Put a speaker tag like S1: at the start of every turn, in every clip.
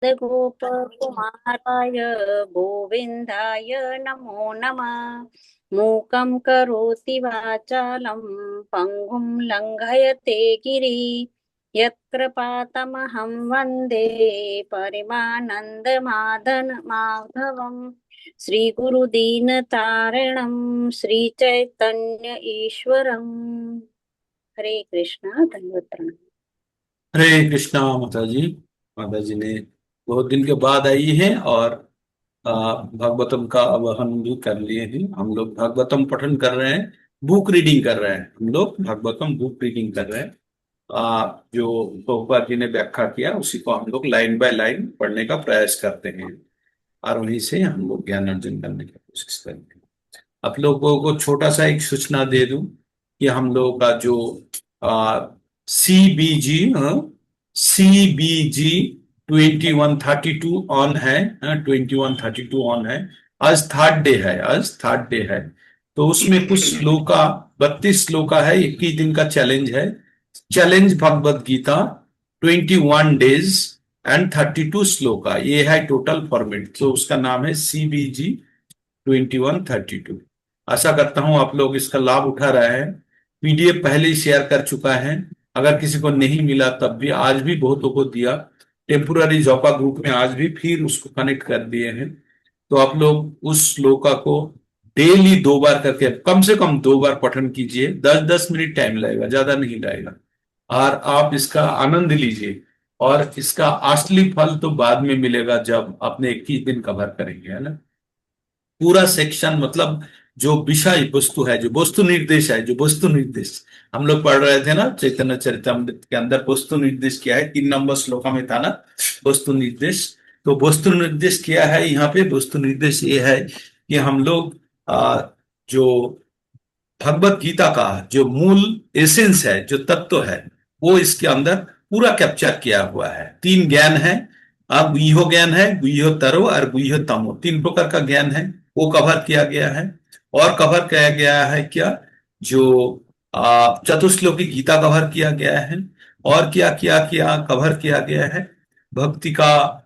S1: गोप कुमाराय गोविन्दाय नमो नमः। मूकं करोति वाचालं पङ्गुं लङ्घयते गिरि यत्कृपातमहं वन्दे माधवम्। श्रीगुरुदीनतारिणं श्रीचैतन्य ईश्वरम्। हरे कृष्णा, धन्यवाद प्रणाम।
S2: हरे कृष्णा माता जी। माता जी ने बहुत दिन के बाद आई हैं और भागवतम का आवाहन भी कर लिए हैं। हम लोग भागवतम पठन कर रहे हैं, बुक रीडिंग कर रहे हैं। हम लोग भागवतम बुक रीडिंग कर रहे हैं। जो प्रभुपाद जी ने व्याख्या किया उसी को हम लोग लाइन बाय लाइन पढ़ने का प्रयास करते हैं और वहीं से हम लोग ज्ञान अर्जन करने की कोशिश करेंगे। आप लोगों को छोटा सा एक सूचना दे दूं कि हम लोगों का जो CBG CBG 2132 ऑन है। 2132 ऑन है। आज थर्ड डे है, आज थर्ड डे है। तो उसमें कुछ श्लोका, 32 श्लोका है। 21 दिन का चैलेंज है। Challenge Bhagavad Gita 21 days and 32 shloka, ये है टोटल फॉर्मेट। तो उसका नाम है CBG 2132। आशा करता हूं आप लोग इसका लाभ उठा रहे हैं। PDF पहले ही शेयर कर चुका है। अगर किसी को नहीं मिला तब भी आज भी बहुतों को दिया। टेम्पुररी जॉपा ग्रुप में आज भी फिर उसको कनेक्ट कर दिए हैं। तो आप लोग उस श्लोका को डेली 2 बार करके, कम से कम 2 बार पठन कीजिए। 10-10 मिनट टाइम लगेगा, ज्यादा नहीं लगेगा। और आप इसका आनंद लीजिए। और इसका असली फल तो बाद में मिलेगा जब अपने 21 दिन कवर करेंगे, है ना। पूरा सेक्शन मतलब जो विषय वस्तु है, जो वस्तु निर्देश है, जो वस्तु निर्देश हम लोग पढ़ रहे थे ना चैतन्य चरितामृत के अंदर, वस्तु निर्देश क्या है, 3 नंबर श्लोका में था ना वस्तु निर्देश। तो वस्तु निर्देश क्या है यहाँ पे? वस्तु निर्देश ये है कि हम लोग जो भगवत गीता का जो मूल एसेंस है, जो तत्व है, वो इसके अंदर पूरा कैप्चर किया हुआ है। 3 ज्ञान है। अब गुह्यो ज्ञान है, गुह्यो तरो और गुह्यो तमो, 3 प्रकार का ज्ञान है, वो कवर किया गया है। और कवर किया गया है क्या? जो चतुश्लोकी गीता कवर किया गया है। और क्या किया किया कवर किया गया है? भक्ति का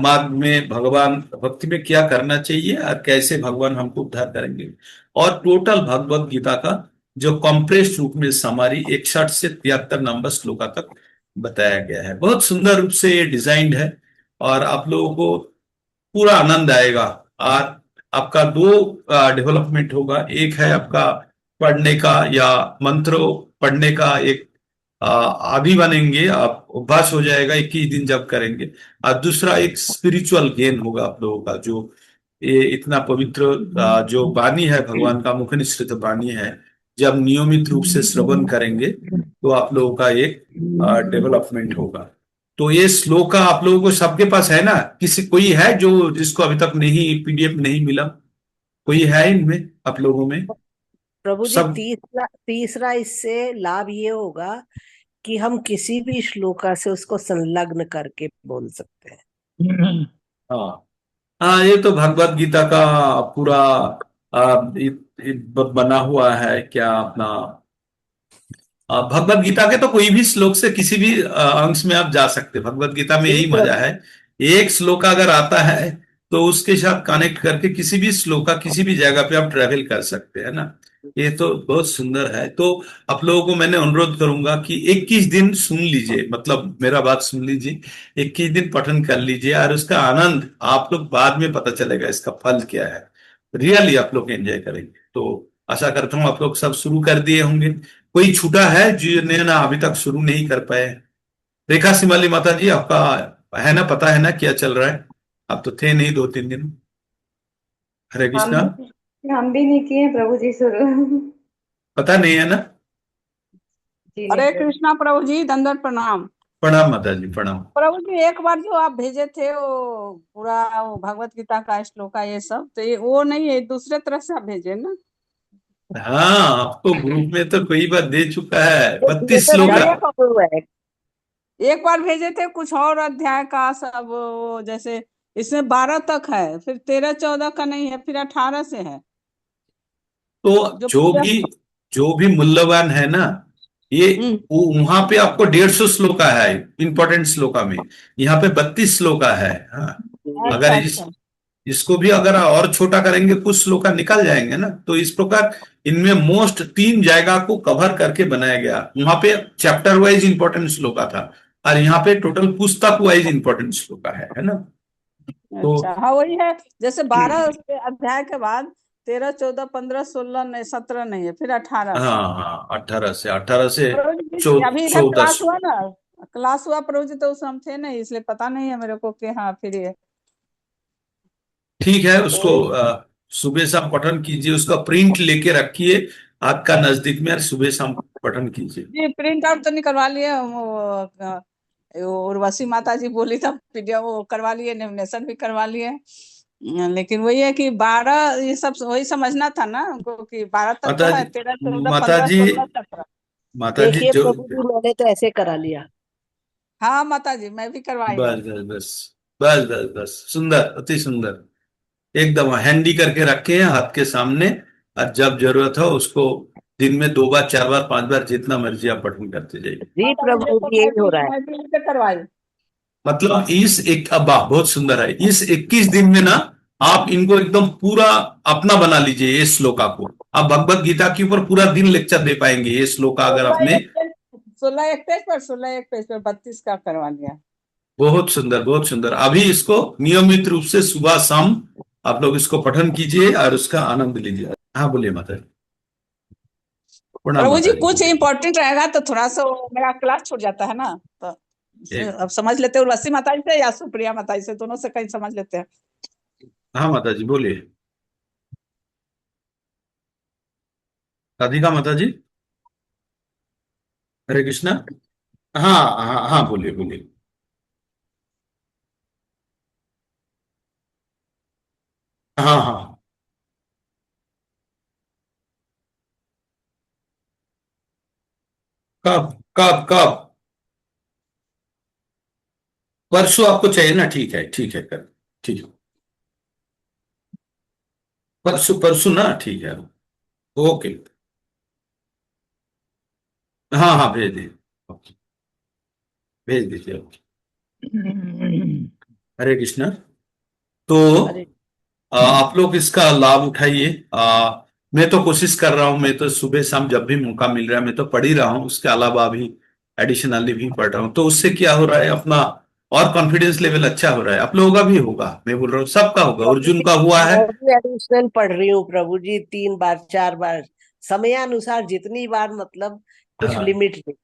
S2: मार्ग में भगवान, भक्ति में क्या करना चाहिए और कैसे भगवान हमको उद्धार करेंगे। और टोटल भगवत गीता का जो कॉम्प्रेस रूप में समारी 61 से 73 नंबर श्लोका तक बताया गया है। बहुत सुंदर रूप से ये डिजाइंड है और आप लोगों को पूरा आनंद आएगा। और आपका दो डेवलपमेंट होगा। एक है आपका पढ़ने का या मंत्रों पढ़ने का एक आदि बनेंगे आप, अभ्यास हो जाएगा 21 दिन जब करेंगे। और दूसरा एक स्पिरिचुअल गेन होगा आप लोगों का। जो ये इतना पवित्र जो वाणी है, भगवान का मुख निसृत वाणी है, जब नियमित रूप से श्रवण करेंगे तो आप लोगों का एक डेवलपमेंट होगा। तो ये श्लोका आप लोगों को सबके पास है ना? किसी कोई है जो जिसको अभी तक नहीं PDF नहीं मिला? कोई है इनमें आप लोगों में?
S3: प्रभु जी,
S2: सब?
S3: तीसरा तीसरा इससे लाभ ये होगा कि हम किसी भी श्लोका से उसको संलग्न करके बोल सकते हैं।
S2: हाँ। हाँ, ये तो भगवत गीता का पूरा बना हुआ है क्या अपना। भगवत गीता के तो कोई भी श्लोक से किसी भी अंश में आप जा सकते हैं। भगवत गीता में
S3: जी
S2: यही मजा
S3: प्रभु।
S2: है। एक श्लोक अगर आता है तो उसके साथ कनेक्ट करके किसी भी श्लोक का किसी भी जगह पे आप ट्रेवल कर सकते हैं ना। ये तो बहुत सुंदर है। तो आप लोगों को मैंने अनुरोध करूंगा कि 21 दिन सुन लीजिए, मतलब मेरा बात सुन लीजिए। 21 दिन पठन कर लीजिए और उसका आनंद आप लोग बाद में पता चलेगा इसका फल क्या है। रियली आप लोग एंजॉय करेंगे। तो आशा करता हूँ आप लोग सब शुरू कर दिए होंगे। कोई छूटा है जिन्हें ना अभी तक शुरू नहीं कर पाए? रेखा सिमाली माता जी, आपका है ना, पता है ना क्या चल रहा है? आप तो थे नहीं 2-3 दिन। हरे
S4: हम
S2: कृष्णा।
S4: हम भी नहीं किए प्रभु जी शुरू।
S2: पता नहीं है ना?
S4: जी नहीं
S5: हरे
S4: प्रभु।
S5: कृष्णा प्रभु जी, दंडवत प्रणाम।
S2: प्रणाम माता जी, प्रणाम।
S5: प्रभु जी, एक बार जो आप भेजे थे वो पूरा वो भगवत गीता का श्लोका ये सब, तो ये वो नहीं है, दूसरे तरह से आप भेजे ना।
S2: हाँ, आपको ग्रुप में तो कई बार दे चुका है,
S3: ये
S2: 32
S3: तो
S2: श्लोक का।
S3: नया पकड़ है।
S5: एक बार भेजे थे कुछ और अध्याय का सब, वो जैसे इसमें 12 तक है, फिर 13-14 का नहीं है, फिर 18 से है
S2: तो
S5: जो
S2: जो
S5: पूरा।
S2: भी जो भी मूल्यवान है ना, ये वहां पे आपको 150 श्लोका है इंपॉर्टेंट श्लोका में, यहाँ पे 32 श्लोका है। हाँ, अगर
S5: अच्छा
S2: इस
S5: अच्छा।
S2: इसको भी अगर और छोटा करेंगे कुछ श्लोका निकल जाएंगे ना, तो इस प्रकार इनमें मोस्ट 3 जगह को कवर करके बनाया गया। वहां पे चैप्टर वाइज इंपॉर्टेंट श्लोका था और यहाँ पे टोटल पुस्तक वाइज इंपॉर्टेंट श्लोका है ना। तो
S5: अच्छा हाँ वही है, जैसे 12 अध्याय के बाद 13, 14, 15, 16 नहीं, 17 नहीं है, फिर 18 से।
S2: हाँ हाँ, 18 से
S5: प्रभु जी अभी इधर
S2: 14।
S5: क्लास हुआ ना, क्लास हुआ प्रभु जी, तो उस हम थे नहीं, इसलिए पता नहीं है मेरे को कि हाँ फिर ये
S2: ठीक है, उसको
S5: तो।
S2: सुबह शाम पठन कीजिए, उसका प्रिंट लेके रखिए आपका नजदीक में, और सुबह शाम पठन कीजिए।
S5: जी प्रिंट आउट तो निकलवा लिए, वो उर्वशी माता जी बोली था पीडीएफ वो करवा लिए, लेमिनेशन भी करवा लिए। लेकिन वही है कि 12 ये सब वही समझना था ना हमको कि 12 तक तो
S2: माता
S5: है,
S2: जी
S5: 13, 14,
S2: माता
S5: 15,
S2: जी
S5: 16 तक।
S2: माता जी
S3: देखिए
S2: जो,
S3: प्रभु जी, मैंने तो ऐसे करा लिया।
S5: हाँ माता जी मैं भी करवाई
S2: बस
S5: हूँ।
S2: बस बस बस बस बस, सुंदर, अति सुंदर, एकदम हैंडी करके रखे हैं हाथ के सामने, और जब जरूरत हो उसको दिन में 2 बार 4 बार 5 बार जितना मर्जी आप पठन करते जाइए।
S3: जी
S5: माता जी
S3: प्रभु
S5: देखो
S3: जी, यही हो रहा है।
S5: मैं भी उनसे करवाई।
S2: मतलब इस एक, अब वाह, बहुत सुंदर है, इस 21 दिन में ना आप इनको एकदम पूरा अपना बना लीजिए। ये श्लोका को आप भगवत गीता के ऊपर पूरा दिन लेक्चर दे पाएंगे, ये श्लोका अगर
S5: 16
S2: आपने।
S5: एक पेज 16 एक पेज पर 32 का करवा लिया।
S2: बहुत सुंदर, बहुत सुंदर। अभी इसको नियमित रूप से सुबह शाम आप लोग इसको पठन कीजिए और उसका आनंद लीजिए। हाँ बोलिए माता जी। प्रणाम
S5: प्रभु जी
S2: माता जी,
S5: कुछ
S2: बोलिए।
S5: इम्पोर्टेंट रहेगा तो थोड़ा सा मेरा क्लास छूट जाता है ना, तो
S2: एक,
S5: अब समझ लेते हैं उर्वशी माता जी से या सुप्रिया माता जी से, दोनों से कहीं समझ लेते हैं।
S2: हाँ माता जी बोलिए। राधिका माता जी, हरे कृष्णा। हाँ हाँ हाँ, बोलिए बोलिए। हाँ हाँ, कब कब कब? परसों आपको चाहिए ना? ठीक है ठीक है, कर, ठीक है, परसों परसों ना, ठीक है, ओके। हाँ हाँ, भेज दीजिए, ओके, भेज दीजिए, ओके। हरे कृष्णा। तो
S3: अरे
S2: आप लोग इसका लाभ उठाइए। मैं तो कोशिश कर रहा हूँ, मैं तो सुबह शाम जब भी मौका मिल रहा है मैं तो पढ़ ही रहा हूँ, उसके अलावा भी एडिशनली भी पढ़ रहा हूँ। तो उससे क्या हो रहा है, अपना और कॉन्फिडेंस लेवल अच्छा हो रहा है। आप लोगों का भी होगा, मैं बोल रहा हूँ सबका होगा,
S3: प्रभु
S2: अर्जुन
S3: जी,
S2: का हुआ है।
S3: मैं भी एडिशनल पढ़ रही हूँ प्रभु जी, 3 बार 4 बार, समयानुसार जितनी बार, मतलब कुछ
S2: हाँ,
S3: लिमिट नहीं।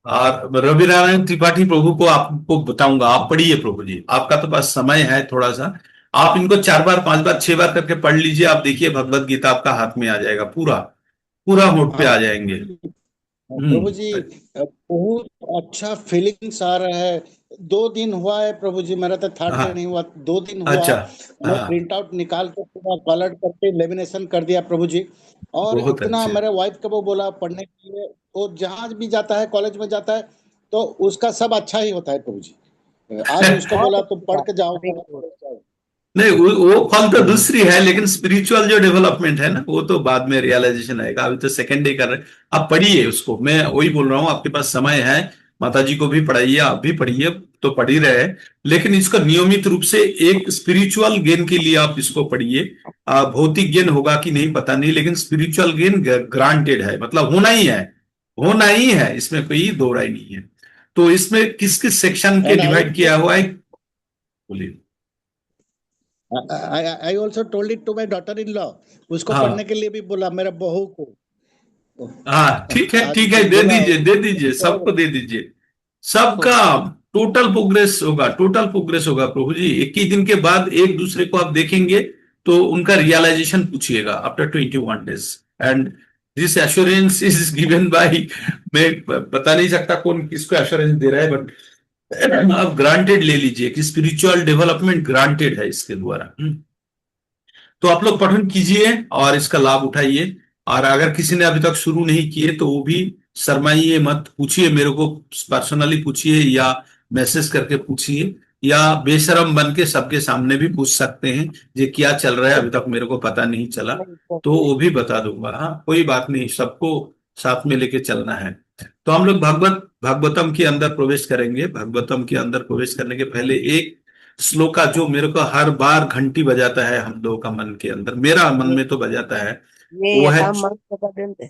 S2: और रवि नारायण त्रिपाठी प्रभु को आपको बताऊंगा, आप पढ़िए प्रभु जी, आपका तो पास समय है थोड़ा सा। आप इनको 4 बार 5 बार 6 बार करके पढ़ लीजिए, आप देखिए भगवत गीता आपका हाथ में आ जाएगा, पूरा पूरा मोड पे
S6: हाँ
S2: आ जाएंगे।
S6: प्रभु जी,
S2: हम्म।
S6: बहुत अच्छा फीलिंग्स आ रहा है। 2 दिन हुआ है प्रभु जी, मेरा तो थर्ड डे
S2: हाँ,
S6: नहीं हुआ, 2 दिन हुआ।
S2: अच्छा,
S6: मैं
S2: हाँ,
S6: प्रिंट आउट निकाल के पूरा कलर करके लेमिनेशन कर दिया प्रभु जी। और
S2: बहुत
S6: इतना
S2: अच्छे।
S6: मेरे वाइफ को वो बोला पढ़ने के लिए, वो जहां भी जाता है कॉलेज में जाता है तो उसका सब अच्छा ही होता है प्रभु जी। आज उसको
S3: बहुत
S6: बोला तुम
S3: अच्छी
S6: पढ़
S3: बात
S6: के
S3: है,
S6: जाओ,
S3: वेरी
S6: कॉलेज
S3: गुड।
S6: पढ़ के जाओ।
S2: नहीं, वो फल तो दूसरी है, लेकिन स्पिरिचुअल जो डेवलपमेंट है ना, वो तो बाद में रियलाइजेशन आएगा, अभी तो सेकंड डे कर रहे हैं। आप पढ़िए उसको, मैं वही बोल रहा हूँ, आपके पास समय है, माता जी को भी पढ़ाइए, आप भी पढ़िए, तो पढ़ ही रहे हैं। लेकिन इसका नियमित रूप से एक स्पिरिचुअल गेन के लिए आप इसको पढ़िए। भौतिक गेन होगा कि नहीं पता नहीं, लेकिन स्पिरिचुअल गेन ग्रांटेड है, मतलब होना ही है, होना ही है, इसमें कोई दो राय नहीं है। तो इसमें किस किस सेक्शन के
S6: एंड
S2: डिवाइड किया हुआ है, बोलिए।
S6: I also told it to my daughter in law, उसको पढ़ने
S2: हाँ
S6: के लिए भी बोला मेरा बहू को।
S2: हाँ,
S6: आज
S2: ठीक है, दे
S6: बोला
S2: दीजिए दे दीजिए, सबको दे दीजिए, सबका टोटल प्रोग्रेस होगा, टोटल प्रोग्रेस होगा प्रभु जी। 21 दिन के बाद एक दूसरे को आप देखेंगे तो उनका रियलाइजेशन पूछिएगा after 21 days, and this assurance is given by, मैं बता नहीं सकता कौन किसको एश्योरेंस दे रहा है, बट आप ग्रांटेड ले लीजिए कि स्पिरिचुअल डेवलपमेंट ग्रांटेड है इसके द्वारा। तो आप लोग पठन कीजिए और इसका लाभ उठाइए। और अगर किसी ने अभी तक शुरू नहीं किए तो वो भी शर्माइए मत, पूछिए, मेरे को पर्सनली पूछिए या मैसेज करके पूछिए, या बेशरम बन के सबके सामने भी पूछ सकते हैं, ये क्या चल रहा है अभी तक मेरे को पता नहीं चला,
S3: नहीं
S2: तो
S3: प्रभु
S2: वो
S3: जी,
S2: भी बता दूंगा। हाँ कोई बात नहीं, सबको साथ में लेके चलना है। तो हम लोग भागवतम के अंदर प्रवेश करेंगे। भागवतम के अंदर प्रवेश करने के पहले एक श्लोका जो मेरे को हर बार घंटी बजाता है हम लोगों का मन के अंदर, मेरा मन में तो बजाता है,
S3: ये
S2: वो है
S3: हम मंत्र का दिन थे।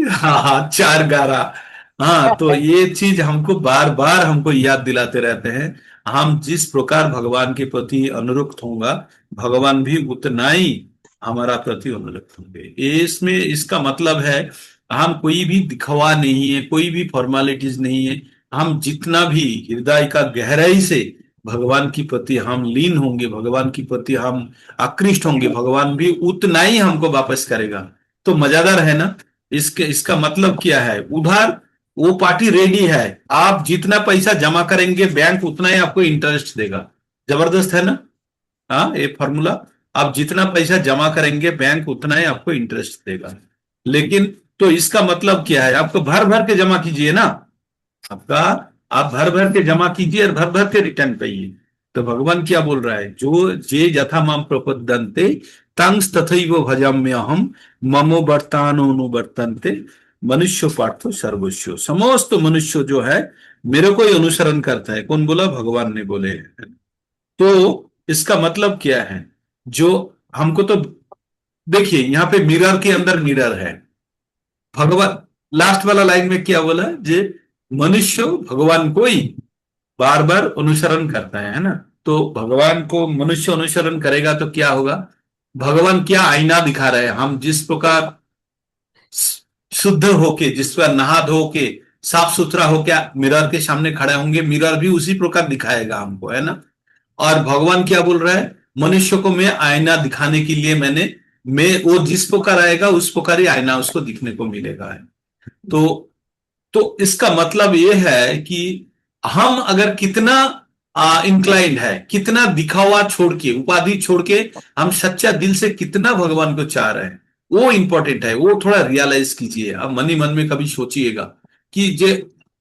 S2: हाँ हाँ, चार गारा। हाँ, तो ये चीज हमको बार बार हमको याद दिलाते रहते हैं। हम जिस प्रकार भगवान के प्रति अनुरक्त होगा, भगवान भी उतना ही हमारा प्रति अनुरक्त होंगे। ये इसमें इसका मतलब है हम कोई भी दिखावा नहीं है, कोई भी फॉर्मेलिटीज नहीं है। हम जितना भी हृदय का गहराई से भगवान की प्रति हम लीन होंगे, भगवान की प्रति हम आकृष्ट होंगे, भगवान भी उतना ही हमको वापस करेगा। तो मजादार है ना। इसका मतलब क्या है, उधार वो पार्टी रेडी है, आप जितना पैसा जमा करेंगे बैंक उतना ही आपको इंटरेस्ट देगा। जबरदस्त है ना। हाँ, ये फॉर्मूला, आप जितना पैसा जमा करेंगे बैंक उतना ही आपको इंटरेस्ट देगा। लेकिन तो इसका मतलब क्या है, आपको भर भर के जमा कीजिए ना, आपका आप भर भर के जमा कीजिए और भर भर के रिटर्न पाइए। तो भगवान क्या बोल रहा है, जो जे यथा माम प्रपद्यन्ते तंस तथैव भजाम्यहम ममो वर्तानुवर्तन्ते मनुष्य पार्थो सर्वस्व। समस्त मनुष्य जो है मेरे को ही अनुसरण करता है। कौन बोला, भगवान ने बोले। तो इसका मतलब क्या है, जो हमको तो देखिए यहाँ पे मिरर के अंदर मिरर है। भगवान लास्ट वाला लाइन में क्या बोला, जे मनुष्य भगवान को ही बार बार अनुसरण करता है ना। तो भगवान को मनुष्य अनुसरण करेगा तो क्या होगा, भगवान क्या आईना दिखा रहे हैं। हम जिस प्रकार शुद्ध होके, जिस पर नहा धो के साफ सुथरा होके मिरर के सामने खड़े होंगे, मिरर भी उसी प्रकार दिखाएगा हमको, है ना। और भगवान क्या बोल रहा है, मनुष्य को मैं आईना दिखाने के लिए मैं वो जिस प्रकार आएगा उस प्रकार ही आईना उसको दिखने को मिलेगा। है तो इसका मतलब ये है कि हम अगर कितना इंक्लाइंड है, कितना दिखावा छोड़ के, उपाधि छोड़ के हम सच्चा दिल से कितना भगवान को चाह रहे हैं, वो इंपॉर्टेंट है। वो थोड़ा रियलाइज कीजिए। अब मन ही मन में कभी सोचिएगा कि जे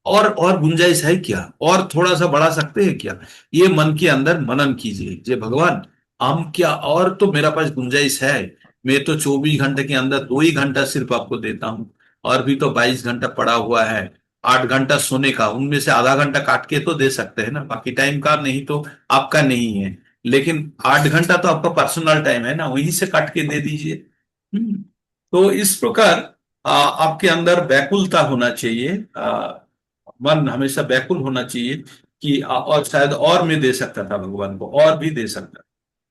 S2: और गुंजाइश है क्या, और थोड़ा सा बढ़ा सकते हैं क्या। ये मन के अंदर मनन कीजिए, जे भगवान हम क्या और तो मेरा पास गुंजाइश है। मैं तो 24 घंटे के अंदर 2 ही घंटा सिर्फ आपको देता हूं, और भी तो 22 घंटा पड़ा हुआ है। 8 घंटा सोने का, उनमें से आधा घंटा काट के तो दे सकते हैं ना, बाकी टाइम का नहीं तो आपका नहीं है। लेकिन 8 घंटा तो आपका पर्सनल टाइम है ना, वहीं से काट के दे दीजिए। तो इस प्रकार आपके अंदर व्याकुलता होना चाहिए। मन हमेशा व्याकुल होना चाहिए कि और शायद और मैं दे सकता था भगवान को, और भी दे सकता,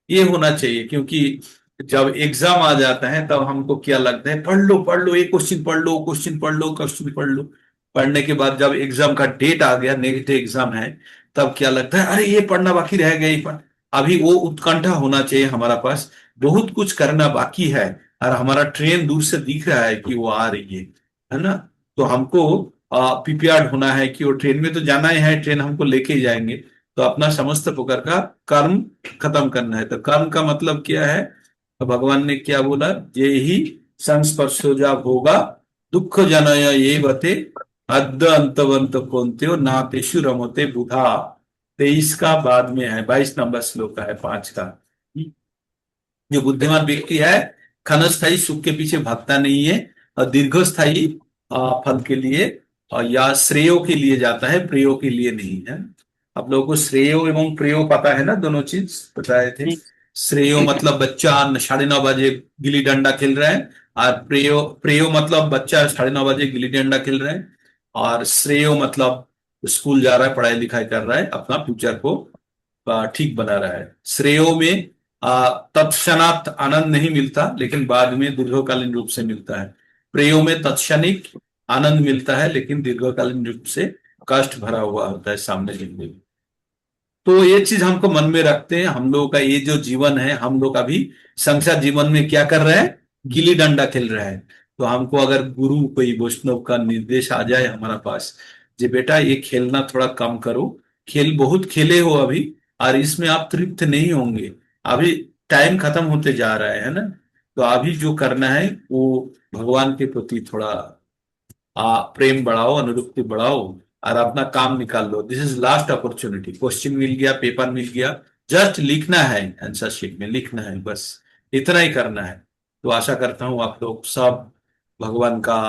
S2: ये होना चाहिए। क्योंकि जब एग्जाम आ जाता है तब हमको क्या लगता है, पढ़ लो, ये क्वेश्चन पढ़ लो, क्वेश्चन पढ़ लो, क्वेश्चन पढ़ लो। पढ़ने के बाद जब एग्जाम का डेट आ गया, नेक्स्ट डे एग्जाम है, तब क्या लगता है, अरे ये पढ़ना बाकी रह गया, ये पढ़। अभी वो उत्कंठा होना चाहिए हमारा पास, बहुत कुछ करना बाकी है, और हमारा ट्रेन दूर से दिख रहा है कि वो आ रही है ना। तो हमको प्रिपेयर्ड होना है कि वो ट्रेन में तो जाना ही है, ट्रेन हमको लेके ही जाएंगे। तो अपना समस्त प्रकार का कर्म खत्म करना है। तो कर्म का मतलब क्या है, तो भगवान ने क्या बोला, ये ही संस्पर्शोजा होगा दुख जनय ये बते अद्द अंतवंत कौन्त्यो नातेषु रमते बुधा। 23 का बाद में है, 22 नंबर श्लोक है 5 का। जो बुद्धिमान व्यक्ति है क्षणस्थायी सुख के पीछे भागता नहीं है, और दीर्घस्थायी फल के लिए या श्रेयो के लिए जाता है, प्रेयो के लिए नहीं है। आप लोगों को श्रेयो एवं प्रेयो पता है ना, दोनों चीज बताए थे। श्रेयो मतलब बच्चा 9:30 बजे गिल्ली डंडा खेल रहा है, और प्रेयो प्रेयो मतलब बच्चा 9:30 बजे गिल्ली डंडा खेल रहा है, और श्रेयो मतलब स्कूल जा रहा है, पढ़ाई लिखाई कर रहा है, अपना फ्यूचर को ठीक बना रहा है। श्रेयो में तत्क्षणात आनंद नहीं मिलता, लेकिन बाद में दीर्घकालीन रूप से मिलता है। प्रेयो में तत्क्षणिक आनंद मिलता है, लेकिन दीर्घकालीन रूप से कष्ट भरा हुआ होता है सामने जिंदगी। तो ये चीज हमको मन में रखते हैं। हम लोगों का ये जो जीवन है, हम लोग अभी संसार जीवन में क्या कर रहे हैं, गिल्ली डंडा खेल रहे हैं। तो हमको अगर गुरु कोई वैष्णव का निर्देश आ जाए हमारा पास, जे बेटा ये खेलना थोड़ा कम करो, खेल बहुत खेले हो अभी, और इसमें आप तृप्त नहीं होंगे, अभी टाइम खत्म होते जा रहा है ना। तो अभी जो करना है वो भगवान के प्रति थोड़ा प्रेम बढ़ाओ, अनुरक्ति बढ़ाओ, और अपना काम निकाल लो। This is last opportunity. Question मिल गया, पेपर मिल गया, जस्ट लिखना है, आंसर शीट में लिखना है, बस इतना ही करना है। तो आशा करता हूं आप लोग सब भगवान का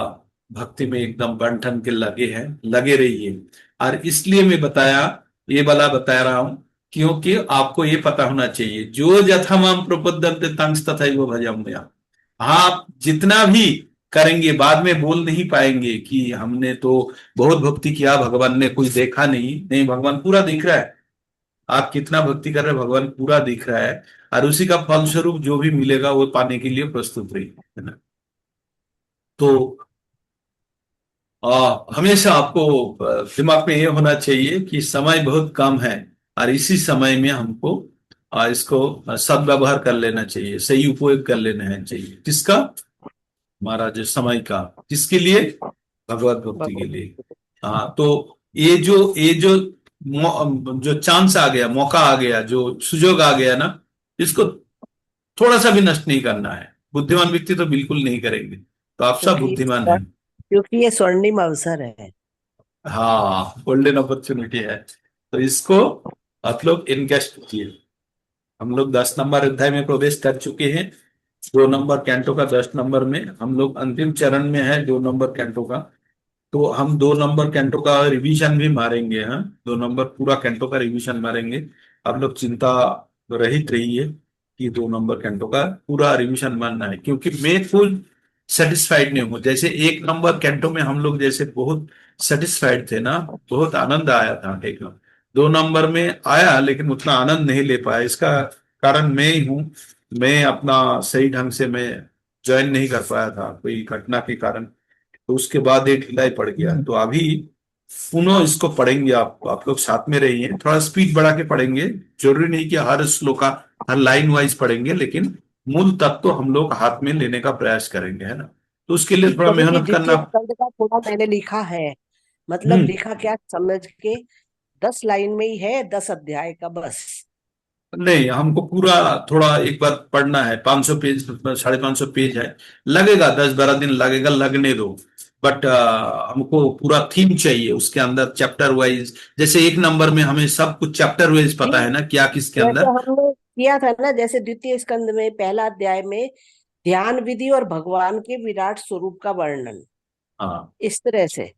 S2: भक्ति में एकदम बन ठन के लगे हैं, लगे रहिए। और इसलिए मैं बताया, ये वाला बता रहा हूं, क्योंकि आपको ये पता होना चाहिए, जो यथामाम प्रपद्यन्ते तंस तथैव भजाम्यहम्। आप जितना भी करेंगे बाद में बोल नहीं पाएंगे कि हमने तो बहुत भक्ति किया, भगवान ने कुछ देखा नहीं। नहीं, भगवान पूरा दिख रहा है। आप कितना भक्ति कर रहे हैं भगवान पूरा दिख रहा है, और उसी का फलस्वरूप जो भी मिलेगा वो पाने के लिए प्रस्तुत रही, है ना। तो हमेशा आपको दिमाग में ये होना चाहिए कि समय बहुत कम है, और इसी समय में हमको इसको सद्व्यवहार कर लेना चाहिए, सही उपयोग कर लेना चाहिए। किसका? हमारा जो समय का। किसके लिए? भगवत भक्ति के लिए। हाँ, तो ये जो चांस आ गया, मौका आ गया, जो सुजोग आ गया ना, इसको थोड़ा सा भी नष्ट नहीं करना है। बुद्धिमान व्यक्ति तो बिल्कुल नहीं करेंगे। तो आप सब बुद्धिमान हैं।
S3: क्योंकि ये स्वर्णिम अवसर है।
S2: हाँ, गोल्डन अपॉर्चुनिटी है। तो इसको आप लोग इनकेस्ट कीजिए। हम लोग 10 नंबर अध्याय में प्रवेश कर चुके हैं। 2 नंबर कैंटो का 10 नंबर में हम लोग अंतिम चरण में है, 2 नंबर कैंटो का। तो हम 2 नंबर कैंटो का रिवीजन भी मारेंगे। हाँ, 2 नंबर पूरा कैंटो का रिवीजन मारेंगे। आप लोग चिंता रहित रहिए कि 2 नंबर कैंटो का पूरा रिवीजन मारना है, क्योंकि मैं खुद सेटिस्फाइड नहीं हूँ। जैसे 1 नंबर कैंटो में हम लोग जैसे बहुत सेटिस्फाइड थे ना, बहुत आनंद आया था, एक 2 नंबर में आया, लेकिन उतना आनंद नहीं ले पाया। इसका कारण मैं ही हूँ। मैं अपना सही ढंग से मैं ज्वाइन नहीं कर पाया था कोई घटना के कारण। तो उसके बाद एक ढिलाई पड़ गया। तो अभी पुनः इसको पढ़ेंगे। आप लोग साथ में रहिए, थोड़ा स्पीड बढ़ा के पढ़ेंगे। जरूरी नहीं कि हर श्लोक का हर लाइन वाइज पढ़ेंगे, लेकिन मूल तत्व तो हम लोग हाथ में लेने का प्रयास करेंगे, है ना। तो उसके लिए थोड़ा
S3: प्रभु जी,
S2: मेहनत
S3: द्वितीय
S2: करना।
S3: स्कंद का थोड़ा मैंने लिखा है, मतलब
S2: हम्म
S3: लिखा क्या समझ के, 10 लाइन में ही है, 10 अध्याय का बस।
S2: नहीं, हमको पूरा थोड़ा एक बार पढ़ना है। 500 पेज, 550 पेज है। लगेगा 10-12 दिन लगेगा, लगने दो। बट हमको पूरा थीम चाहिए उसके अंदर, चैप्टर वाइज। जैसे 1 नंबर में हमें सब कुछ चैप्टर वाइज पता है ना, क्या किसके
S3: जैसे
S2: अंदर।
S3: हमने किया था ना, जैसे द्वितीय स्कंद में पहला अध्याय में ध्यान विधि और भगवान के विराट स्वरूप का वर्णन,
S2: हाँ,
S3: इस तरह से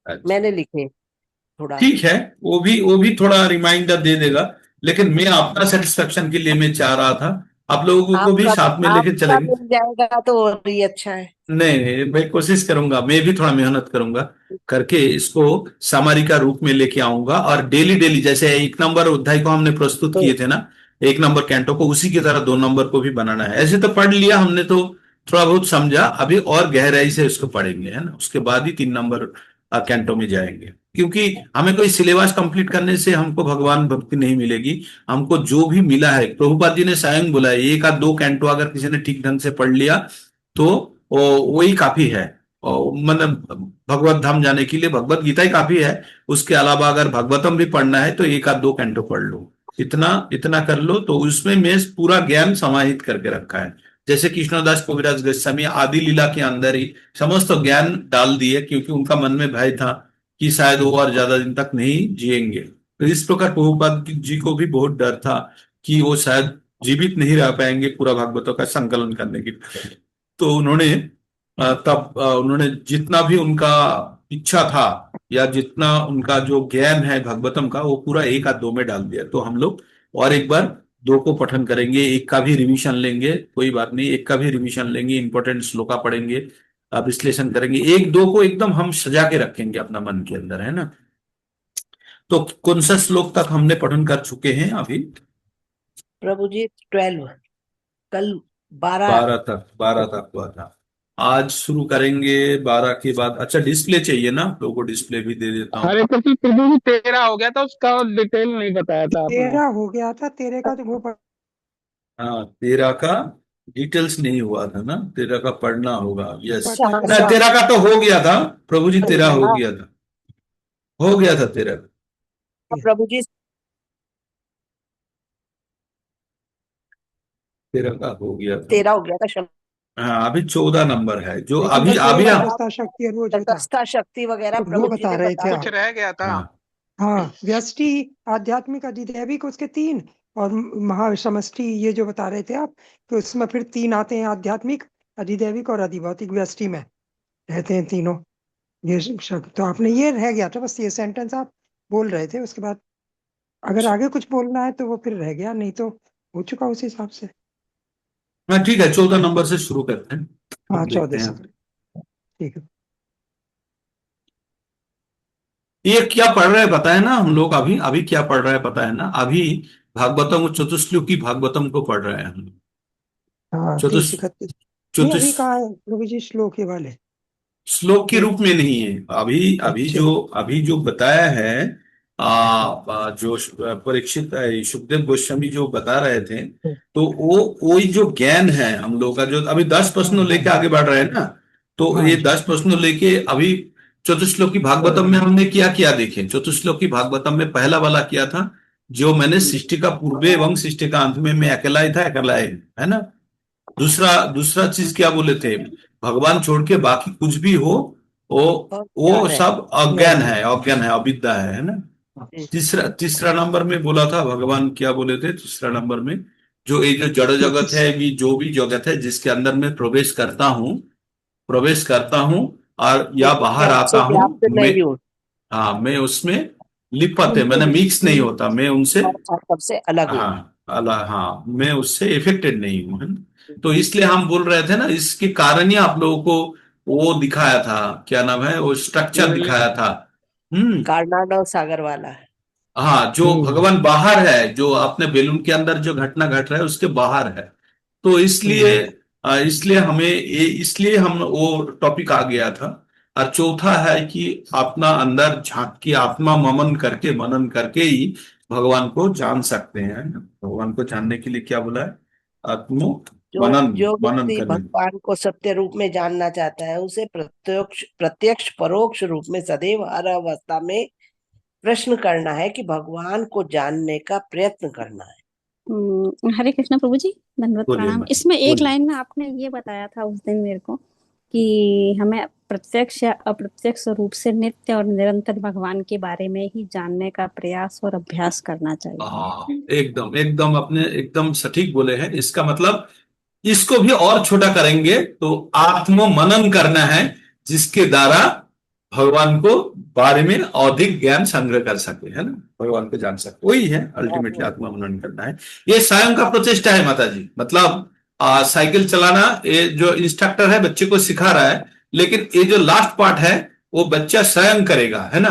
S2: अच्छा,
S3: मैंने लिखे थोड़ा।
S2: ठीक है। वो भी थोड़ा रिमाइंडर दे देगा। लेकिन मैं अपना सेटिस्फेक्शन के लिए मैं चाह रहा था आप लोगों को भी
S3: आपका
S2: साथ में लेके
S3: आपका
S2: चलेंगे।
S3: मिल जाएगा तो और ही अच्छा है।
S2: नहीं नहीं, मैं कोशिश करूंगा, मैं भी थोड़ा मेहनत करूंगा करके इसको सामरी का रूप में लेके आऊंगा। और डेली डेली जैसे 1 नंबर अध्याय को हमने प्रस्तुत
S3: तो
S2: किए थे ना, 1 नंबर कैंटो को, उसी की तरह 2 नंबर को भी बनाना है। ऐसे तो पढ़ लिया हमने, तो थोड़ा बहुत समझा, अभी और गहराई से इसको पढ़ेंगे, है ना। उसके बाद ही 3 नंबर कैंटो में जाएंगे। क्योंकि हमें कोई सिलेबस कंप्लीट करने से हमको भगवान भक्ति नहीं मिलेगी। हमको जो भी मिला है, प्रभुपाद जी ने स्वयं बोला है, 1 या 2 कैंटो अगर किसी ने ठीक ढंग से पढ़ लिया तो वही काफी है। मतलब भगवत धाम जाने के लिए भगवत गीता ही काफी है। उसके अलावा अगर भागवतम भी पढ़ना है तो 1 या 2 कैंटो पढ़ लो। इतना इतना कर लो, तो उसमें मैं पूरा ज्ञान समाहित करके रखा है। जैसे कृष्णदास कविराज गोस्वामी आदि लीला के अंदर ही समस्त ज्ञान डाल दिए, क्योंकि उनका मन में भय था कि शायद वो और ज्यादा दिन तक नहीं जिएंगे। तो इस प्रकार प्रभुपाद जी को भी बहुत डर था कि वो शायद जीवित नहीं रह पाएंगे पूरा भागवतों का संकलन करने की। तो उन्होंने तब उन्होंने जितना भी उनका इच्छा था, या जितना उनका जो ज्ञान है भागवतम का, वो पूरा 1 या 2 में डाल दिया। तो हम लोग और एक बार 2 को पठन करेंगे, 1 का भी रिवीजन लेंगे, कोई बात नहीं, 1 का भी रिवीजन लेंगे, इंपॉर्टेंट श्लोका पढ़ेंगे, विश्लेषण करेंगे। 1-2 को एकदम हम सजा के रखेंगे अपना मन के अंदर, है ना। तो कौन सा श्लोक तक हमने पठन कर चुके हैं अभी?
S3: प्रभु जी 12, कल 12।
S2: 12 तक हुआ था। आज शुरू करेंगे 12 के बाद। अच्छा, डिस्प्ले चाहिए ना आप लोगों को? डिस्प्ले भी दे देता हूँ।
S7: हरे कृष्ण प्रभु जी 13 हो गया था, उसका डिटेल नहीं बताया था आपने।
S8: 13 हो गया था, 13 का तो वो
S2: हाँ, 13 का डिटेल्स नहीं हुआ था ना, 13 का पढ़ना होगा। यस,
S3: अच्छा,
S2: ना
S3: अच्छा।
S2: 13 का तो हो गया था प्रभु जी, 13 हो
S3: हाँ,
S2: गया था, हो गया था 13।
S3: प्रभु जी
S2: 13 का हो गया था।
S3: 13 हो गया था शब्द,
S2: हाँ, अभी 14 नंबर है जो
S8: लेकिन
S2: अभी
S8: वो
S2: अभी
S8: पूरा
S2: हम।
S8: तपस्या शक्ति और वो जो था
S3: तटस्था शक्ति वगैरह
S8: वो
S3: प्रभु जी
S8: बता
S3: ने
S8: रहे थे
S3: बताया।
S8: आप।
S7: कुछ रह गया था।
S2: हाँ,
S8: हाँ, व्यष्टि, आध्यात्मिक, अधिदैविक उसके 3, और महासमष्टि ये जो बता रहे थे आप, तो उसमें फिर 3 आते हैं, आध्यात्मिक, अधिदैविक और अधिभौतिक। व्यष्टि में रहते हैं तीनों। ये शक तो आपने, ये रह गया था बस, ये सेंटेंस आप बोल रहे थे, उसके बाद अगर आगे कुछ बोलना है तो वो फिर रह गया, नहीं तो हो चुका उस हिसाब से।
S2: हाँ ठीक है, 14 नंबर से शुरू करते हैं,
S8: हाँ,
S2: देखते
S8: 14 से।
S2: हैं।
S8: ठीक है।
S2: ये क्या पढ़ रहे हैं पता है ना हम लोग? अभी अभी क्या पढ़ रहे हैं पता है ना? अभी भागवतम, चतुश्लोकी भागवतम को पढ़ रहे हैं हम लोग।
S8: हाँ,
S2: चतुश
S8: 30-31। नहीं,
S2: चतुष
S8: अभी कहाँ है प्रभु जी श्लोक ये वाले?
S2: श्लोक के रूप में नहीं है अभी।
S8: अच्छा।
S2: अभी जो बताया है, जो परीक्षित सुखदेव गोस्वामी जो बता रहे थे, तो वो वही जो ज्ञान है हम लोग का, जो अभी 10 प्रश्नों लेके आगे बढ़ रहे हैं ना, तो
S8: हाँ
S2: ये 10 प्रश्नों लेके अभी चतुश्लोकी भागवतम में हमने क्या किया देखें। चतुश्लोकी भागवतम में पहला वाला किया था, जो मैंने सृष्टि का पूर्व एवं सृष्टि का अंत में मैं अकेला ही था, अकेला ही हूं, है ना। दूसरा दूसरा चीज क्या बोले थे? भगवान छोड़ के बाकी कुछ भी हो, वो
S3: और क्या
S2: वो
S3: है?
S2: सब अज्ञान है, अज्ञान है, अविद्या है ना। तीसरा तीसरा नंबर में बोला था भगवान, क्या बोले थे तीसरा नंबर में? जो ये जो जड़ जगत है, भी जो भी जगत है जिसके अंदर मैं प्रवेश करता हूँ और या
S3: लेकिन
S2: बाहर
S3: मैं
S2: आता
S3: उससे
S2: हूँ,
S3: व्याप्त
S2: मैं,
S3: नहीं हूँ,
S2: हाँ, मैं उसमें लिपत है,
S3: उनसे
S2: मैंने मिक्स नहीं होता, मैं उनसे,
S3: और सबसे अलग हूँ।
S2: हाँ, हाँ, मैं उससे इफेक्टेड नहीं हूँ, है ना। तो इसलिए हम बोल रहे थे ना, इसके कारण ही आप लोगों को वो दिखाया था, क्या नाम है, वो स्ट्रक्चर दिखाया था। हम्म।
S3: कारनाडव सागर वाला है।
S2: हाँ, जो भगवान बाहर है, जो अपने बेलून के अंदर जो घटना घट रहा है उसके बाहर है। तो इसलिए इसलिए हम वो टॉपिक आ गया था। और चौथा है कि अपना अंदर झांक के, आत्मा मनन करके ही भगवान को जान सकते हैं। भगवान को जानने के लिए क्या बोला है? आत्म
S3: जो
S2: मनन
S3: जो
S2: मनन
S3: व्यक्ति
S2: करने।
S3: भगवान को सत्य रूप में जानना चाहता है, उसे प्रत्यक्ष प्रत्यक्ष परोक्ष रूप में सदैव हर अवस्था में प्रश्न करना है कि भगवान को जानने का प्रयत्न करना है।
S1: हरे कृष्णा प्रभु जी, दंडवत
S2: बोलिए
S1: प्रणाम।
S2: मैम,
S1: इसमें एक
S2: बोलिए।
S1: लाइन में आपने ये बताया था उस दिन मेरे को कि हमें प्रत्यक्ष या अप्रत्यक्ष रूप से नित्य और निरंतर भगवान के बारे में ही जानने का प्रयास और अभ्यास करना
S2: हाँ,
S1: चाहिए।
S2: एकदम एकदम अपने एकदम सटीक बोले हैं। इसका मतलब इसको भी और छोटा करेंगे तो आत्म मनन करना है, जिसके द्वारा भगवान को बारे में अधिक ज्ञान संग्रह कर सके, है ना, भगवान को जान सके, वही है अल्टीमेटली आत्म मनन करना है। ये स्वयं का प्रचेष्टा है माता जी। मतलब साइकिल चलाना, ये जो इंस्ट्रक्टर है बच्चे को सिखा रहा है, लेकिन ये जो लास्ट पार्ट है वो बच्चा स्वयं करेगा, है ना।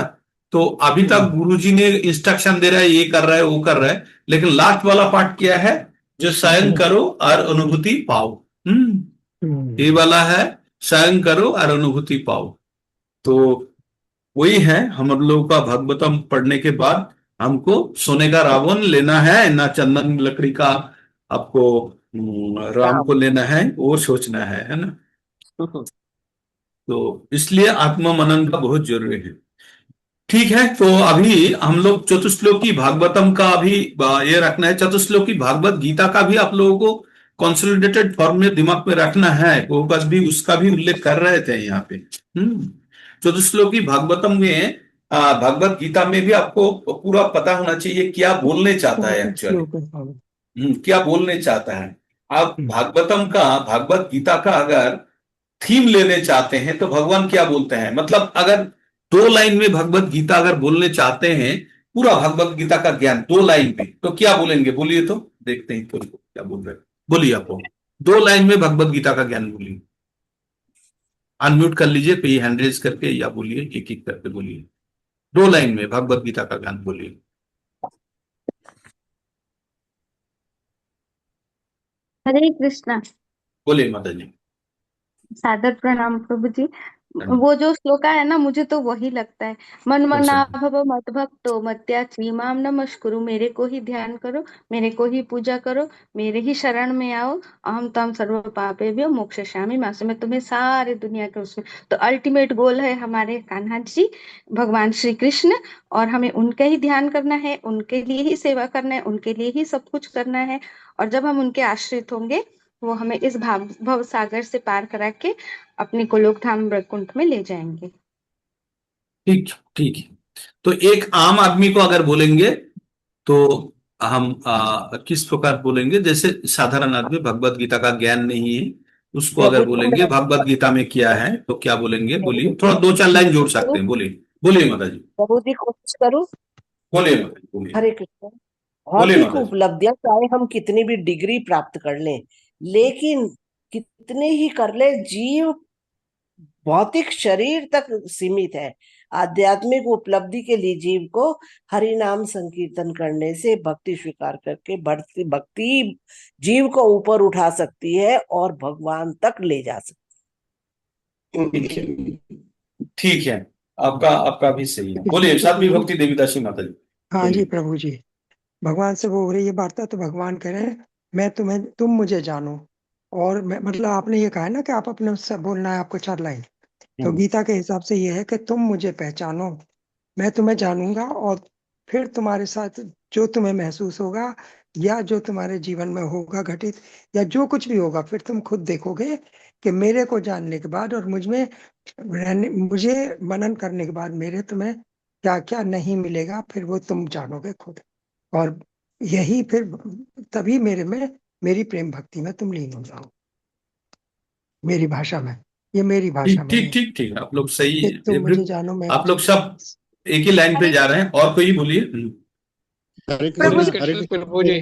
S2: तो अभी तक गुरुजी ने इंस्ट्रक्शन दे रहा है, ये कर रहा है, वो कर रहा है, लेकिन लास्ट वाला पार्ट क्या है? जो स्वयं करो और अनुभूति पाओ। ये वाला है, स्वयं करो और अनुभूति पाओ। तो वही है हम लोगों का। भागवतम पढ़ने के बाद हमको सोने का रावण लेना है ना, चंदन लकड़ी का आपको राम को
S3: राम।
S2: लेना है, वो सोचना है ना। तो इसलिए आत्म मनन का बहुत जरूरी है। ठीक है, तो अभी हम लोग चतुश्लोकी भागवतम का अभी ये रखना है। चतुश्लोकी भागवत गीता का भी आप लोगों को कंसोलिडेटेड फॉर्म में दिमाग में रखना है, वो बस भी उसका भी उल्लेख कर रहे थे यहाँ पे। चतुश्लोकी भागवतम में, भागवत गीता में भी आपको पूरा पता होना चाहिए क्या बोलने चाहता है एक्चुअली। क्या बोलने चाहता है। आप भागवत गीता का अगर थीम लेने चाहते हैं तो भगवान क्या बोलते हैं, मतलब अगर 2 लाइन में भगवत गीता अगर बोलने चाहते हैं, पूरा भगवत गीता का ज्ञान 2 लाइन में, तो क्या बोलेंगे? बोलिए तो देखते हैं तो क्या बोल रहे हैं। बोलिए आप, 2 लाइन में भगवत गीता का ज्ञान बोलिए। अनम्यूट कर लीजिए, कहीं हैंड रेज करके, या बोलिए एक एक करके बोलिए। 2 लाइन में भगवत गीता का ज्ञान बोलिए।
S4: हरे कृष्णा।
S2: बोलिए माता जी।
S4: सादर प्रणाम प्रभु जी। वो जो श्लोका है ना, मुझे तो वही लगता है। मन मना भव मत भक्तो मत्याची माम नमस्कुरु। मेरे को ही ध्यान करो, मेरे को ही पूजा करो, मेरे ही शरण में आओ। अहम तम सर्व पापेभ्यो मोक्षयिष्यामि मा से। मैं तुम्हें सारे दुनिया के उसमें, तो अल्टीमेट गोल है हमारे कान्हा जी, भगवान श्री कृष्ण। और हमें उनका ही ध्यान करना है, उनके लिए ही सेवा करना है, उनके लिए ही सब कुछ करना है। और जब हम उनके आश्रित होंगे, वो हमें इस भव सागर से पार करा के अपने को लोक धाम वैकुंठ में ले जाएंगे।
S2: ठीक ठीक है। तो एक आम आदमी को अगर बोलेंगे तो हम किस प्रकार बोलेंगे? जैसे साधारण आदमी, भगवत गीता का ज्ञान नहीं है, उसको अगर
S3: प्रभु जी
S2: बोलेंगे
S3: मैं
S2: भगवत गीता में क्या है तो क्या बोलेंगे,
S3: प्रभु
S2: बोलिए,
S3: जी
S2: थोड़ा दो चार लाइन जोड़
S3: कोशिश
S2: सकते
S3: करूं
S2: हैं, बोलिए। बोलिए माता जी,
S3: प्रभु जी कोशिश करूं।
S2: बोलिए माता जी, बोलिए।
S3: हरे कृष्ण।
S2: बोलिए
S3: भौतिक
S2: माता जी।
S3: उपलब्धियां चाहे हम कितनी भी डिग्री प्राप्त कर लें, लेकिन कितने ही कर ले, जीव भौतिक शरीर तक सीमित है। आध्यात्मिक उपलब्धि के लिए जीव को हरि नाम संकीर्तन करने से, भक्ति स्वीकार करके बढ़ती भक्ति जीव को ऊपर उठा सकती है और भगवान तक ले जा सकती
S2: ठीक है,
S3: है।
S2: ठीक है, आपका आपका भी सही है।
S8: कृष्ण
S2: बोलिए साध्वी
S8: प्रभु जी।
S2: भक्ति देवीदासी माता जी,
S8: हाँ जी
S2: बोलिए।
S8: प्रभु जी। भगवान से वो हो रही है वार्ता, तो भगवान कह रहे हैं मैं तुम्हें, तुम मुझे जानो। और मैं मतलब आपने ये कहा है ना कि आप अपने उससे बोलना है आपको 4 लाइन, तो
S2: हम्म,
S8: गीता के हिसाब से ये है कि तुम मुझे पहचानो, मैं तुम्हें जानूंगा, और फिर तुम्हारे साथ जो तुम्हें महसूस होगा या जो तुम्हारे जीवन में होगा घटित, या जो कुछ भी होगा, फिर तुम खुद देखोगे कि मेरे को जानने के बाद और मुझ में रहने, मुझे मनन करने के बाद मेरे तुम्हें क्या क्या नहीं मिलेगा, फिर वो तुम जानोगे खुद। और यही फिर तभी मेरे में, मेरी प्रेम भक्ति में तुम लीन हो जाओ। मेरी भाषा में, ये मेरी भाषा
S2: ठीक
S8: में
S2: ठीक
S8: है
S2: ठीक ठीक, आप लोग सही,
S8: कि तुम मुझे जानो, मैं
S2: आप लोग
S8: तुझे।
S2: सब एक ही लाइन पे
S9: हरे
S2: जा रहे हैं। और कोई बोलिए।
S6: हरे
S9: प्रभु
S7: हरे
S9: जी
S6: कृष्ण, हरे
S7: कृष्ण
S6: कृष्ण
S7: प्रभु जी।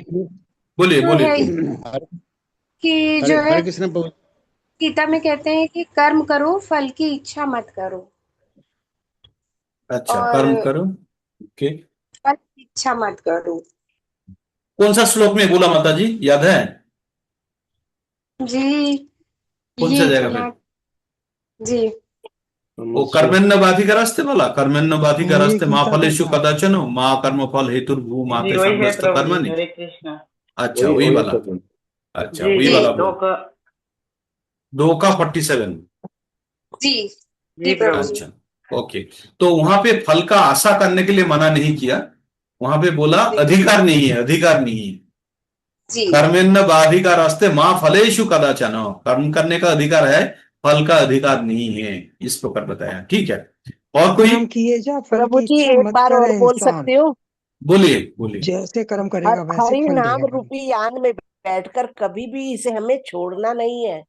S2: बोलिए
S9: जो
S2: बोलिए
S9: है
S2: बोलिए।
S6: हरे
S9: कि
S6: हरे
S9: जो है
S6: हरे कृष्ण प्रभु।
S9: गीता में कहते हैं कि कर्म करो, फल की इच्छा मत करो।
S2: अच्छा,
S9: और
S2: कर्म करो, ओके।
S9: फल की इच्छा मत करो।
S2: कौन सा श्लोक में बोला माता जी, याद है?
S9: जी,
S2: कौन सा
S9: ये
S2: जगह पे?
S9: सुना जी।
S2: वो कर्मण्य बाधिकारस्ते वाला, कर्मण्य
S8: ये
S2: बाधिकारस्ते माँ
S8: गीता का
S2: फलेषु
S8: था।
S2: कदाचन माँ कर्म फल हेतु भू माँ
S10: जी
S2: ते
S10: वही है
S2: संगस्त
S10: प्रभु जी,
S2: कर्मणि।
S10: हरे कृष्णा।
S2: अच्छा,
S11: वही
S2: वही
S11: वही
S2: वाला।
S11: प्रभु।
S2: अच्छा,
S10: जी
S2: वही
S10: जी,
S2: वाला
S10: दो
S2: बोल।
S10: का।
S2: 2 का 47।
S9: जी
S10: जी
S9: जी प्रभु
S10: प्रभु
S9: जी।
S10: जी।
S2: अच्छा, ओके। तो वहां पे फल का आशा करने के लिए मना नहीं किया, वहां पे बोला
S9: जी
S2: अधिकार नहीं है, अधिकार नहीं है।
S9: जी
S2: कर्मण्य बाधिकारस्ते माँ फलेषु कदाचन, कर्म करने का अधिकार है, फल का अधिकार नहीं है, इस प्रकार बताया। ठीक है, और कोई?
S8: नाम किए जा, फल
S3: प्रभु
S8: की
S3: जी
S8: इच्छा
S3: एक
S8: मत
S3: बार और
S8: करे
S3: बोल
S8: इंसान।
S3: सकते हो?
S2: बोलिए बोलिए।
S8: जैसे कर्म करेगा वैसे
S3: हरि
S8: फल
S3: नाम
S8: देगा प्रभु।
S3: रूपी यान में बैठकर कभी भी इसे हमें छोड़ना नहीं है,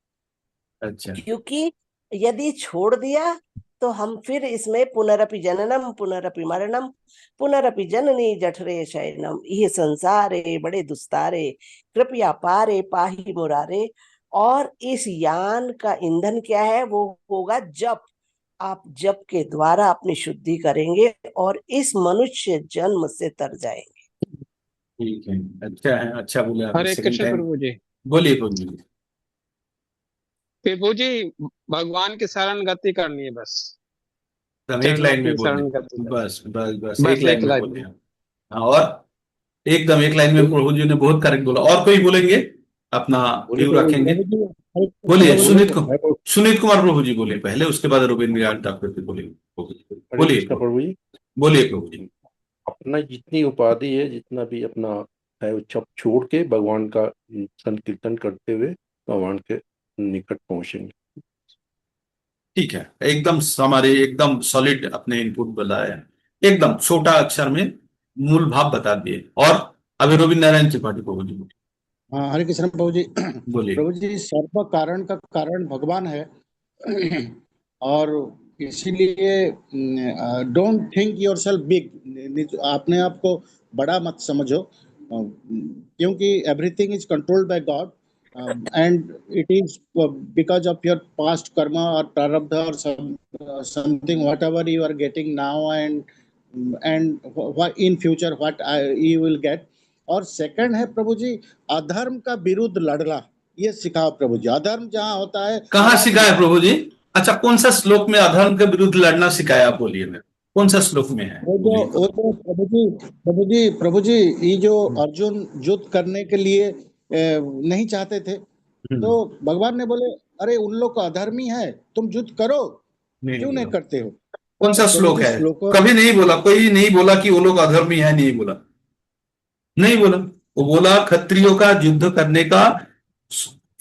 S2: अच्छा,
S3: क्योंकि यदि छोड़ दिया तो हम फिर इसमें पुनरपि जननम पुनरपि मरणम पुनरपि जननी जठरे शयनम, ये संसारे बड़े दुस्तारे, कृपया पारे पाही मुरारे। और इस यान का ईंधन क्या है? वो होगा जप। आप जप के द्वारा अपनी शुद्धि करेंगे और इस मनुष्य जन्म से तर जाएंगे।
S2: ठीक है, अच्छा है, अच्छा बोले आपने
S7: हरे
S2: सेकंड
S7: कृष्ण
S2: टाइम।
S7: प्रभु जी।
S2: बोलिए बोलिए।
S7: प्रभु जी, भगवान की शरण गति करनी है बस,
S2: हम एक
S7: चरणों
S2: लाइन में
S7: की
S2: बोलिए,
S7: शरण गति
S2: बस बस बस एक
S7: बस
S2: लाइन
S7: एक
S2: में
S7: लाइन
S2: बोलिए।
S7: में।
S2: हाँ, और एकदम एक लाइन में प्रभु जी ने बहुत करेक्ट बोला। और कोई बोलेंगे? अपना
S11: बोलिए
S2: व्यू
S11: प्रभु जी।
S2: रखेंगे।
S6: प्रभु जी हरे कृष्ण
S2: बोलिए,
S6: प्रभु जी।
S11: बोलिए
S2: सुनीत को,
S11: मैं बोल-
S2: सुनीत कुमार प्रभु जी बोलिए पहले, उसके बाद रविंद्र यादव ठाकुर जी बोलिए।
S11: हरे
S2: बोलिए
S11: कृष्ण प्रभु जी।
S2: बोलिए प्रभु जी।
S11: अपना जितनी उपाधि है, जितना भी अपना है, वो सब छोड़ के भगवान का संकीर्तन करते हुए भगवान के निकट पहुंचेंगे।
S2: ठीक है, एकदम हमारे एकदम सॉलिड अपने इनपुट बताया, एकदम छोटा अक्षर में मूल भाव बता दिए। और अभी रविंद्र नारायण त्रिपाठी प्रभु जी बोलिए।
S6: हाँ हरे कृष्ण प्रभु जी।
S2: बोलिए।
S6: प्रभु जी सर्व कारण का कारण भगवान है। और इसीलिए don't think yourself big, अपने आप को बड़ा मत समझो, क्योंकि everything is controlled by God, and it is because of your past karma और प्रारब्ध और something what ever you are getting now, and in future what you will get. और सेकंड है प्रभु जी, अधर्म का विरुद्ध लड़ना, ये सिखाओ प्रभु जी। अधर्म जहाँ होता है
S2: कहाँ
S6: लड़ा
S2: सिखाया
S6: दीजिए।
S2: प्रभु जी? अच्छा, कौन सा श्लोक में अधर्म के विरुद्ध लड़ना सिखाया, आप बोलिए। मैं कौन सा श्लोक में है, बोलिए।
S6: वो जो प्रभु जी ये जो अर्जुन युद्ध करने के लिए नहीं चाहते थे, तो भगवान ने बोले अरे उन लोग का अधर्मी है, तुम युद्ध करो,
S2: नहीं
S6: क्यों नहीं
S2: बोला।
S6: करते हो?
S2: कौन सा
S6: तो प्रभु
S2: श्लोक
S6: जी
S2: है?
S6: श्लोक
S2: कभी नहीं बोला, कोई नहीं बोला कि वो लोग अधर्मी है, नहीं बोला, नहीं बोला। वो बोला क्षत्रियों का युद्ध करने का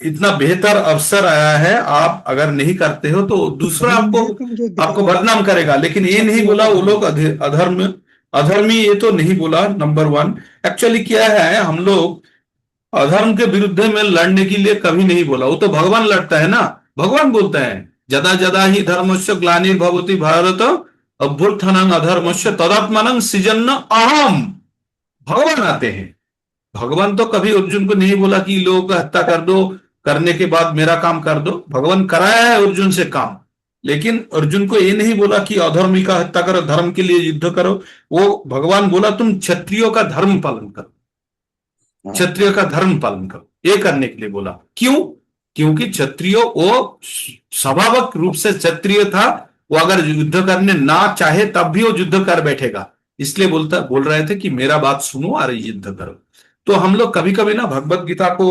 S2: इतना बेहतर अवसर आया है, आप अगर नहीं करते हो तो दूसरा
S8: धर्म
S2: आपको
S8: है तुम युद्ध
S2: आपको
S8: करो,
S2: बदनाम करेगा। लेकिन ये नहीं
S8: क्षत्रियो
S2: बोला
S8: का
S2: वो
S8: धर्म
S2: लोग अधर्म अधर्मी, ये तो नहीं बोला। नंबर 1, एक्चुअली क्या है, हम लोग अधर्म के विरुद्ध में लड़ने के लिए कभी नहीं बोला, वो तो भगवान लड़ता है ना। भगवान बोलते हैं जदा जदा ही धर्मस्य ग्लानिर्भवति भारत अभ्युत्थानं अधर्मस्य तदात्मानं सृजन्न अहम। भगवान आते हैं। भगवान तो कभी अर्जुन को नहीं बोला कि लोगों का हत्या कर दो, करने के बाद मेरा काम कर दो। भगवान कराया है अर्जुन से काम, लेकिन अर्जुन को ये नहीं बोला कि अधर्मी का हत्या करो, धर्म के लिए युद्ध करो। वो भगवान बोला तुम क्षत्रियों का धर्म पालन करो, क्षत्रिय का धर्म पालन करो, ये करने के लिए बोला। क्यों? क्योंकि क्षत्रियो वो स्वाभाविक रूप से क्षत्रिय था, वो अगर युद्ध करने ना चाहे तब भी वो युद्ध कर बैठेगा। इसलिए बोल रहे थे कि मेरा बात सुनो और युद्ध करो। तो हम लोग कभी कभी ना भगवत गीता को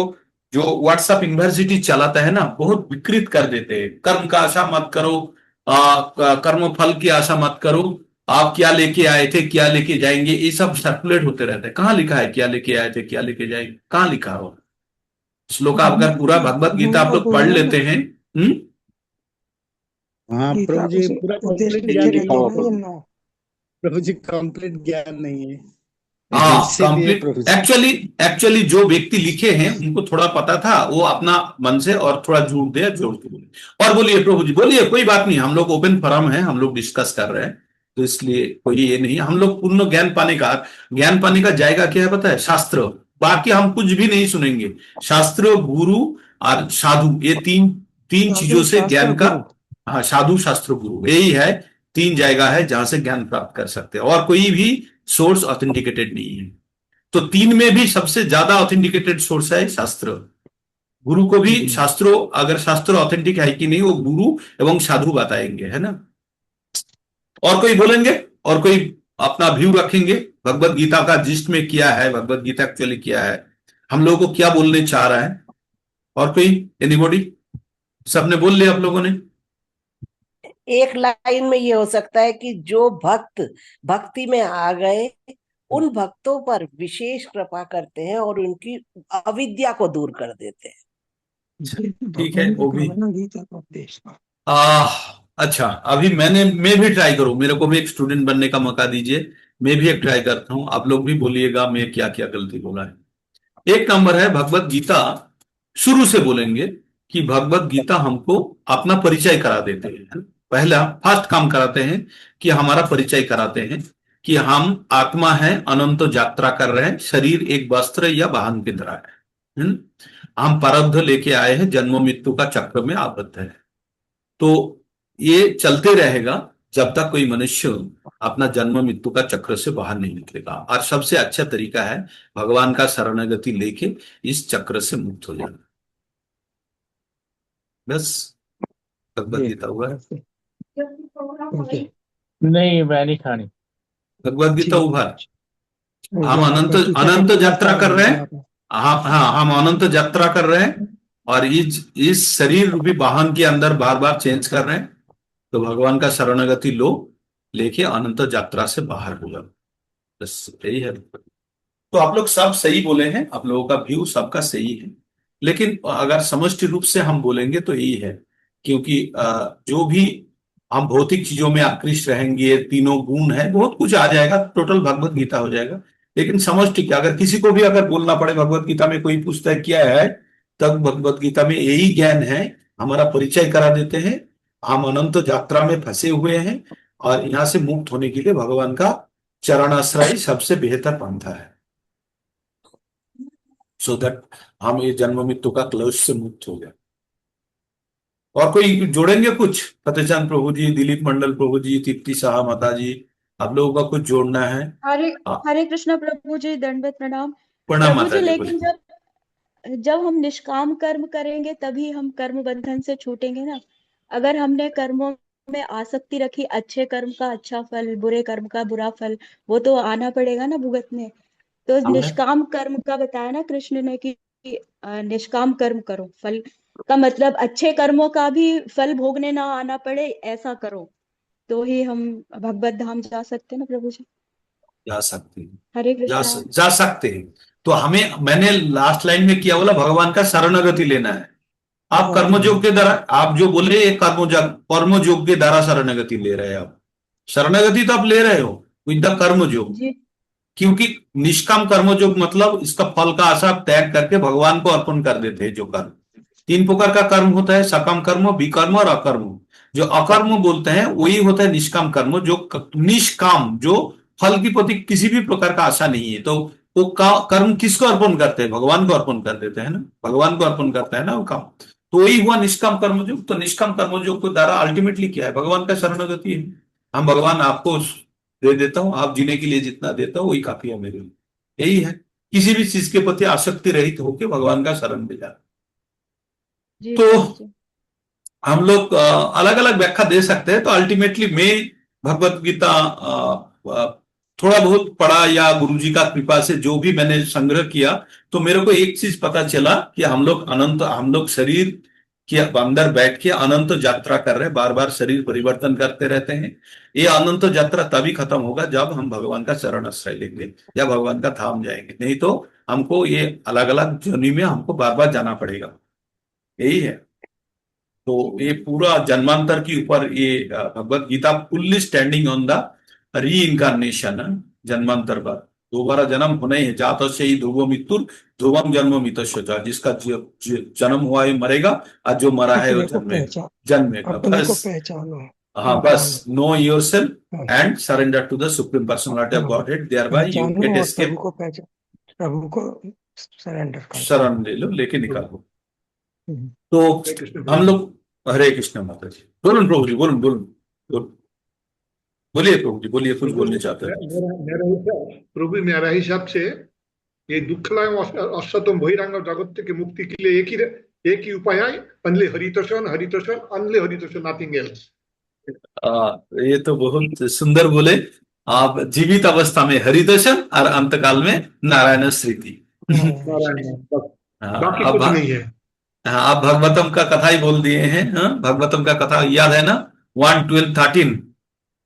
S2: जो व्हाट्सएप यूनिवर्सिटी चलाता है ना, बहुत विकृत कर देते हैं। कर्म का आशा मत करो, कर्म फल की आशा मत करो, आप क्या लेके आए थे क्या लेके जाएंगे, ये सब सर्कुलेट होते रहते हैं। कहाँ लिखा है क्या लेके आए थे क्या लेके जाएंगे? कहाँ लिखा हो? श्लोक अगर पूरा भगवत गीता आप लोग पढ़ लेते हैं।
S6: हाँ प्रभु जी, पूरा कंप्लीट ज्ञान नहीं है प्रभु जी, कंप्लीट ज्ञान नहीं है।
S2: हाँ
S6: इसीलिए
S2: कंप्लीट। एक्चुअली जो व्यक्ति लिखे हैं उनको थोड़ा पता था, वो अपना मन से और थोड़ा जोड़ के बोले। और बोलिए प्रभु जी, बोलिए, कोई बात नहीं, हम लोग ओपन फोरम है, हम लोग डिस्कस कर रहे हैं, तो इसलिए कोई ये नहीं। हम लोग पूर्ण ज्ञान पाने का जाएगा क्या है पता है? शास्त्र। बाकी हम कुछ भी नहीं सुनेंगे। शास्त्र, गुरु और साधु, ये तीन चीजों से ज्ञान का, हाँ साधु शास्त्र गुरु, यही है। तीन जगह है जहां से ज्ञान प्राप्त कर सकते हैं, और कोई भी सोर्स ऑथेंटिकेटेड नहीं है। तो तीन में भी सबसे ज्यादा ऑथेंटिकेटेड सोर्स है शास्त्र। गुरु को भी शास्त्रों, अगर शास्त्र ऑथेंटिक है कि नहीं, वो गुरु एवं साधु बताएंगे, है ना। और कोई बोलेंगे, और कोई अपना व्यू रखेंगे भगवत गीता का जिस्ट में क्या है, भगवत गीता एक्चुअली क्या है, हम लोगों को क्या बोलने चाह रहा है? और कोई एनीबॉडी? सबने बोल लिया आप लोगों ने?
S3: एक लाइन में ये हो सकता है कि जो भक्त भक्ति में आ गए, उन भक्तों पर विशेष कृपा करते हैं और उनकी अविद्या को दूर कर देते हैं।
S2: ठीक है, वो भी। अच्छा, अभी मैं भी ट्राई करूं, मेरे को भी एक स्टूडेंट बनने का मौका दीजिए, मैं भी एक ट्राई करता हूं। आप लोग भी बोलिएगा मैं क्या क्या गलती बोला है। एक नंबर है भगवत गीता, शुरू से बोलेंगे कि भगवत गीता हमको अपना परिचय करा देते हैं। पहला फर्स्ट काम कराते हैं कि हमारा परिचय कराते हैं कि हम आत्मा है, अनंत यात्रा कर रहे हैं, शरीर एक वस्त्र या वाहन की तरह है। हम प्रारब्ध लेके आए हैं, जन्म मृत्यु का चक्र में आबद्ध है। तो ये चलते रहेगा जब तक कोई मनुष्य अपना जन्म मृत्यु का चक्र से बाहर नहीं निकलेगा। और सबसे अच्छा तरीका है भगवान का शरणागति लेके इस चक्र से मुक्त हो जाना। बस भगवत गीता हुआ।
S7: नहीं, मैं नहीं खानी
S2: भगवत गीता उभर। हम अनंत यात्रा कर रहे हैं। हाँ, हम अनंत यात्रा कर रहे हैं और इस शरीर रूपी वाहन के अंदर बार बार चेंज कर रहे हैं। तो भगवान का शरणागति लो, लेके अनंत यात्रा से बाहर हो जाओ, बस यही है। तो आप लोग सब सही बोले हैं, आप लोगों का व्यू सबका सही है। लेकिन अगर समष्टि रूप से हम बोलेंगे तो यही है, क्योंकि जो भी हम भौतिक चीजों में आकृष्ट रहेंगे, तीनों गुण है, बहुत कुछ आ जाएगा, टोटल भगवत गीता हो जाएगा। लेकिन समष्टि क्या, अगर किसी को भी अगर बोलना पड़े भगवत गीता में कोई पूछता है क्या है, तब भगवत गीता में यही ज्ञान है। हमारा परिचय करा देते हैं, हम अनंत यात्रा में फंसे हुए हैं और यहां से मुक्त होने के लिए भगवान का चरणाश्रय सबसे बेहतर पंथा है, सो दैट हम ये जन्म मृत्यु का क्लेश से मुक्त हो गए। और कोई जोड़ेंगे कुछ? फतेहचंद प्रभु जी, दिलीप मंडल प्रभु जी, तृप्ति शाह माता जी, आप लोगों का कुछ जोड़ना है?
S4: हरे कृष्णा प्रभु जी, दंडवत प्रणाम।
S2: प्रणाम
S4: प्रभु
S2: माता
S4: जी,
S2: जी।
S4: लेकिन जब हम निष्काम कर्म करेंगे तभी हम कर्म बंधन से छूटेंगे ना। अगर हमने कर्मों में आसक्ति रखी, अच्छे कर्म का अच्छा फल, बुरे कर्म का बुरा फल, वो तो आना पड़ेगा ना भुगतने। तो निष्काम कर्म का बताया ना कृष्ण ने कि निष्काम कर्म करो, फल का मतलब अच्छे कर्मों का भी फल भोगने ना आना पड़े, ऐसा करो, तो ही हम भगवत धाम जा सकते हैं ना प्रभु जी।
S2: जा सकते हैं,
S4: हरे कृष्णा।
S2: जा सकते हैं। तो हमें, मैंने लास्ट लाइन में किया बोला, भगवान का शरणागति लेना है। आप कर्मयोग के द्वारा, आप जो बोले कर्मयोग के द्वारा शरणागति ले रहे हैं। आप शरणागति तो आप ले रहे हो विद द कर्मयोग। क्योंकि निष्काम कर्म जो मतलब इसका फल का आशा आप त्याग करके भगवान को अर्पण कर देते हैं। जो कर्म 3 प्रकार का कर्म होता है, सकाम कर्म, विकर्म और अकर्म। जो अकर्म बोलते हैं वही होता है निष्काम कर्म, जो निष्काम, जो फल की प्रति किसी भी प्रकार का आशा नहीं है। तो वो कर्म किसको अर्पण करते हैं? भगवान को अर्पण कर देते हैं ना, भगवान को अर्पण करता है ना वो काम। तो वही हुआ निष्काम कर्मयोग। तो निष्काम कर्मयोग को द्वारा अल्टीमेटली क्या है? भगवान का शरणागति है। हम भगवान आपको दे देता हूं, आप जीने के लिए जितना देता हूं वही काफी है मेरे लिए। यही है, किसी भी चीज के प्रति आसक्ति रहित होकर भगवान का शरण में जाना। तो हम लोग अलग अलग व्याख्या दे सकते हैं। तो अल्टीमेटली मैं भगवत गीता थोड़ा बहुत पढ़ा या गुरुजी का कृपा से जो भी मैंने संग्रह किया, तो मेरे को एक चीज पता चला कि हम लोग शरीर के अंदर बैठ के अनंत यात्रा कर रहे हैं, बार बार शरीर परिवर्तन करते रहते हैं। ये अनंत यात्रा तभी खत्म होगा जब हम भगवान का शरण आश्रय लेंगे या भगवान का धाम जाएंगे। नहीं तो हमको ये अलग अलग जर्नी में हमको बार बार जाना पड़ेगा। यही है। तो ये पूरा जन्मांतर के ऊपर ये Bhagavad Gita fully standing on the reincarnation. जन्मांतर पर दोबारा जन्म होना ही है। जात से ही ध्रुव मृत्यु ध्रुवम जन्म मितस्वचा, जिसका जन्म हुआ है मरेगा, और जो मरा है वो जन्मेगा। बस हाँ, बस know yourself and surrender to the supreme personality of godhead, thereby you get escape.
S8: प्रभु को सरेंडर कर,
S2: शरण ले लो, लेके निकालो। तो हम लोग हरे कृष्ण माता जी। बोलून प्रभु जी, बोलून बोलून बोलिए प्रभु जी, बोलिए, कुछ बोलने चाहते हैं।
S10: प्रभु मेरा हिसाब से ये दुखलाय अष्टम बहिरांग जगत के मुक्ति के लिए एक ही उपाय है, ओनली हरितोषण हरितोषण, ओनली हरितोषण, नथिंग एल्स।
S2: ये तो बहुत सुंदर बोले आप। जीवित अवस्था में हरिदर्शन और अंतकाल में नारायण स्मृति।
S10: बाकी कुछ नहीं है।
S2: हाँ, आप भगवतम का कथा ही बोल दिए हैं। भगवतम का कथा याद है ना, 1:12-13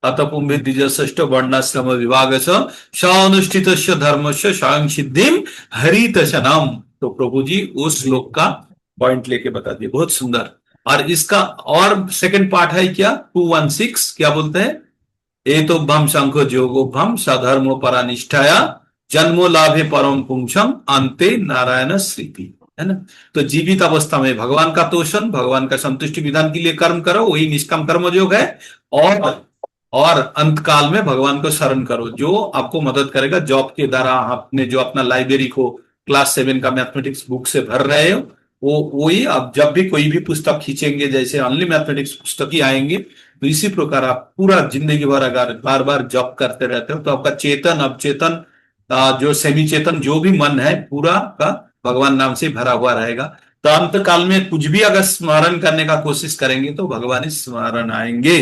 S2: अतपुंभि द्विजश्रेष्ठ वर्णाश्रम विभाग अनुष्ठित धर्म से स्वयं सिद्धिम हरितशनम। तो प्रभु जी उस श्लोक का पॉइंट लेके बता दिए, बहुत सुंदर। और इसका और सेकंड पार्ट है क्या, 2:16 क्या बोलते हैं? एतोभम शंखो जोगोभम सधर्मो परानिष्ठाया जन्मो लाभे परम पुंसम अंते नारायण स्मृति, है ना। तो जीवित अवस्था में भगवान का तोषण, भगवान का संतुष्टि विधान के लिए कर्म करो, वही निष्काम कर्मयोग है। और अंतकाल में भगवान को शरण करो, जो आपको मदद करेगा। जॉब के द्वारा आपने जो अपना लाइब्रेरी को क्लास 7 का मैथमेटिक्स बुक से भर रहे हो, वही आप जब भी कोई भी पुस्तक खींचेंगे, जैसे ओनली मैथमेटिक्स पुस्तक ही आएंगे, तो इसी प्रकार आप पूरा जिंदगी भर अगर बार बार जॉब करते रहते हो तो आपका चेतन अवचेतन जो सेमी चेतन जो भी मन है पूरा का भगवान नाम से भरा हुआ रहेगा। तो अंत काल में कुछ भी अगर स्मरण करने का कोशिश करेंगे तो भगवान ही स्मरण आएंगे,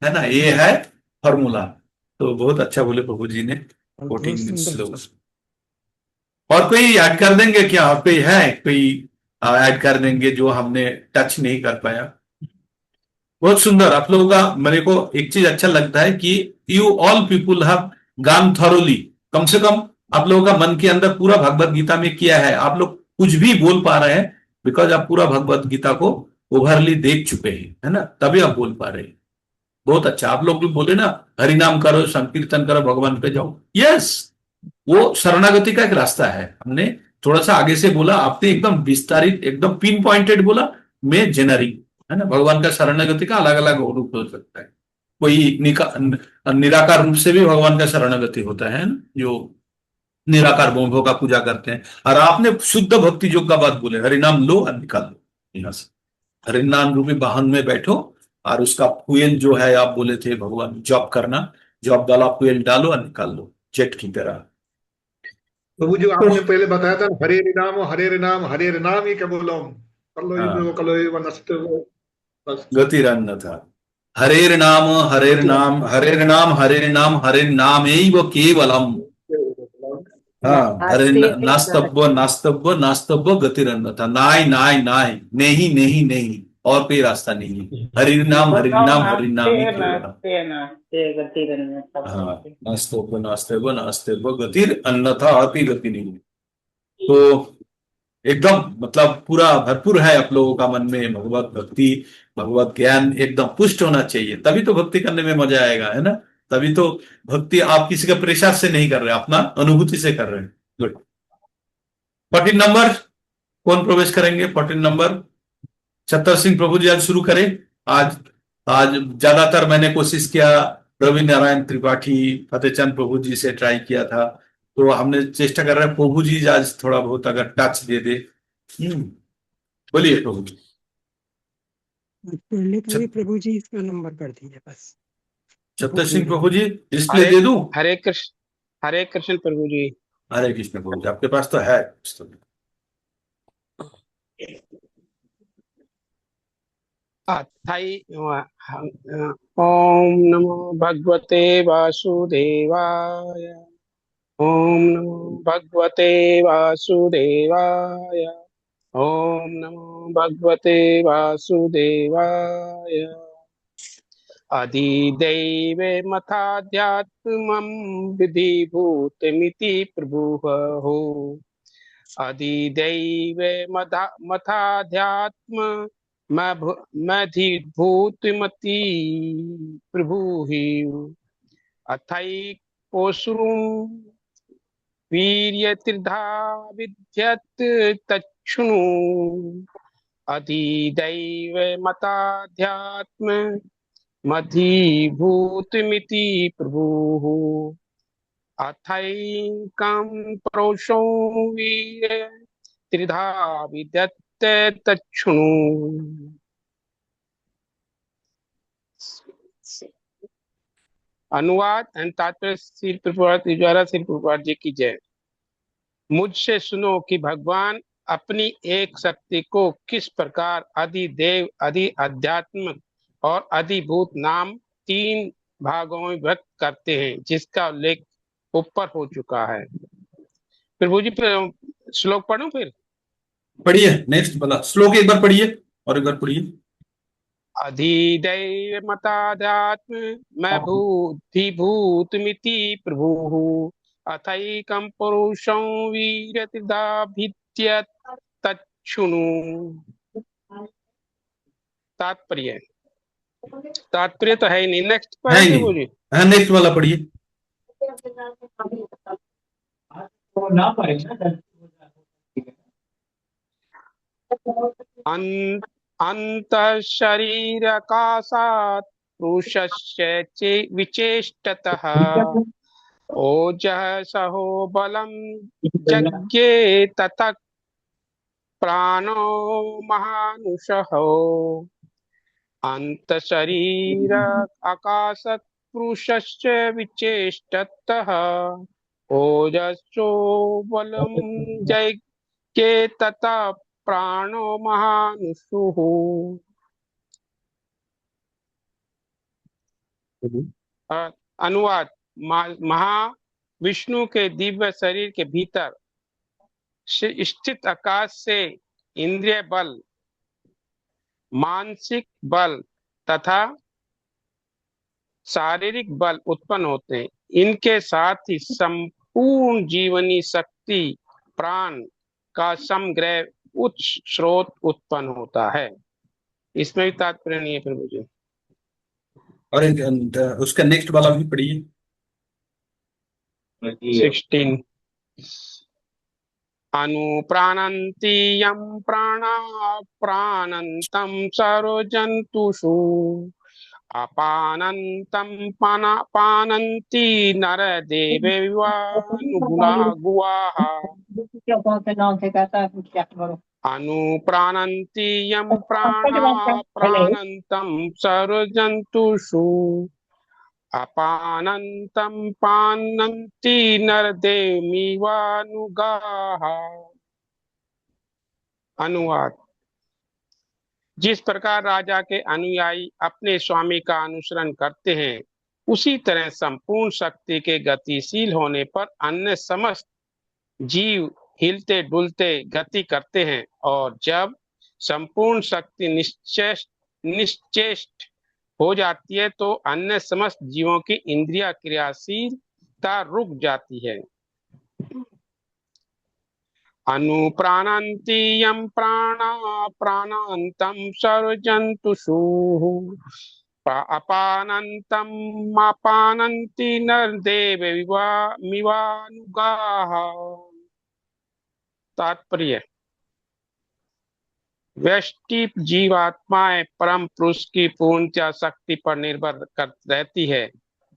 S2: है ना। ये है फॉर्मूला। तो बहुत अच्छा बोले प्रभु जी ने। 14 मिनट्स। और कोई ऐड कर देंगे क्या? कोई है, कोई ऐड कर देंगे जो हमने टच नहीं कर पाया? बहुत सुंदर आप लोगों का। मेरे को एक चीज अच्छा लगता है कि you all people have gone thoroughly. कम से कम आप लोगों का मन के अंदर पूरा भगवत गीता में किया है। आप लोग कुछ भी बोल पा रहे हैं बिकॉज आप पूरा भगवत गीता को ओवरली देख चुके हैं, है ना, तभी आप बोल पा रहे हैं। बहुत अच्छा। आप लोग भी बोले ना हरिनाम करो, संकीर्तन करो, भगवान पे जाओ। यस, वो शरणागति का एक रास्ता है। हमने थोड़ा सा आगे से बोला, आपने एकदम विस्तारित, एकदम पिन पॉइंटेड बोला। मैं जेनरिक, है ना। भगवान का शरणागति का अलग अलग रूप हो सकता है। कोई निराकार रूप से भी भगवान का शरणागति होता है ना, जो निराकार बोधों का पूजा करते हैं। और आपने शुद्ध भक्ति योग का बात बोले, हरिनाम लो और निकाल लो यहां से। हरिनाम रूपी वाहन में बैठो और उसका फ्यूल जो है, आप बोले थे भगवान जॉब करना, जॉब वाला फ्यूल डालो और निकाल लो जेट की तरह।
S10: तो वो जो आपने पहले बताया था, हरे नाम ही केवलम
S2: गतिरन्न था। हरेर नाम एव केवलम। हाँ, हरे नास्तव्य गतिरन्न था। नहीं और कोई रास्ता नहीं है। हरिनाम ही नास्तव्य गतिर अन्यथा और कोई गति नहीं। तो एकदम मतलब पूरा भरपूर है आप लोगों का मन में भगवत भक्ति, भगवत ज्ञान एकदम पुष्ट होना चाहिए, तभी तो भक्ति करने में मजा आएगा, है ना। तभी तो भक्ति आप किसी का प्रेशर से नहीं कर रहे, अपना अनुभूति से कर रहे हैं। गुड। 14 नंबर कौन प्रवेश करेंगे? 14 नंबर छतर सिंह प्रभु जी, आज शुरू करें। आज आज ज्यादातर मैंने कोशिश किया, रवि नारायण त्रिपाठी, फतेहचंद प्रभु जी से ट्राई किया था, तो हमने चेष्टा कर रहे हैं प्रभु जी आज थोड़ा बहुत अगर टच दे दे। बोलिए प्रभु जी।
S8: पढ़ने का भी प्रभु जी इसका नंबर कर दीजिए बस।
S2: छतर सिंह प्रभु जी डिस्प्ले दे दूं?
S7: हरे कृष्ण प्रभु जी।
S2: हरे कृष्ण प्रभु जी, आपके पास तो है।
S7: ओम नमो भगवते वासुदेवाय। ओम नमो भगवते वासुदेवाय। ओम नमो भगवते वासुदेवाय। अधिदैवे मथाध्यात्मं विधिभूतमिति प्रभुः हो। अधिदैवे मथाध्यात्म मधिभूतमति प्रभुः। अथैकोसुरुं वीर्यतीर्धा विद्यत् तच्छृणु। अधिदैव मताध्यात्म मधीभूतमिति प्रभुः। अथैकं परोक्षो वीर्य त्रिधा विद्यत् तच्छृणु। अनुवाद एंड तात्पर्य श्री प्रभुपाद जी की जय। मुझसे सुनो कि भगवान अपनी एक शक्ति को किस प्रकार अधिदेव, अधि अध्यात्म और अधिभूत नाम 3 भागों में व्यक्त करते हैं, जिसका उल्लेख ऊपर हो चुका है। प्रभु जी श्लोक पढ़ूं फिर?
S2: पढ़िए, नेक्स्ट वाला श्लोक एक बार पढ़िए और एक बार पढ़िए।
S7: अधिदैव मताध्यात्म मैं भूतिभूतमिति प्रभुः। अथैकं पुरुषं वीर्यतिदाभिद्यत् तच्छृणु। तात्पर्य तो है ही नहीं। नेक्स्ट पर है प्रभु जी।
S2: हाँ, नेक्स्ट वाला पढ़िए।
S7: अंतःशरीरकाशात् पुरुषस्य विचेष्टतः ओजसहो बलं यज्ञे ततः प्राणो महानुषः। अंतःशरीर आकाशात् पुरुषस्य विचेष्टतः ओजसो बलं यज्ञे ततः प्राणो महानुषुः। अनुवाद महाविष्णु के दिव्य शरीर के भीतर स्थित आकाश से इंद्रिय बल, मानसिक बल तथा शारीरिक बल उत्पन्न होते हैं। इनके साथ ही संपूर्ण जीवनी शक्ति प्राण का समग्र उच्च स्रोत उत्पन्न होता है। इसमें भी तात्पर्य नहीं है प्रभु जी।
S2: और उसका नेक्स्ट वाला भी पढ़िए।
S7: 16 अनुप्राणन्ति यं प्राणा प्राणन्तं सर्वजन्तुषु अपानन्तं पानन्ति नरदेवैवानुगुणा गुवाः। अनुप्राणन्ति यं प्राणा प्राणन्तं सर्वजन्तुषु अपानन्तं पानन्ति नरदेवैवानुगाः। अनुवाद जिस प्रकार राजा के अनुयायी अपने स्वामी का अनुसरण करते हैं, उसी तरह संपूर्ण शक्ति के गतिशील होने पर अन्य समस्त जीव हिलते डुलते गति करते हैं, और जब संपूर्ण शक्ति निश्चेष्ट हो जाती है तो अन्य समस्त जीवों की इंद्रिया क्रियाशीलता रुक जाती है। अनुप्राणन्ति यं प्राणा प्राणान्तं सर्वजन्तुषु अपानंतम अपानंति नरदेव मिवानुगाः। तात्पर्य, व्यष्टि जीवात्माएं परम पुरुष की पूर्णता शक्ति पर निर्भर कर रहती है,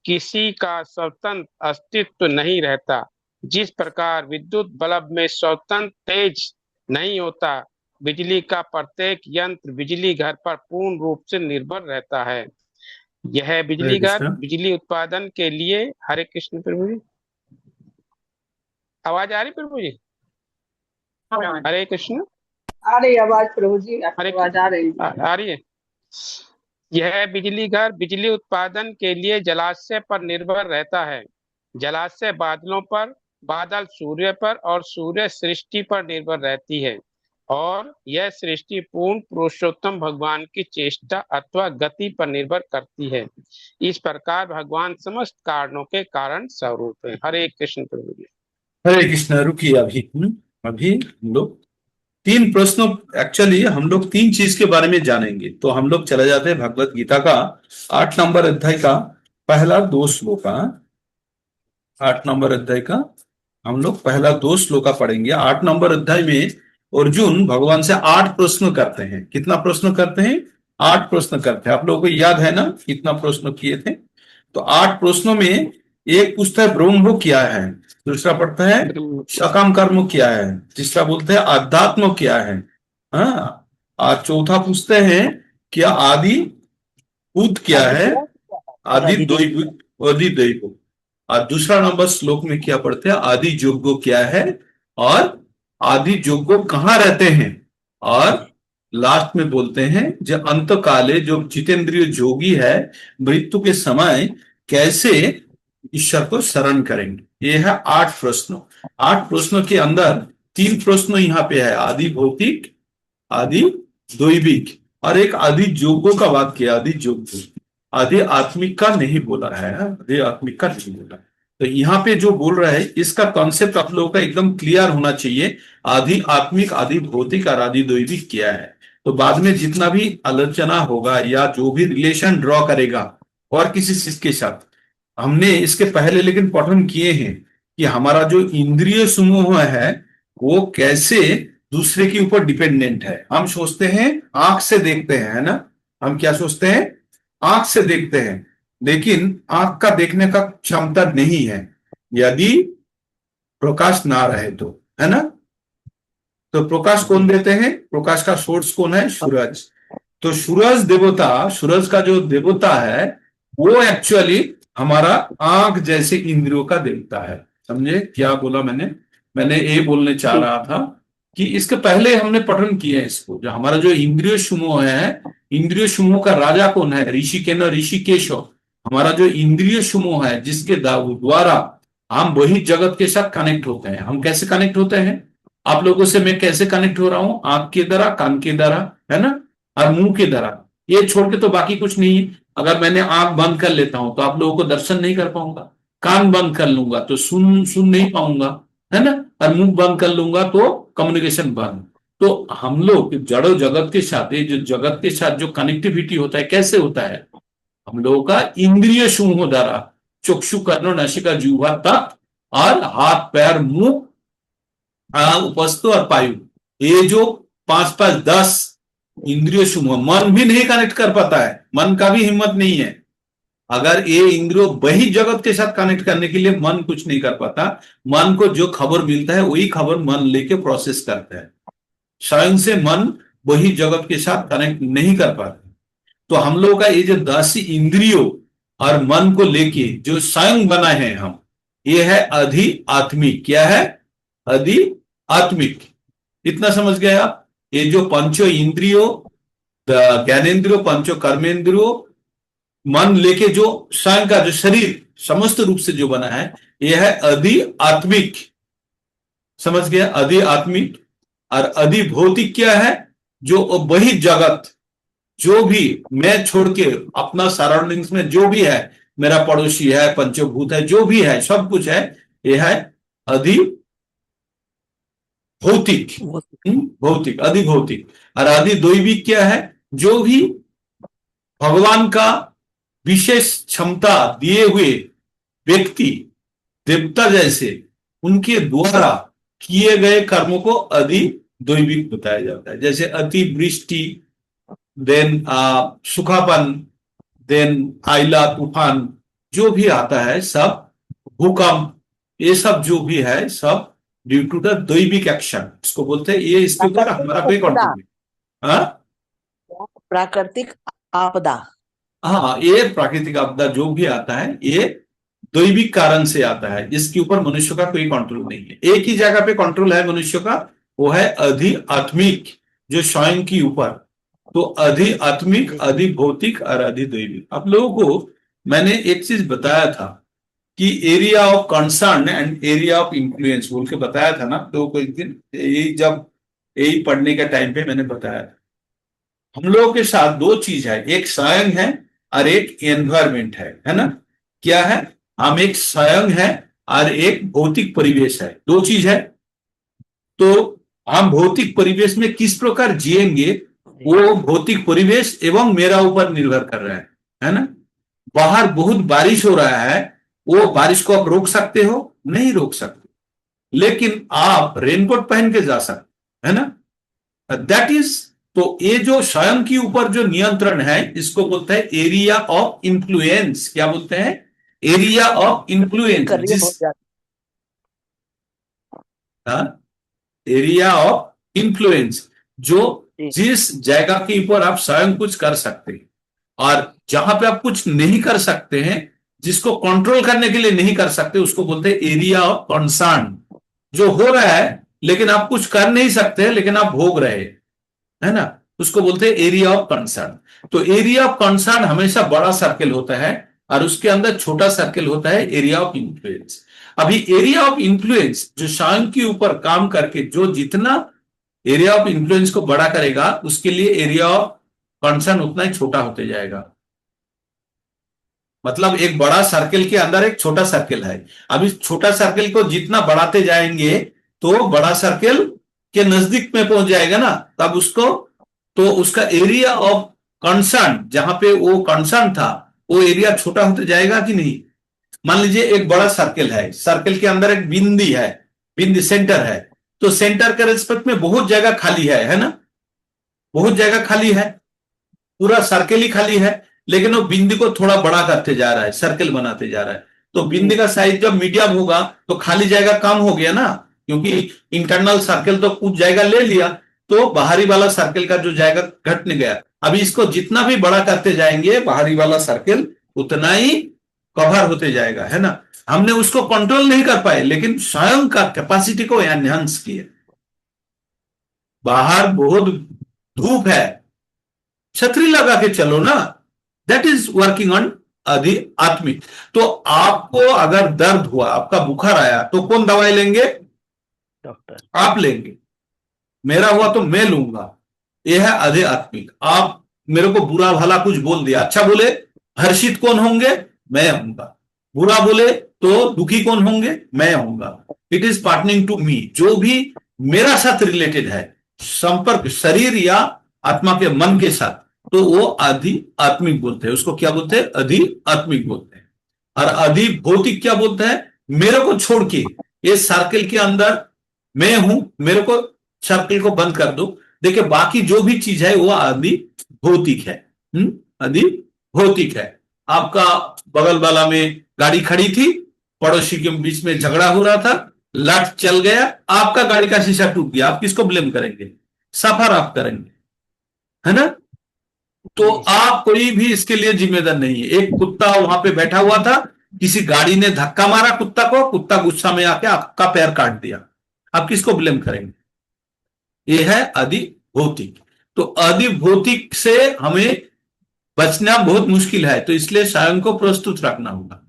S7: किसी का स्वतंत्र अस्तित्व नहीं रहता। जिस प्रकार विद्युत बल्ब में स्वतंत्र तेज नहीं होता, बिजली का प्रत्येक यंत्र बिजली घर पर पूर्ण रूप से निर्भर रहता है। यह बिजली घर बिजली उत्पादन के लिए, हरे कृष्ण प्रभु जी, आवाज आ रही प्रभु जी? हरे कृष्ण,
S5: आ रही आवाज प्रभु जी, आवाज आ रही
S7: आ रही है। यह बिजली घर बिजली उत्पादन के लिए जलाशय पर निर्भर रहता है। जलाशय बादलों पर, बादल सूर्य पर और सूर्य सृष्टि पर निर्भर रहती है, और यह सृष्टि पूर्ण पुरुषोत्तम भगवान की चेष्टा अथवा गति पर निर्भर करती है। इस प्रकार भगवान समस्त कारणों के कारण स्वरूप है। हरे कृष्ण प्रभु जी।
S2: हरे कृष्ण। रुकिए, अभी हम लोग 3 प्रश्नों, एक्चुअली हम लोग 3 चीज के बारे में जानेंगे। तो हम लोग चले जाते हैं भगवत गीता का 8 नंबर अध्याय का पहला 2 श्लोक। 8 नंबर अध्याय का हम लोग पहला 2 श्लोक पढ़ेंगे। 8 नंबर अध्याय में अर्जुन भगवान से 8 प्रश्न करते हैं। कितना प्रश्न करते हैं? 8 प्रश्न करते हैं। आप लोगों को याद है ना कितना प्रश्न किए थे? तो 8 प्रश्नों में एक पूछता है ब्रह्म क्या है, दूसरा पढ़ता है सकाम कर्म क्या है, तीसरा बोलते हैं अध्यात्म क्या है, हाँ, और चौथा पूछते हैं क्या आदि भूत क्या है, आदि दैव। और दूसरा नंबर श्लोक में क्या पढ़ते हैं? आदि जोगो क्या है और आदि जोगो कहाँ रहते हैं। और लास्ट में बोलते हैं जो अंत काले जो जितेंद्रिय जोगी है मृत्यु के समय कैसे ईश्वर को शरण करेंगे। ये है 8 प्रश्नों। 8 प्रश्नों के अंदर 3 प्रश्न यहाँ पे है, आदि भौतिक, आदि दैविक और एक आदि जोगो का वाक्य, आदि जोगो। आदि आत्मिक का नहीं बोला है, आदि आत्मिक का नहीं बोला। तो यहाँ पे जो बोल रहा है इसका कॉन्सेप्ट आप लोगों का एकदम क्लियर होना चाहिए। आदि आत्मिक, आदि भौतिक और आदि दैविक क्या है। तो बाद में जितना भी आलोचना होगा या जो भी रिलेशन ड्रॉ करेगा और किसी चीज के साथ, हमने इसके पहले लेकिन पठन किए हैं कि हमारा जो इंद्रिय समूह है वो कैसे दूसरे के ऊपर डिपेंडेंट है। हम सोचते हैं आंख से देखते हैं, है ना, हम क्या सोचते हैं? आंख से देखते हैं, लेकिन आंख का देखने का क्षमता नहीं है यदि प्रकाश ना रहे तो, है ना। तो प्रकाश कौन देते हैं? प्रकाश का सोर्स कौन है? सूरज। तो सूरज देवता, सूरज का जो देवता है वो एक्चुअली हमारा आंख जैसे इंद्रियों का देवता है। समझे क्या बोला मैंने ये बोलने चाह रहा था कि इसके पहले हमने पठन किया है इसको। जो हमारा जो इंद्रिय समूह है, इंद्रिय समूह का राजा कौन है? ऋषिकेन ऋषिकेश। हमारा जो इंद्रिय समूह है जिसके द्वारा हम वही जगत के साथ कनेक्ट होते हैं। हम कैसे कनेक्ट होते हैं? आप लोगों से मैं कैसे कनेक्ट हो रहा हूं? आंख के द्वारा, कान के द्वारा, है ना, और मुंह के द्वारा। ये छोड़ के तो बाकी कुछ नहीं है। अगर मैंने आंख बंद कर लेता हूं तो आप लोगों को दर्शन नहीं कर पाऊंगा। कान बंद कर लूंगा तो सुन नहीं पाऊंगा, है ना, और मुंह बंद कर लूंगा तो कम्युनिकेशन बंद। तो हम लोग जड़ो जगत के साथ, ये जो जगत के साथ जो कनेक्टिविटी होता है कैसे होता है? हम लोगों का इंद्रिय समूह द्वारा, चक्षु कर्णो नासिका जिह्वा तक और हाथ पैर मुंह उपस्थ और पायु, ये जो 5-5-10 इंद्रिय समूह। मन भी नहीं कनेक्ट कर पाता है, मन का भी हिम्मत नहीं है। अगर ये इंद्रियों वही जगत के साथ कनेक्ट करने के लिए मन कुछ नहीं कर पाता। मन को जो खबर मिलता है वही खबर मन लेके प्रोसेस करता है। स्वयं से मन वही जगत के साथ कनेक्ट नहीं कर पाता। तो हम लोगों का ये जो 10 इंद्रियों और मन को लेके जो स्वयं बना है हम, ये है अधि आत्मिक। क्या है? अधि आत्मिक। इतना समझ गए आप? ये जो पंचो इंद्रियों, ज्ञानेन्द्रियों, पंचो कर्मेंद्रियों, मन लेके जो स्वयं का जो शरीर समस्त रूप से जो बना है, यह है अधि आत्मिक। समझ गया? अधि आत्मिक। और अधि भौतिक क्या है? जो वही जगत, जो भी मैं छोड़ के अपना सराउंडिंग्स में जो भी है, मेरा पड़ोसी है, पंचभूत है, जो भी है, सब कुछ है, यह है अधि भौतिक। भौतिक, अधि भौतिक। और अधि दैविक क्या है? जो भी भगवान का विशेष क्षमता दिए हुए व्यक्ति, देवता जैसे, उनके द्वारा किए गए कर्मों को अधिदैविक बताया जाता है। जैसे अतिवृष्टि, देन सुखापन, देन आइला तूफान, जो भी आता है सब, भूकंप, ये सब जो भी है सब ड्यू टू द दैविक एक्शन, इसको बोलते हैं। ये इसके ऊपर हमारा कोई कंट्रोल नहीं।
S3: प्राकृतिक आपदा,
S2: हाँ, ये प्राकृतिक आपदा जो भी आता है ये दैविक कारण से आता है, इसके ऊपर मनुष्य का कोई कंट्रोल नहीं है। एक ही जगह पे कंट्रोल है मनुष्य का, वो है अधिआत्मिक, जो स्वयं की ऊपर। तो अधिआत्मिक, अधिभौतिक और अधिदैविक। आप लोगों को मैंने एक चीज बताया था कि area of concern and area of influence बोल के बताया था ना, तो कोई दिन यही पढ़ने के टाइम पे मैंने बताया था। हम लोगों के साथ दो चीज है, एक स्वयं है और एक एनवायरमेंट है ना। क्या है? हम एक स्वयं है और एक भौतिक परिवेश है, दो चीज है। तो हम भौतिक परिवेश में किस प्रकार जिएंगे, वो भौतिक परिवेश एवं मेरा ऊपर निर्भर कर रहा है ना। बाहर बहुत बारिश हो रहा है, वो बारिश को आप रोक सकते हो? नहीं रोक सकते, लेकिन आप रेनकोट पहन के जा सकते, है ना। दैट इज, तो ये जो स्वयं के ऊपर जो नियंत्रण है, इसको बोलते हैं एरिया ऑफ इन्फ्लुएंस। क्या बोलते हैं? Area of influence. Area of influence, जो जिस जगह के ऊपर आप स्वयं कुछ कर सकते हैं, और जहां पे आप कुछ नहीं कर सकते हैं, जिसको कंट्रोल करने के लिए नहीं कर सकते, उसको बोलते हैं एरिया ऑफ कंसर्न। जो हो रहा है लेकिन आप कुछ कर नहीं सकते, लेकिन आप भोग रहे, है ना, उसको बोलते हैं एरिया ऑफ कंसर्न। तो एरिया ऑफ कंसर्न हमेशा बड़ा सर्कल होता है और उसके अंदर छोटा सर्कल होता है एरिया ऑफ इन्फ्लुएंस। अभी एरिया ऑफ इन्फ्लुएंस जो स्वयं के ऊपर काम करके जो जितना एरिया ऑफ इन्फ्लुएंस को बड़ा करेगा, उसके लिए एरिया ऑफ कंसर्न उतना ही छोटा होते जाएगा। मतलब एक बड़ा सर्कल के अंदर एक छोटा सर्कल है। अब इस छोटा सर्कल को जितना बढ़ाते जाएंगे तो बड़ा सर्कल के नजदीक में पहुंच जाएगा ना, तब उसको, तो उसका एरिया ऑफ कंसर्न, जहां पे वो कंसर्न था, वो एरिया छोटा होते जाएगा कि नहीं। मान लीजिए एक बड़ा सर्कल है, सर्कल के अंदर एक बिंदी है, बिंदी सेंटर है, तो सेंटर के रिस्पेक्ट में बहुत जगह खाली है ना, बहुत जगह खाली है, पूरा सर्कल ही खाली है, लेकिन वो बिंदी को थोड़ा बड़ा करते जा रहा है, सर्कल बनाते जा रहा है। तो बिंदी का साइज जब मीडियम होगा तो खाली जगह कम हो गया ना, क्योंकि इंटरनल सर्कल तो कुछ जगह ले लिया, तो बाहरी वाला सर्कल का जो जगह घटने गया। अभी इसको जितना भी बड़ा करते जाएंगे, बाहरी वाला सर्कल उतना ही कवर होते जाएगा, है ना। हमने उसको कंट्रोल नहीं कर पाए, लेकिन स्वयं का कैपेसिटी को एनहांस किए। बाहर बहुत धूप है, छतरी लगा के चलो ना, दैट इज वर्किंग ऑन आत्मिक। तो आपको अगर दर्द हुआ, आपका बुखार आया, तो कौन दवाई लेंगे?
S3: डॉक्टर।
S2: आप लेंगे। मेरा हुआ तो मैं लूंगा, यह है आध्यात्मिक। आप मेरे को बुरा भला कुछ बोल दिया, अच्छा बोले हर्षित कौन होंगे? मैं होऊंगा। बुरा बोले तो दुखी कौन होंगे? मैं होऊंगा। It is pertaining to me. जो भी मेरा साथ रिलेटेड है, संपर्क शरीर या आत्मा के मन के साथ, तो वो आध्यात्मिक बोलते हैं। उसको क्या बोलते हैं? आध्यात्मिक बोलते हैं। और अधिभौतिक क्या बोलते हैं? मेरे को छोड़ के ये सर्कल के अंदर मैं हूं, मेरे को सर्कल को बंद कर दो, देखिए बाकी जो भी चीज है वो अधिभौतिक है। अधिभौतिक है। आपका बगल वाला में गाड़ी खड़ी थी, पड़ोसी के बीच में झगड़ा हो रहा था, लाठ चल गया, आपका गाड़ी का शीशा टूट गया, आप किसको ब्लेम करेंगे? सफर आप करेंगे, है ना। तो आप कोई भी इसके लिए जिम्मेदार नहीं है। एक कुत्ता वहां पे बैठा हुआ था, किसी गाड़ी ने धक्का मारा कुत्ता को, कुत्ता गुस्सा में आके आपका पैर काट दिया, आप किसको ब्लेम करेंगे? यह है अधिभौतिक। तो अधिभौतिक से हमें बचना बहुत मुश्किल है, तो इसलिए स्वयं को प्रस्तुत रखना होगा।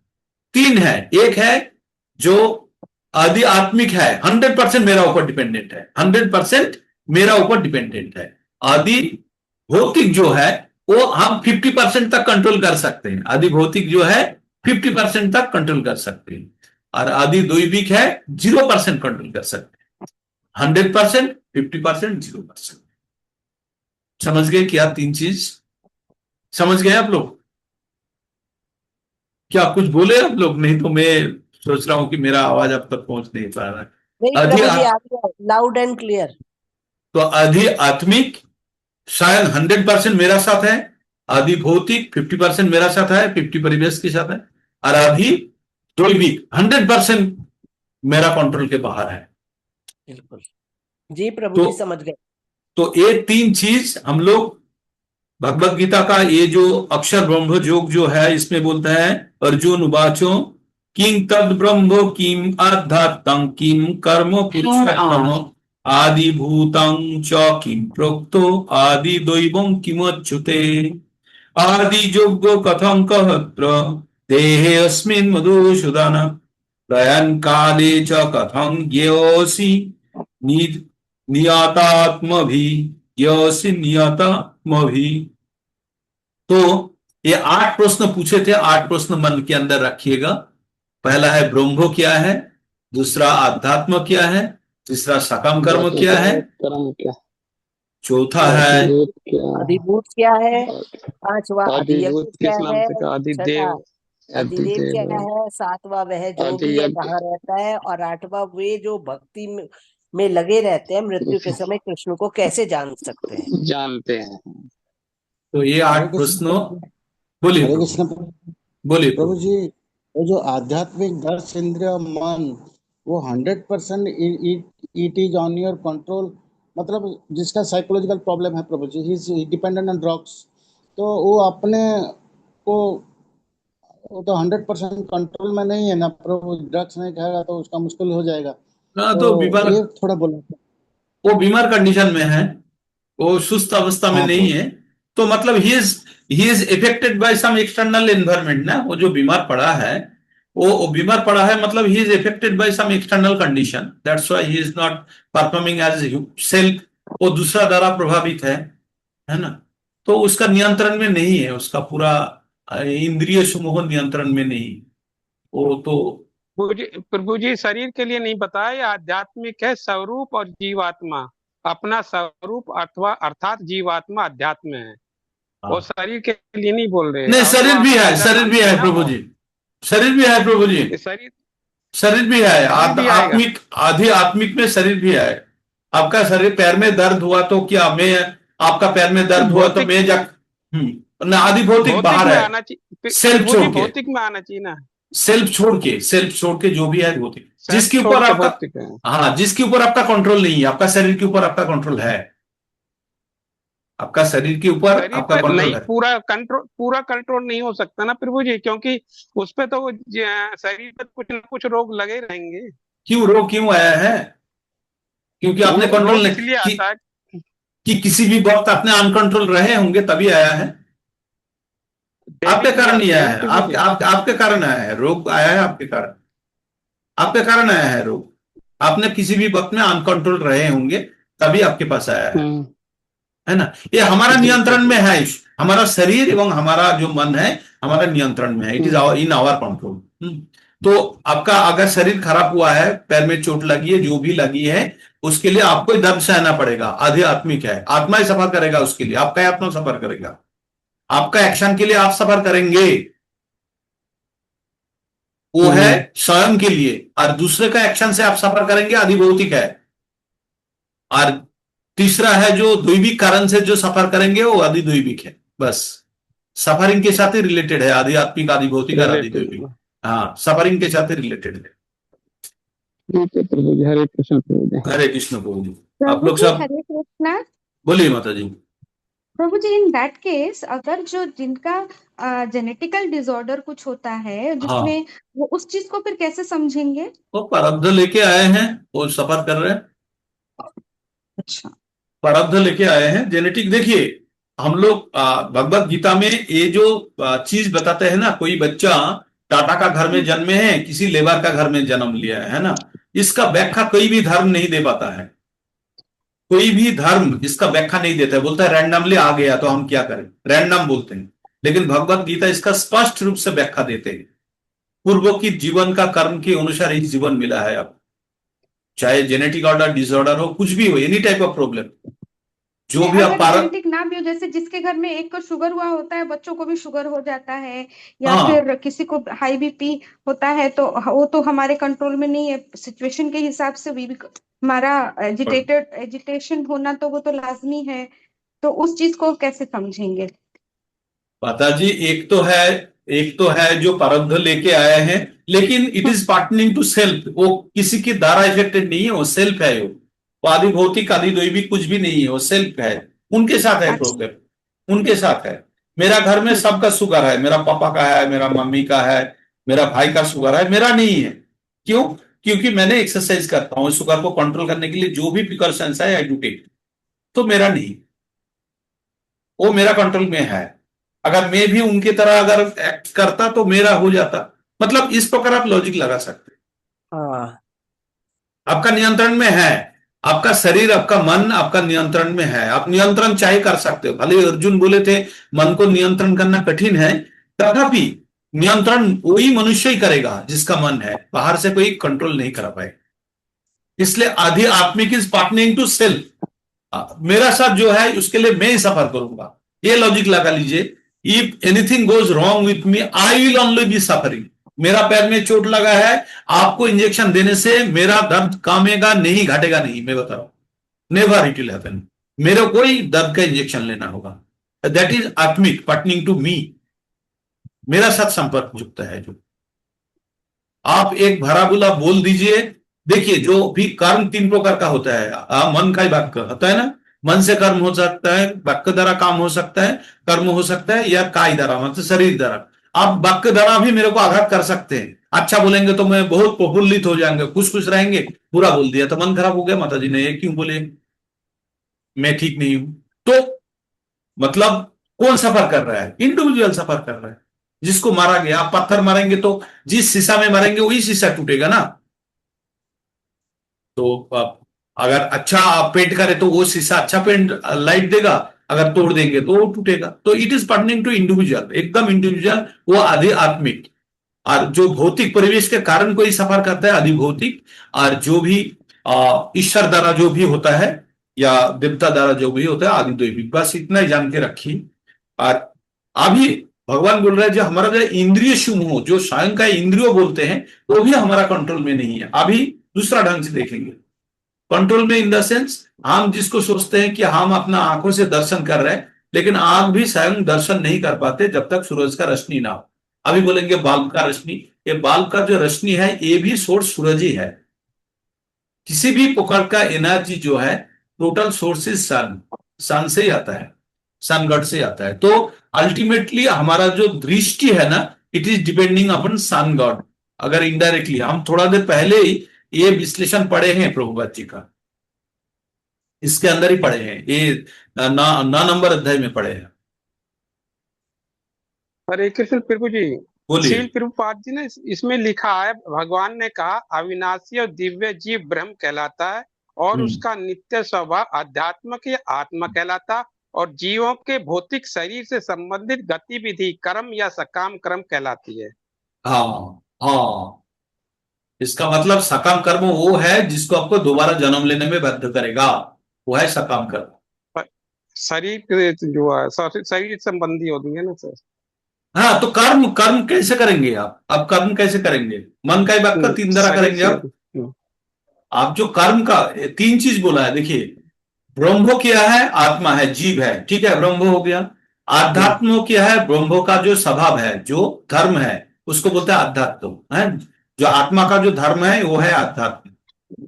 S2: तीन है, एक है जो आध्यात्मिक है, 100% मेरा ऊपर डिपेंडेंट है, 100% मेरा ऊपर डिपेंडेंट है। अधिभौतिक जो है वो हम 50% तक कंट्रोल कर सकते हैं। अधिभौतिक जो है 50% तक कंट्रोल कर सकते हैं, और अधिदैविक है 0% कंट्रोल कर सकते हैं। 100%, 50%, 0%। समझ गए क्या? तीन चीज समझ गए आप लोग? क्या कुछ बोले आप लोग? नहीं तो मैं सोच रहा हूं कि मेरा आवाज अब तक पहुंच नहीं पा रहा है।
S3: नहीं
S2: अधि
S3: प्रभु जी, आ गया लाउड एंड क्लियर।
S2: तो अधि आत्मिक शायद 100% मेरा साथ है, आदि भौतिक 50% मेरा साथ है, 50 परिवेश के साथ है, और आदि दैविक 100% मेरा कंट्रोल के बाहर है।
S3: बिल्कुल जी प्रभु
S2: तो
S3: जी, समझ गए।
S2: तो ये तीन चीज हम लोग भगवत गीता का ये जो अक्षर ब्रह्म योग जो है इसमें बोलते हैं, अर्जुन उवाचो किं तद ब्रह्म किम अध्यात्मं किम कर्म पुरुषोत्तम आदि भूतं च किम प्रोक्तो आदि दैवं किमच्युते आदि योग्यो कथं कहत्र देहे अस्मिन् मधुसूदन प्रयाण काले च कथं ज्ञेयोसि नियतात्मभि ज्ञेयोसि नियतात्मभि। तो ये 8 प्रश्न पूछे थे, 8 प्रश्न मन के अंदर रखिएगा। पहला है ब्रह्मो क्या है, दूसरा आध्यात्म क्या है, तीसरा सकम कर्म क्या है,
S7: कर्म क्या,
S2: चौथा है
S7: अधिभूत क्या,
S3: अधिभूत क्या है, पांचवा अधियज्ञ
S7: अधिभूत
S3: क्या
S7: किस नाम
S3: है,
S7: से कहा,
S3: छठा
S7: अधिदेव,
S3: अधिदेव क्या
S7: अधिदेव,
S3: है, सातवां वह जो भी है
S7: अधियज्ञ,
S3: कहाँ रहता है, और आठवां वे जो भक्ति में लगे रहते हैं मृत्यु के समय कृष्ण को कैसे जान सकते हैं।
S7: जानते हैं।
S2: तो ये
S6: हरे
S2: 8
S6: कृष्ण
S2: प्रश्नों।
S6: प्रभु।
S2: बोलिए
S6: हरे
S2: प्रभु,
S6: कृष्ण
S2: बोलिए
S6: प्रभु
S2: प्रभु।
S6: जी, वो जो आध्यात्मिक दर्श इंद्रिय मन, वो 100% it is on your control. मतलब जिसका साइकोलॉजिकल प्रॉब्लम है प्रभु जी, he is dependent on drugs, तो वो अपने को, वो तो 100% कंट्रोल में नहीं है ना प्रभु। ड्रग्स नहीं खाएगा तो उसका मुश्किल हो जाएगा।
S2: हाँ,
S6: तो
S2: तो बीमार,
S6: ये थोड़ा बोला था।
S2: वो बीमार कंडीशन में है, वो सुस्त अवस्था में
S6: हाँ
S2: नहीं
S6: प्रभु।
S2: है। तो मतलब he is affected by some external environment ना। वो जो बीमार पड़ा है, वो बीमार पड़ा है मतलब he is affected by some external condition, that's why he is not performing as self. वो दूसरा द्वारा प्रभावित है ना। तो उसका नियंत्रण में नहीं है, उसका पूरा इंद्रिय समूह नियंत्रण में नहीं। वो तो
S7: प्रभु जी शरीर के लिए नहीं बताया, ये आध्यात्मिक है, स्वरूप और जीवात्मा। अपना स्वरूप अथवा अर्थात जीवात्मा अध्यात्म है, वो शरीर के लिए नहीं बोल रहे।
S2: नहीं,
S7: और जो
S2: शरीर भी
S7: आपके
S2: है,
S7: अंदर
S2: शरीर भी
S7: आते हैं
S2: है
S7: ना
S2: प्रभु
S7: वो,
S2: जी, शरीर भी है प्रभु जी,
S7: ये शरीर,
S2: शरीर भी है,
S7: शरीर भी आएगा।
S2: आत्मिक आधि आत्मिक में शरीर भी है। आपका शरीर, पैर में दर्द हुआ तो क्या मैं, आपका पैर में दर्द हुआ तो
S7: भौतिक,
S2: मैं जा, ना, आदि भौतिक
S7: भौतिक
S2: बाहर
S7: में
S2: है।
S7: आना चाहिए
S2: सेल्फ
S7: प्रभु
S2: छोड़
S7: जी,
S2: के,
S7: भौतिक में आना चाहिए ना।
S2: सेल्फ छोड़ के जो भी है भौतिक,
S7: सेल्फ
S2: जिसके
S7: छोड़
S2: ऊपर
S7: के
S2: आपका,
S7: भौतिक है।
S2: हाँ, जिसके ऊपर आपका कंट्रोल नहीं है। आपका शरीर के ऊपर आपका कंट्रोल है, आपका शरीर के ऊपर
S7: शरीर
S2: आपका
S7: पर
S2: कंट्रोल
S7: नहीं,
S2: है।
S7: पूरा कंट्रोल नहीं हो सकता ना प्रभु जी, क्योंकि उस पे तो शरीर पर कुछ ना कुछ रोग लगे रहेंगे।
S2: क्यों रोग क्यों आया है? क्योंकि
S7: वो
S2: आपने कंट्रोल
S7: रोग
S2: नहीं
S7: इसलिए आता है,
S2: कि किसी भी वक्त अपने अनकंट्रोल रहे होंगे तभी आया है। आपके
S7: दैविक भी
S2: कारण नहीं
S7: आते हैं
S2: आया
S7: ना
S2: है,
S7: प्रभु जी।
S2: आपके कारण आया है रोग, आया है आपके कारण, आपके कारण आया है रोग। आपने किसी भी वक्त में अनकंट्रोल रहे होंगे तभी आपके पास आया है ना। ये हमारा
S7: जी
S2: नियंत्रण
S7: प्रभु।
S2: में है, हमारा शरीर एवं हमारा जो मन है हमारा नियंत्रण में है, it is in our control. तो आपका अगर शरीर खराब हुआ है, पैर में चोट लगी है, जो भी लगी है, उसके लिए आपको ही दर्द सहना पड़ेगा। आध्यात्मिक है, आत्मा ही सफर करेगा उसके लिए, आपका ही आत्मा सफर करेगा। आपका एक्शन के लिए आप सफर करेंगे, वो है स्वयं के लिए, और दूसरे का एक्शन से आप सफर करेंगे, अधिभौतिक है। और तीसरा है जो दैविक कारण से जो सफर करेंगे वो अधिदैविक है। बस सफरिंग के साथ ही रिलेटेड है, आध्यात्मिक, आधिभौतिक और
S7: रिलेटेड।
S2: अधिदैविक। हाँ, सफरिंग के साथ ही रिलेटेड है।
S7: ठीक है प्रभु जी, हरे कृष्ण प्रभु जी।
S2: हरे कृष्ण प्रभु जी। आप
S4: प्रभु
S2: लोग
S4: जी
S2: सब
S4: हरे कृष्णा।
S2: बोलिए माता जी।
S4: प्रभु जी इन दैट केस, अगर जो जिनका जेनेटिकल डिसऑर्डर कुछ होता है
S2: हाँ,
S4: जिसमें, वो उस चीज को फिर कैसे समझेंगे?
S2: वो प्रारब्ध लेके आए हैं, वो सफर कर रहे हैं।
S4: अच्छा।
S2: प्रारब्ध लेके आए हैं, जेनेटिक। देखिए हम लोग भगवत गीता में ये जो चीज बताते हैं ना, कोई बच्चा टाटा का घर में जन्मे है, किसी लेबर का घर में जन्म लिया है ना, इसका व्याख्या कोई भी धर्म नहीं दे पाता है। कोई भी धर्म इसका व्याख्या नहीं देता है, बोलता है रैंडमली आ गया तो हम क्या करें, रैंडम बोलते हैं। लेकिन भगवत गीता इसका स्पष्ट रूप से व्याख्या देते हैं, पूर्व की जीवन का कर्म के अनुसार ही जीवन मिला है। अब चाहे जेनेटिक ऑर्डर डिसऑर्डर हो, कुछ भी हो, एनी टाइप ऑफ प्रॉब्लम, जो भी आप
S9: अगर जेनेटिक ना भी हो, जैसे जिसके घर में एक को शुगर हुआ होता है, बच्चों को भी शुगर हो जाता है, या
S2: हाँ
S9: फिर किसी को हाई बीपी होता है, तो वो तो हमारे कंट्रोल में नहीं है। सिचुएशन के हिसाब से भी हमारा एजिटेशन होना तो वो तो लाजमी है। तो उस चीज को कैसे समझेंगे?
S2: माता जी, एक तो है जो प्रारब्ध लेके आए हैं, लेकिन it is pertaining to self. वो किसी की द्वारा इफेक्टेड नहीं है, वो सेल्फ है। वो आदि भौतिक आदि दैविक कुछ भी नहीं है, वो सेल्फ है। उनके साथ है प्रॉब्लम, उनके साथ है। मेरा घर में सबका शुगर है, मेरा पापा का है, मेरा मम्मी का है, मेरा भाई का शुगर है, मेरा नहीं है। क्यों? क्योंकि मैंने एक्सरसाइज करता हूं शुगर को कंट्रोल करने के लिए, जो भी प्रिकॉशंस है आई डू टेक। तो मेरा नहीं, वो मेरा कंट्रोल में है। अगर मैं भी उनकी तरह अगर एक्ट करता तो मेरा हो जाता। मतलब इस प्रकार आप लॉजिक लगा सकते हैं।
S3: हाँ
S2: आपका नियंत्रण में है, आपका शरीर, आपका मन आपका नियंत्रण में है। आप नियंत्रण चाहे कर सकते हो। भले अर्जुन बोले थे मन को नियंत्रण करना कठिन है, तथापि नियंत्रण वही मनुष्य ही करेगा जिसका मन है, बाहर से कोई कंट्रोल नहीं कर पाए। इसलिए आधि आत्मिक इज पार्टनिंग टू सेल्फ। मेरा साथ जो है उसके लिए मैं ही सफर करूंगा, ये लॉजिक लगा लीजिए। If anything goes wrong with me, I will only be suffering. मेरा पैर में चोट लगा है, आपको इंजेक्शन देने से मेरा दर्द कमेगा नहीं, घटेगा नहीं, मैं बता रहा हूं। Never it will happen. मेरे को ही दर्द का इंजेक्शन लेना होगा। दैट इज आत्मिक पार्टनिंग टू मी। मेरा साथ संपर्क युक्त है। जो आप एक भरा बुला बोल दीजिए। देखिए, जो भी कर्म 3 प्रकार का होता है। मन का ही वाक्य होता है ना, मन से कर्म हो सकता है, वाक्य द्वारा काम हो सकता है, कर्म हो सकता है, या काय द्वारा मतलब शरीर द्वारा। आप वाक्य द्वारा भी मेरे को आघात कर सकते हैं। अच्छा बोलेंगे तो मैं बहुत प्रफुल्लित हो जाएंगे, खुश खुश रहेंगे। बुरा बोल दिया तो मन खराब हो गया, माता जी ने ये क्यों बोले, मैं ठीक नहीं हूं। तो मतलब कौन सफर कर रहा है? इंडिविजुअल सफर कर रहा है। जिसको मारा गया, आप पत्थर मारेंगे तो जिस शीशा में मारेंगे वही शीशा टूटेगा ना। तो अगर अच्छा आप पेंट करें तो वो शीशा अच्छा पेंट लाइट देगा, अगर तोड़ देंगे तो वो टूटेगा। तो it is pertaining to individual, एकदम इंडिविजुअल। वो आधि आत्मिक। और जो भौतिक परिवेश के कारण कोई सफर करता है अधिभौतिक, और जो भी ईश्वर द्वारा जो भी होता है या देवता द्वारा जो भी होता है आदि दैविक। बस इतना ही जान के रखिए। और अभी भगवान बोल रहे हैं जो हमारा जो इंद्रिय शुभ हो, जो स्वयं का इंद्रियों बोलते हैं, वो भी हमारा कंट्रोल में नहीं है। अभी दूसरा ढंग से देखेंगे कंट्रोल में, इन द सेंस हम जिसको सोचते हैं कि हम अपना आंखों से दर्शन कर रहे हैं, लेकिन आंख भी स्वयं दर्शन नहीं कर पाते जब तक सूरज का रोशनी ना हो। अभी बोलेंगे बाल्ब का रोशनी, ये बाल्ब का जो रोशनी है ये भी सोर्स सूरज ही है। किसी भी प्रकार का एनर्जी जो है टोटल सोर्स इज सन, सन से ही आता है, सन गॉड से आता है। तो अल्टीमेटली हमारा जो दृष्टि है ना, it is depending upon sun god. अगर इनडायरेक्टली हम थोड़ा देर पहले ही ये विश्लेषण पढ़े हैं प्रभुपाद जी का, इसके अंदर ही पढ़े हैं, ये ना नंबर अध्याय में पढ़े हैं।
S7: हरे कृष्ण प्रभु जी।
S2: बोलिए।
S7: श्रील प्रभुपाद जी ने इसमें लिखा है, भगवान ने कहा अविनाशी और दिव्य जीव ब्रह्म कहलाता है, और उसका नित्य स्वभाव आध्यात्म या आत्मा कहलाता, और जीवों के भौतिक शरीर से संबंधित गतिविधि कर्म या सकाम कर्म कहलाती है।
S2: हाँ हाँ, इसका मतलब सकाम कर्म वो है जिसको आपको दोबारा जन्म लेने में बाध्य करेगा, वो है सकाम कर्म।
S7: शरीर जो है शरीर संबंधी होती है ना सर।
S2: हाँ, तो कर्म कर्म कैसे करेंगे आप कर्म कैसे करेंगे? मन का ही बात का 3 तरह करेंगे आप जो कर्म का 3 चीज बोला है। देखिए, ब्रह्मो क्या है? आत्मा है, जीव है, ठीक है, ब्रह्मो हो गया। आध्यात्म क्या है? ब्रह्मो का जो स्वभाव है, जो धर्म है, उसको बोलते हैं आध्यात्म है। जो आत्मा का जो धर्म है वो है आध्यात्म।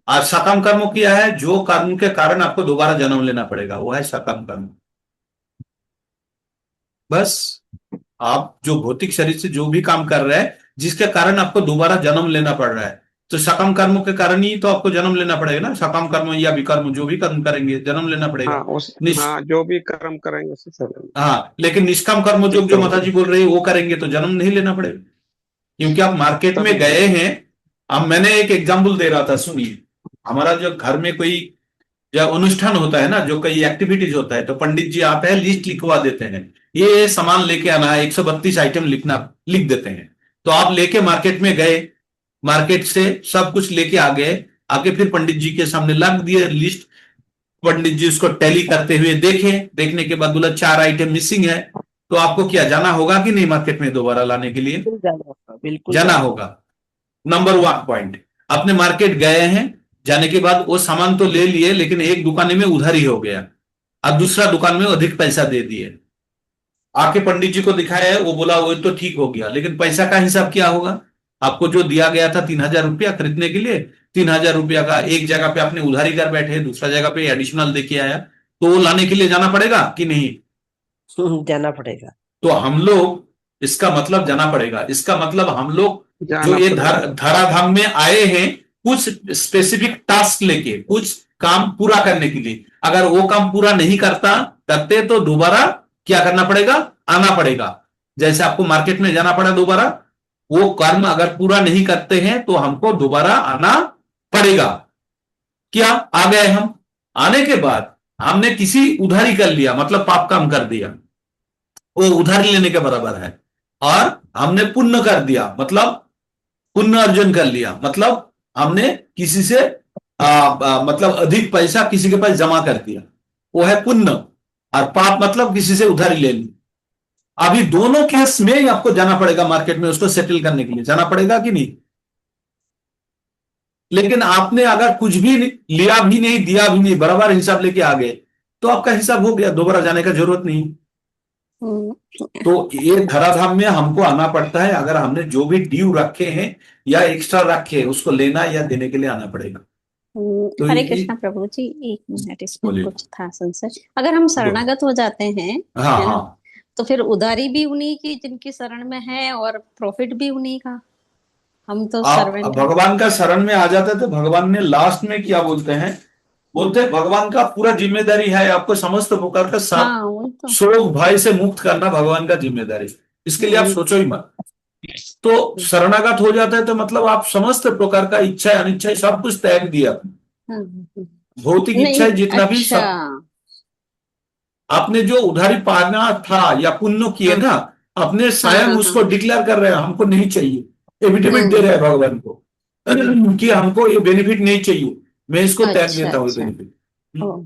S2: और सकाम कर्म किया है? जो कर्म के कारण आपको दोबारा जन्म लेना पड़ेगा, वो है सकाम कर्म। बस आप जो भौतिक शरीर से जो भी काम कर रहे हैं जिसके कारण आपको दोबारा जन्म लेना पड़ रहा है, तो सकाम कर्मों के कारण ही तो आपको जन्म लेना पड़ेगा ना। सकाम कर्म या विकर्म जो भी कर्म करेंगे जन्म लेना पड़ेगा।
S7: हाँ, जो भी कर्म करेंगे उससे।
S2: हाँ, लेकिन निष्काम कर्म जो माता जी बोल रही है वो करेंगे तो जन्म नहीं लेना पड़ेगा। क्योंकि आप मार्केट में गए हैं। अब मैंने एक एग्जाम्पल दे रहा था, सुनिए। हमारा जो घर में कोई जो अनुष्ठान होता है ना, जो कई एक्टिविटीज होता है, तो पंडित जी आते हैं, लिस्ट लिखवा देते हैं, ये सामान लेके आना है, 132 आइटम लिख देते हैं। तो आप लेके मार्केट में गए, मार्केट से सब कुछ लेके आ गए, आके फिर पंडित जी के सामने लग दिए लिस्ट। पंडित जी उसको टैली करते हुए देखे, देखने के बाद बोला 4 आइटम मिसिंग है, तो आपको क्या जाना होगा कि नहीं मार्केट में दोबारा लाने के लिए?
S3: बिल्कुल
S2: जाना होगा। नंबर 1 पॉइंट, अपने मार्केट गए हैं, जाने के बाद वो सामान तो ले लिए, लेकिन एक दुकान में उधार ही हो गया, अब दूसरा दुकान में अधिक पैसा दे दिए, आके पंडित जी को दिखाया है, वो बोला वो तो ठीक हो गया, लेकिन पैसा का हिसाब क्या होगा? आपको जो दिया गया था 3000 रुपया खरीदने के लिए, 3000 रुपया का एक जगह पे आपने उधारी कर बैठे, दूसरा जगह पे एडिशनल देके आया, तो वो लाने के लिए जाना पड़ेगा कि नहीं?
S3: जाना पड़ेगा।
S2: तो हम लोग, इसका मतलब जाना पड़ेगा, इसका मतलब हम लोग जो ये धराधाम में आए हैं कुछ स्पेसिफिक टास्क लेके, कुछ काम पूरा करने के लिए, अगर वो काम पूरा नहीं करते तो दोबारा क्या करना पड़ेगा? आना पड़ेगा। जैसे आपको मार्केट में जाना पड़ा दोबारा, वो कर्म अगर पूरा नहीं करते हैं तो हमको दोबारा आना पड़ेगा। क्या आ गए हम, आने के बाद हमने किसी उधारी कर लिया, मतलब पाप काम कर दिया, वो उधारी लेने के बराबर है, और हमने पुण्य कर दिया, मतलब पुण्य अर्जन कर लिया, मतलब हमने किसी से मतलब अधिक पैसा किसी के पास जमा कर दिया, वो है पुण्य, और पाप मतलब किसी से उधारी ले ली। अभी दोनों केस में आपको जाना पड़ेगा मार्केट में, उसको सेटल करने के लिए जाना पड़ेगा कि नहीं? लेकिन आपने अगर कुछ भी लिया भी नहीं, दिया भी नहीं, बराबर हिसाब लेके आ गए, तो आपका हिसाब हो गया, दोबारा जाने का जरूरत नहीं। तो ये धराधाम में हमको आना पड़ता है, अगर हमने जो भी ड्यू रखे हैं या एक्स्ट्रा रखे हैं उसको लेना या देने के लिए आना पड़ेगा। तो
S1: हरे कृष्णा प्रभु जी, 1 मिनट, इसमें कुछ था संशय। अगर हम शरणागत हो जाते हैं,
S2: हाँ
S1: है ना,
S2: हाँ,
S1: तो फिर उधारी भी उन्हीं की जिनकी शरण में है, और प्रॉफिट भी उन्हीं का। हम तो
S2: आप
S1: सर्वेंट
S2: भगवान का शरण में आ जाते थे, भगवान ने लास्ट में क्या बोलते हैं? बोलते हैं भगवान का पूरा जिम्मेदारी है आपको समस्त प्रकार का
S1: हाँ, वही तो।
S2: शोक भय से मुक्त करना भगवान का जिम्मेदारी, इसके लिए आप सोचो ही मत। तो शरणागत हो जाता है तो मतलब आप समस्त प्रकार का इच्छा अनिच्छा सब कुछ त्याग दिया, भौतिक इच्छा जितना भी
S1: अच्छा,
S2: सब, आपने जो उधारी पाना था या पुण्य किए ना, अपने स्वयं उसको डिक्लेयर कर रहे हैं, हमको नहीं चाहिए, एफिडेविट दे रहे हैं भगवान को कि हमको ये बेनिफिट नहीं चाहिए, मैं इसको त्याग देता हूँ बेनिफिट।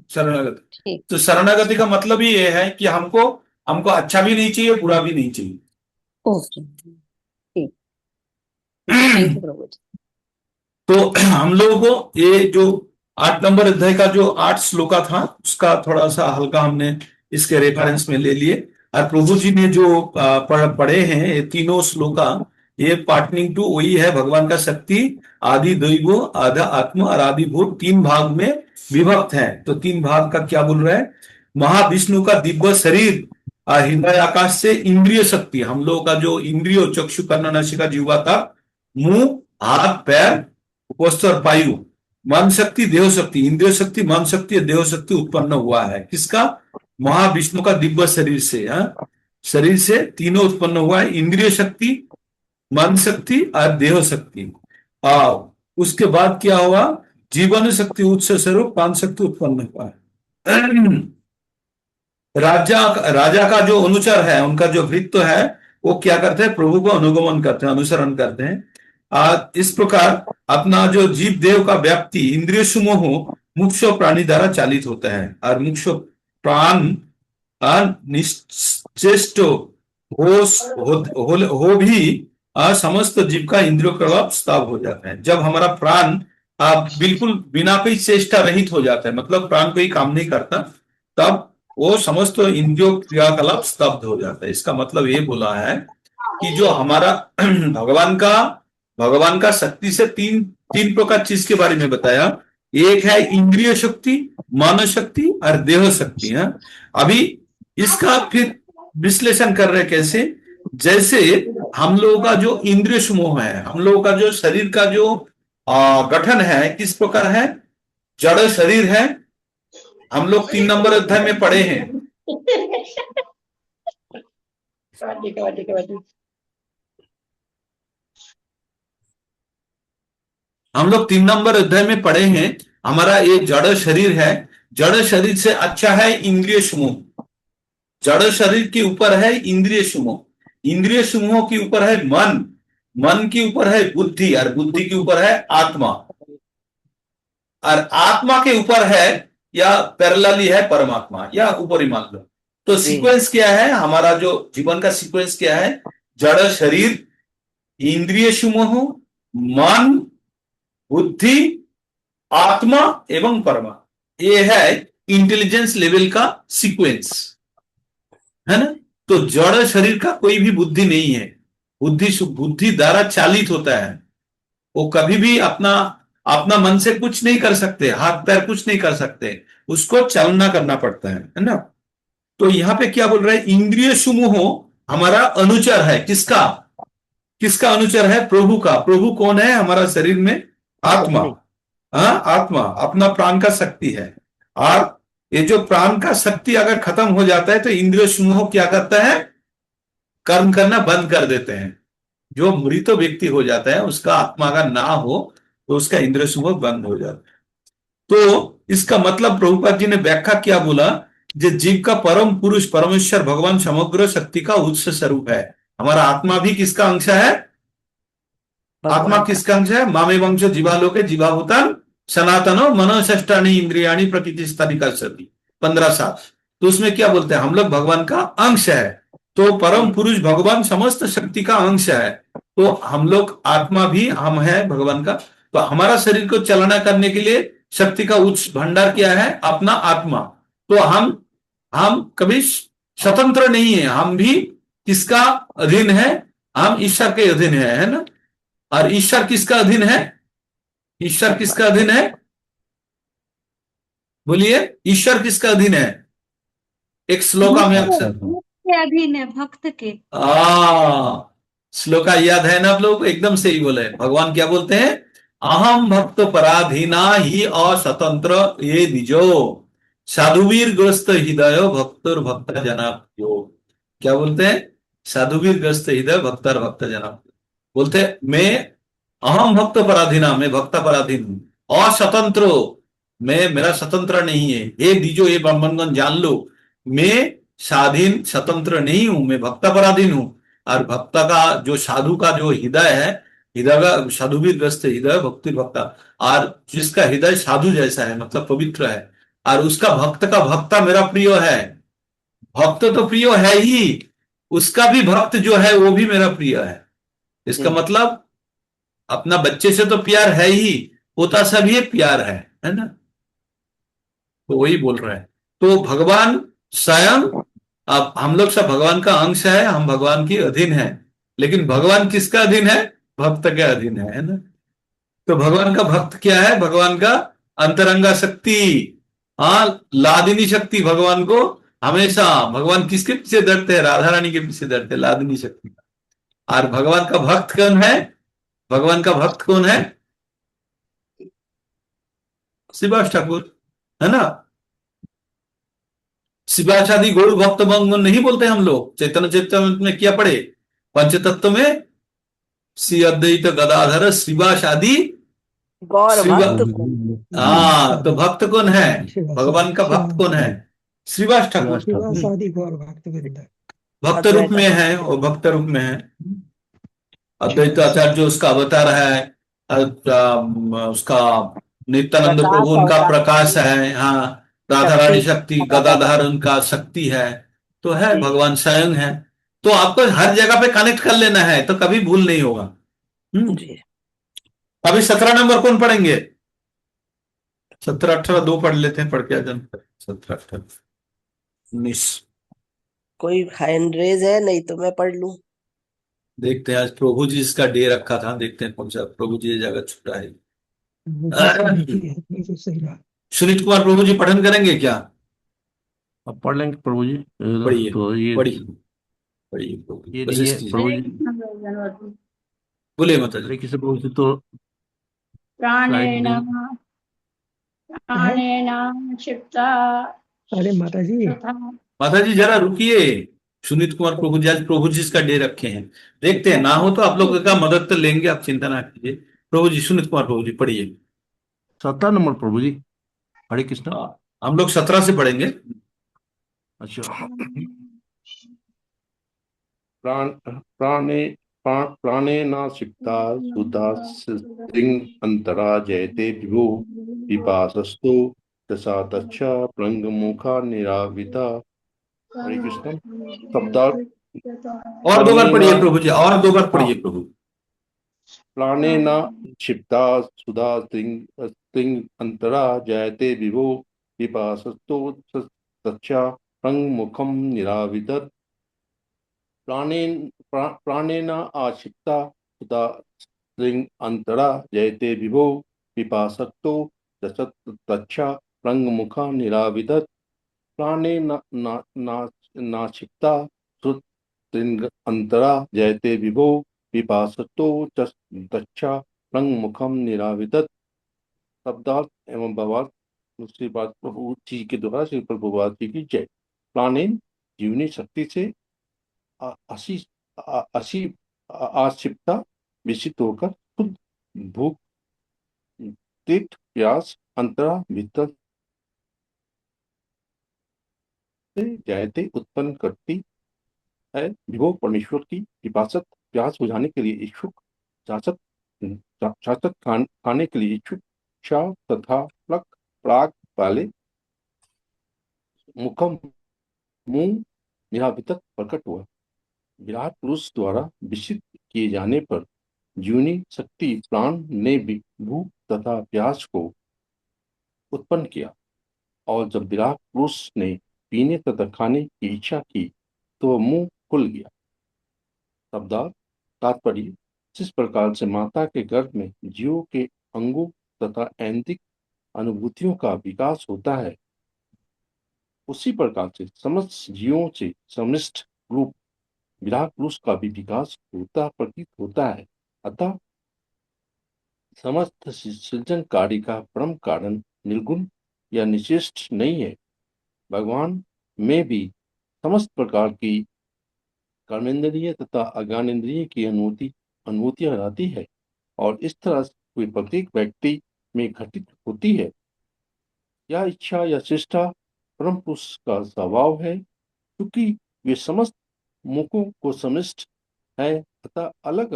S2: शरणागति, तो शरणागति का मतलब ही ये है कि हमको अच्छा भी नहीं चाहिए, बुरा भी नहीं चाहिए।
S1: ओके, थैंक यू प्रभु जी।
S2: तो हम लोगों को ये जो 8 नंबर अध्याय का जो 8 श्लोका था उसका थोड़ा सा हल्का हमने इसके रेफरेंस में ले लिए, और प्रभु जी ने जो पढ़े हैं ये तीनों श्लोका, ये पार्टनिंग टू वही है, भगवान का शक्ति आदि दैव आधा आत्मा और आदि भूत 3 भाग में विभक्त है। तो 3 भाग का क्या बोल रहा है? महाविष्णु का दिव्य शरीर, हृदय आकाश से इंद्रिय शक्ति, हम लोगों का जो इंद्रियो चक्षु कर्ण नासिका जीवा था, मुंह हाथ पैर उपस्थ और वायु, मन शक्ति देह शक्ति, इंद्रिय शक्ति मन शक्ति देह शक्ति उत्पन्न हुआ है। किसका? महाविष्णु का दिव्य शरीर से, शरीर से तीनों उत्पन्न हुआ है, इंद्रिय शक्ति मन शक्ति और देह शक्ति। उसके बाद क्या हुआ? जीवन शक्ति उच्च स्वरूप प्राण शक्ति उत्पन्न हुआ है। राजा का जो अनुचर है, उनका जो भृत्य है, वो क्या करते हैं? प्रभु को अनुगमन करते हैं, अनुसरण करते हैं। इस प्रकार अपना जो जीव देव का व्याप्ति इंद्रिय समूह मुख्य प्राणी द्वारा चालित होता है, और मुख्य प्राण निश्चेष्ट हो भी समस्त जीव का इंद्रियों का स्तब हो जाता है। जब हमारा प्राण बिल्कुल बिना कोई चेष्टा रहित हो जाता है, मतलब प्राण कोई काम नहीं करता, तब वो समस्त इंद्रियों क्रियाकलाप स्तब्ध हो जाता है। इसका मतलब ये बोला है कि जो हमारा भगवान का शक्ति से तीन प्रकार चीज के बारे में बताया। एक है इंद्रिय शक्ति, मन शक्ति और देह शक्ति है। अभी इसका फिर विश्लेषण कर रहे कैसे? जैसे हम लोगों का जो इंद्रिय समूह है, हम लोगों का जो शरीर का जो गठन है, किस प्रकार है? जड़ शरीर है। हम लोग 3 नंबर अध्याय में पढ़े हैं। हम लोग 3 नंबर अध्याय में पढ़े हैं, हमारा ये जड़ शरीर है। जड़ शरीर से अच्छा है इंद्रिय समूह। जड़ शरीर के ऊपर है इंद्रिय समूह, इंद्रिय समूहों के ऊपर है मन, मन के ऊपर है बुद्धि, और बुद्धि के ऊपर है आत्मा, और आत्मा के ऊपर है या पैरेलली है परमात्मा, या ऊपरी मान लो। तो सीक्वेंस क्या है हमारा, जो जीवन का सीक्वेंस क्या है? जड़ शरीर, इंद्रिय समूह, मन, बुद्धि, आत्मा एवं परमा। ये है इंटेलिजेंस लेवल का सीक्वेंस, है ना। तो जड़ शरीर का कोई भी बुद्धि नहीं है, बुद्धि द्वारा चालित होता है। वो कभी भी अपना अपना मन से कुछ नहीं कर सकते, हाथ पैर कुछ नहीं कर सकते, उसको चालना करना पड़ता है ना। तो यहां पे क्या बोल रहे हैं? इंद्रिय समूह हमारा अनुचर है। किसका? किसका अनुचर है? प्रभु का। प्रभु कौन है हमारा शरीर में? आत्मा। हाँ, आत्मा अपना प्राण का शक्ति है। और ये जो प्राण का शक्ति अगर खत्म हो जाता है तो इंद्रिय समूह क्या करता है? कर्म करना बंद कर देते हैं। जो मृत व्यक्ति हो जाता है, उसका आत्मा अगर ना हो तो उसका इंद्रिय समूह बंद हो जाता है। तो इसका मतलब प्रभुपाद जी ने व्याख्या क्या बोला? जो जीव का परम पुरुष परमेश्वर भगवान समग्र शक्ति का उच्च स्वरूप है। हमारा आत्मा भी किसका अंश है? आत्मा किसका अंश है? मामे वंश जीवालोके जीवाभूतान सनातनो मनोष्टानी इंद्रियाणी प्रकृति का सती 15:7। तो उसमें क्या बोलते हैं? हम लोग भगवान का अंश है। तो परम पुरुष भगवान समस्त शक्ति का अंश है। तो हम लोग आत्मा भी हम है भगवान का। तो हमारा शरीर को चलना करने के लिए शक्ति का उच्च भंडार क्या है? अपना आत्मा। तो हम कभी स्वतंत्र नहीं है, हम भी किसका अधीन है? हम ईश्वर के अधीन है ना। और ईश्वर किसका अधीन है? ईश्वर किसका अधीन है? बोलिए, ईश्वर किसका अधीन है? एक श्लोका में अक्सर
S9: के अधीन है, भक्त के।
S2: श्लोका याद है ना आप लोग? एकदम सही बोले। भगवान क्या बोलते हैं? अहम भक्त पराधीना ही अस्वतंत्र ये निजो साधुवीर ग्रस्त हृदय भक्तर भक्त जना। क्या बोलते हैं? साधुवीर ग्रस्त हृदय भक्तर भक्त जना। बोलते मैं अहम भक्त पराधीना, मैं भक्त पराधीन हूं। अस्वतंत्र, मैं मेरा स्वतंत्र नहीं है। ये दीजो, ये ब्राह्मणगण जान लो, मैं स्वाधीन स्वतंत्र नहीं हूं, मैं भक्त पराधीन हूं। और भक्त का जो साधु का जो हृदय है, हृदय का साधुवीर ग्रस्त हृदय भक्ति भक्ता। और जिसका हृदय साधु जैसा है, मतलब पवित्र है, और उसका भक्त का भक्ता मेरा प्रिय है। भक्त तो प्रिय है ही, उसका भी भक्त जो है वो भी मेरा प्रिय है। इसका मतलब अपना बच्चे से तो प्यार है ही, पोता से भी प्यार है ना। तो वही बोल रहा है। तो भगवान स्वयं, अब हम लोग सब भगवान का अंश है, हम भगवान की अधीन है। लेकिन भगवान किसका अधीन है? भक्त के अधीन है ना। तो भगवान का भक्त क्या है? भगवान का अंतरंगा शक्ति, हाँ, लादिनी शक्ति। भगवान को हमेशा, भगवान किसके पीछे डरते हैं? राधा रानी के पीछे डरते हैं, लादिनी शक्ति। और भगवान का भक्त कौन है? भगवान का भक्त कौन है? श्रीवास ठाकुर, है ना। शिवाचादि गौर भक्त बंग नहीं बोलते हम लोग। चैतन्य चैतन्य में क्या पढ़े? पंचतत्व में श्री अद्वैत गदाधर श्रीवास आदि
S3: गौर भक्त।
S2: हाँ, तो भक्त कौन है? भगवान का भक्त कौन है? श्रीवास ठाकुर। भक्त रूप में है, वो भक्त रूप में है। अद्वैत आचार्य जो उसका अवतार है, उसका नित्यानंद प्रभु उनका प्रकाश है। हाँ, राधा रानी शक्ति, गदाधर उनका शक्ति है। तो है, भगवान स्वयं है। तो आपको हर जगह पे कनेक्ट कर लेना है, तो कभी भूल नहीं होगा। अभी 17 नंबर कौन पढ़ेंगे? 17, 18 दो पढ़ लेते हैं, पढ़ के आ जाए। 17, 18, 19
S3: कोई हैंड रेज है? नहीं तो मैं पढ़ लूं।
S2: देखते हैं, आज प्रभु जी इसका डे रखा था, देखते हैं कौन सा प्रभु जी जगह छुट्टा है। सुनीत कुमार प्रभु जी पठन करेंगे क्या?
S11: अब पढ़ लेंगे प्रभु जी।
S2: पढ़िए,
S11: तो ये
S2: पढ़िए
S11: प्रभु जी,
S2: बोले माता जी।
S11: किसे प्रभु जी? तो
S12: प्राणेन क्षिप्ता।
S8: अरे माता जी
S2: जरा रुकिए। सुनीत कुमार प्रभु जी, आज प्रभु जी इसका डे रखे हैं, देखते हैं। ना हो तो आप लोग का मदद तो लेंगे, आप चिंता ना कीजिए। प्रभु जी, सुनीत कुमार प्रभु जी पढ़िए।
S11: 17 नंबर प्रभु जी। हरे कृष्णा।
S2: हम लोग 17 से पढ़ेंगे।
S11: अच्छा। प्राणे न सिक्ता सुधा सिंह अंतरा जयते विभो विपासस्तु दशा दक्षा प्लंग मुखा निराविता। हरे कृष्ण। शब्दार्थ।
S2: और दो बार
S11: प्राणेन
S2: पढ़िए प्रभु जी, और दो बार पढ़िए प्रभु।
S11: प्राणेन क्षिप्ता सुधा स्त्रिंग अंतरा जायते विभो पिपासतो तच्चा रंग मुखम निराविदत्। प्राणेन आक्षिप्ता सुधा स्त्रिंग अंतरा जयते विभो पिपासतो तच्चा रंग मुखा निराविदत्। प्राणेन नाक्षिप्ता सुस्त्रिंग अंतरा जयते विभो पिपासतो तच्चा रंग मुखम निराविदत्। शब्दार्थ एवं भावार्थ। दूसरी बात प्रभु जी के द्वारा श्री प्रभुपाद जी की जय। प्राणेन जीवनी शक्ति से आक्षिप्ता विषित होकर खुद भूख तीर्थ प्यास अंतरा भीतर से जायते उत्पन्न करती है। विभो परमेश्वर की पिपासत प्यास बुझाने के लिए इच्छुक, शासक खाने के लिए इच्छुक, क्षा तथा प्लक प्राग वाले मुखम मुंह निरावितक प्रकट हुआ। विराट पुरुष द्वारा विषित किए जाने पर जीवनी शक्ति प्राण ने भी भूख तथा प्यास को उत्पन्न किया, और जब विराट पुरुष ने पीने तथा खाने की इच्छा की तो वह मुंह खुल गया। शब्दार्थ तात्पर्य। जिस प्रकार से माता के गर्भ में जीवों के अंगों तथा ऐंद्रिक अनुभूतियों का विकास होता है, उसी प्रकार से समस्त जीवों से समृष्ट रूप विराट पुरुष का भी विकास होता प्रतीत होता है। अतः समस्त सृजन कार्य का परम कारण निर्गुण या निश्रेष्ठ नहीं है। भगवान में भी समस्त प्रकार की कर्मेंद्रिय तथा अज्ञानेन्द्रिय की अनुभूतियां रहती है, और इस तरह से कोई प्रत्येक व्यक्ति में घटित होती है। यह इच्छा या चेष्टा परम पुरुष का स्वभाव है, क्योंकि वे समस्त मुखों को समृष्ट है तथा अलग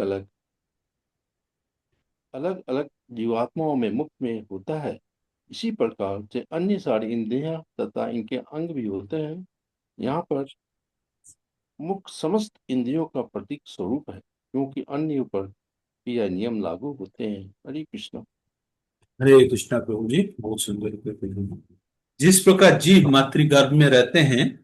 S11: अलग जीवात्माओं में मुख में होता है। इसी प्रकार से अन्य सारी इंद्रियां तथा इनके अंग भी होते हैं। यहाँ पर मुख समस्त इंद्रियों का प्रतीक स्वरूप है, क्योंकि अन्य पर यह नियम लागू होते हैं। हरे कृष्ण।
S2: हरे कृष्णा प्रभु जी, बहुत सुंदर। जिस प्रकार जीव मातृगर्भ में रहते हैं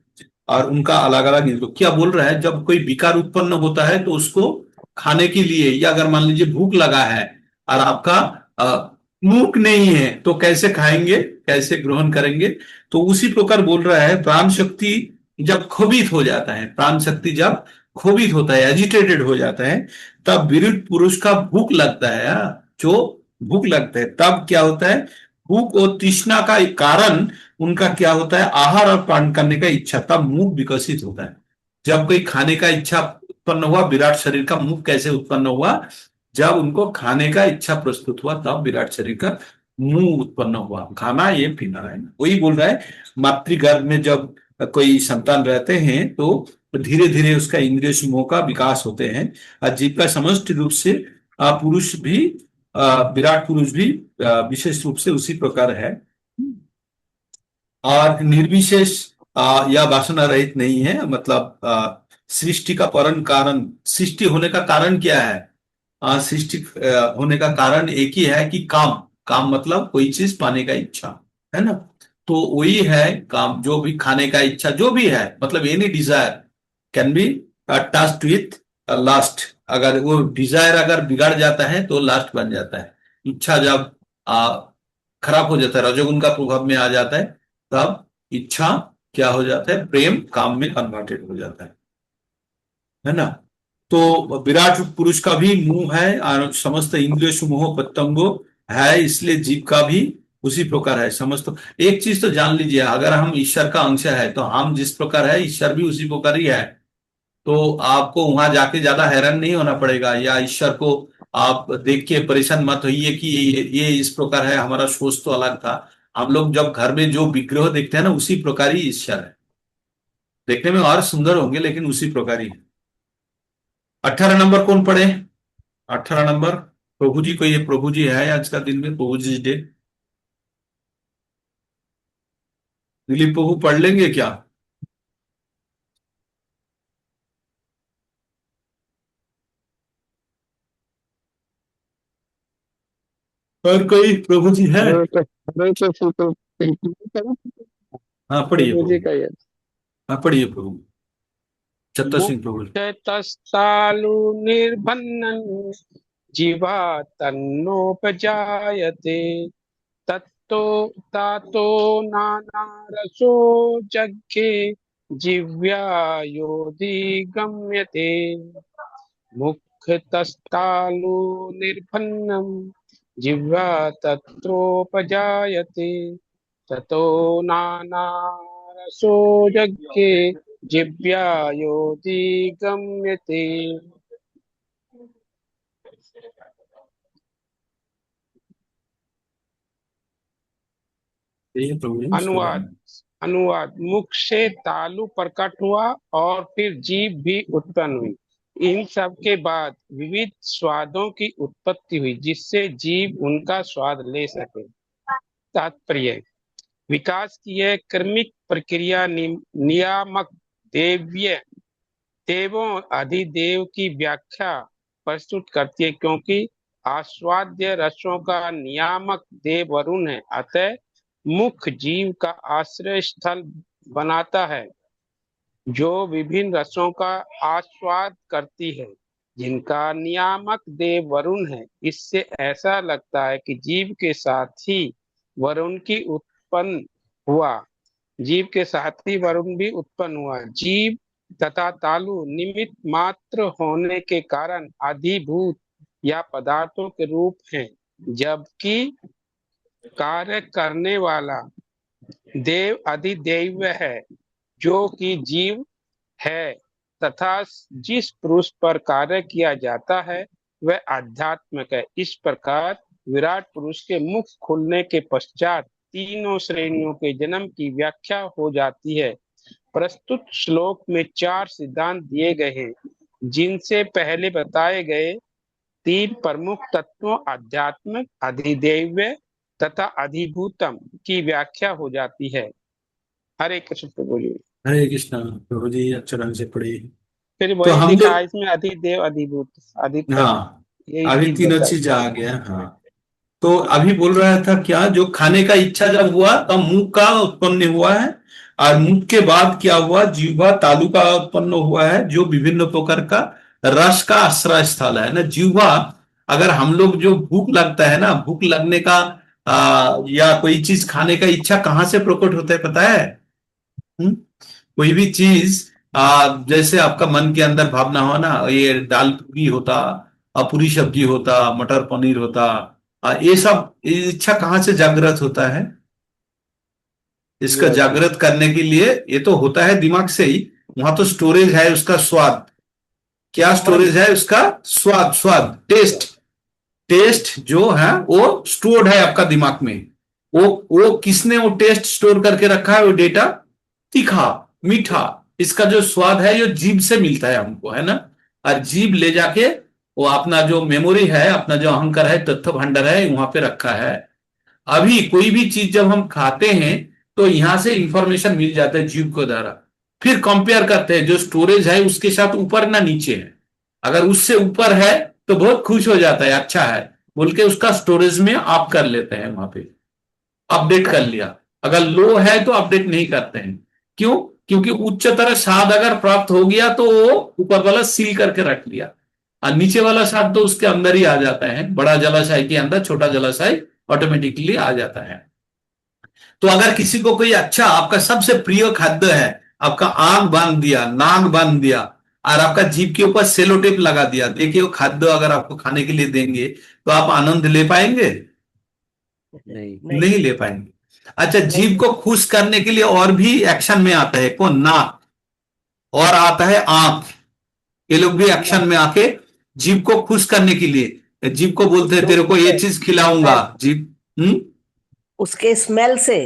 S2: और उनका अलग अलग, तो क्या बोल रहा है, जब कोई विकार उत्पन्न होता है तो उसको खाने के लिए, या अगर मान लीजिए भूख लगा है और आपका मुख नहीं है तो कैसे खाएंगे, कैसे ग्रहण करेंगे। तो उसी प्रकार बोल रहा है, प्राण शक्ति जब क्षोभित हो जाता है, प्राण शक्ति जब क्षोभित होता है, एजिटेटेड हो जाता है, तब विरुद्ध पुरुष का भूख लगता है। जो भूख लगता है तब क्या होता है, भूख और तृष्णा का एक कारण उनका क्या होता है, आहार और पान करने का इच्छा, तब मुख विकसित होता है। जब कोई खाने का इच्छा उत्पन्न हुआ, विराट शरीर का मुख कैसे उत्पन्न हुआ, जब उनको खाने का इच्छा प्रस्तुत हुआ तब विराट शरीर का मुंह उत्पन्न हुआ। खाना ये पीना है, वही बोल रहा है। मातृगर्भ में जब कोई संतान रहते हैं तो धीरे धीरे उसका इंद्रिय समूह का विकास होते हैं, और जीव का समष्टि रूप से पुरुष भी, विराट पुरुष भी विशेष रूप से उसी प्रकार है, और निर्विशेष या वासना रहित नहीं है। मतलब सृष्टि का परम कारण, सृष्टि होने का कारण क्या है, सृष्टि होने का कारण एक ही है कि काम मतलब कोई चीज पाने का इच्छा है ना। तो वही है काम, जो भी खाने का इच्छा जो भी है, मतलब any desire can be touched with last. अगर वो डिजायर अगर बिगड़ जाता है तो लास्ट बन जाता है। इच्छा जब खराब हो जाता है, रजोगुण का प्रभाव में आ जाता है, तब इच्छा क्या हो जाता है, प्रेम काम में कन्वर्टेड हो जाता है ना। तो विराट पुरुष का भी मुंह है और समस्त इंद्रिय समूह पतंगो है, इसलिए जीव का भी उसी प्रकार है समस्त। एक चीज तो जान लीजिए, अगर हम ईश्वर का अंश है तो हम जिस प्रकार है ईश्वर भी उसी प्रकार ही है। तो आपको वहां जाके ज्यादा हैरान नहीं होना पड़ेगा, या ईश्वर को आप देख के परेशान मत होइए कि ये इस प्रकार है, हमारा सोच तो अलग था। हम लोग जब घर में जो विग्रह देखते हैं ना, उसी प्रकार ही ईश्वर है। देखने में और सुंदर होंगे लेकिन उसी प्रकार ही है। 18 नंबर कौन पढ़े? 18 नंबर प्रभु जी को, ये प्रभु जी है आज का दिन में, प्रभु जी डे। दिलीप प्रभु पढ़ लेंगे क्या? और कोई प्रभु जी है? हाँ पढ़िए
S7: प्रभु जी
S2: प्रभु।
S7: का ये
S2: हाँ पढ़िए प्रभु, छत्तर सिंह प्रभु।
S7: मुक्तस्तस्थालु निर्भन्नन् जीवा तन्नोपजायते तत्तो तातो नानारसो जग्गे जिव्यायोधिगम्यते मुक्तस्थालु निर्भन्नम् जिह्वा तत्रोपजायते ततो नानारसो जग्गे जिव्यायोधिगम्यते।
S2: ये प्रभु जी उसके बाद
S7: अनुवाद अनुवाद मुख से तालु प्रकट हुआ और फिर जीभ भी उत्पन्न हुई। इन सब के बाद विविध स्वादों की उत्पत्ति हुई जिससे जीभ उनका स्वाद ले सके। तात्पर्य, विकास की यह क्रमिक प्रक्रिया नियामक देवों अधिदेव की व्याख्या प्रस्तुत करती है, क्योंकि आस्वाद्य रसों का नियामक देव वरुण है, अतः मुख जीव का आश्रय स्थल बनाता है जो विभिन्न रसों का आस्वाद करती है, जिनका नियामक देव वरुण है। इससे ऐसा लगता है कि जीव के साथ ही वरुण की उत्पन्न हुआ जीव के साथ ही वरुण भी उत्पन्न हुआ। जीव तथा तालु निमित्त मात्र होने के कारण अधिभूत या पदार्थों के रूप हैं, जबकि कार्य करने वाला देव अधिदैव है जो कि जीव है, तथा जिस पुरुष पर कार्य किया जाता है वह आध्यात्मिक है। इस प्रकार विराट पुरुष के मुख खुलने के पश्चात तीनों श्रेणियों के जन्म की व्याख्या हो जाती है। प्रस्तुत श्लोक में 4 सिद्धांत दिए गए हैं, जिनसे पहले बताए गए 3 प्रमुख तत्वों आध्यात्मिक, अधिदैव्य तथा अधिभूतम की व्याख्या हो जाती है। हरे कृष्ण प्रभु जी।
S2: हरे कृष्णा प्रभु जी, अच्छे ढंग से पढ़िए।
S7: फिर
S2: तो
S7: वही
S2: हम
S7: लिखा
S2: लोग,
S7: है इसमें अधिदेव अधिभूत अधितम,
S2: हाँ
S7: यही
S2: अभी
S7: चीज
S2: तीनों
S7: बताई।
S2: चीज आ गया। हाँ तो अभी बोल रहा था क्या, जो खाने का इच्छा जब हुआ तब मुंह का उत्पन्न हुआ है, और मुंह के बाद क्या हुआ, जीवा तालु का उत्पन्न हुआ है, जो विभिन्न प्रकार का रस का आश्रय स्थल है ना। जीवा, अगर हम लोग जो भूख लगता है ना, भूख लगने का या कोई चीज खाने का इच्छा कहाँ से प्रकट होता है पता है? कोई भी चीज जैसे आपका मन के अंदर भावना हो ना, ये दाल पूरी होता, पूरी सब्जी होता, मटर पनीर होता, ये सब इच्छा कहाँ से जागृत होता है? इसका जागृत करने के लिए ये तो होता है दिमाग से ही। वहां तो स्टोरेज है उसका स्वाद। क्या स्टोरेज है उसका? स्वाद, स्वाद, टेस्ट। टेस्ट जो है वो स्टोर्ड है आपका दिमाग में। वो किसने वो टेस्ट स्टोर करके रखा है? वो डेटा तीखा, मीठा, इसका जो स्वाद है ये जीभ से मिलता है हमको, है ना। और जीभ ले जाके वो अपना जो मेमोरी है, अपना जो अहंकार है, तथ्य भंडार है, वहां पे रखा है। अभी कोई भी चीज जब हम खाते हैं तो यहां से इंफॉर्मेशन मिल जाता है जीभ को द्वारा। फिर कंपेयर करते हैं जो स्टोरेज है उसके साथ ऊपर ना नीचे है। अगर उससे ऊपर है तो बहुत खुश हो जाता है, अच्छा है बोल के उसका स्टोरेज में आप कर लेते हैं, वहां पे अपडेट कर लिया। अगर लो है तो अपडेट नहीं करते हैं। क्यों? क्योंकि उच्चतर स्वाद अगर प्राप्त हो गया तो वो ऊपर वाला सील करके रख लिया, और नीचे वाला स्वाद तो उसके अंदर ही आ जाता है। बड़ा जलाशय के अंदर छोटा जलाशय ऑटोमेटिकली आ जाता है। तो अगर किसी को कोई अच्छा आपका सबसे प्रिय खाद्य है, आपका आंख बांध दिया, नाक बांध दिया, और आपका जीभ के ऊपर सेलो टेप लगा दिया, देखिए वो खाद्य अगर आपको खाने के लिए देंगे तो आप आनंद ले पाएंगे? नहीं ले पाएंगे। अच्छा, जीभ को खुश करने के लिए और भी एक्शन में आता है कौन? नाक, और आता है आंख। ये लोग भी एक्शन में आके जीभ को खुश करने के लिए, जीभ को बोलते हैं तेरे को ये चीज खिलाऊंगा। जीभ
S3: उसके स्मेल से,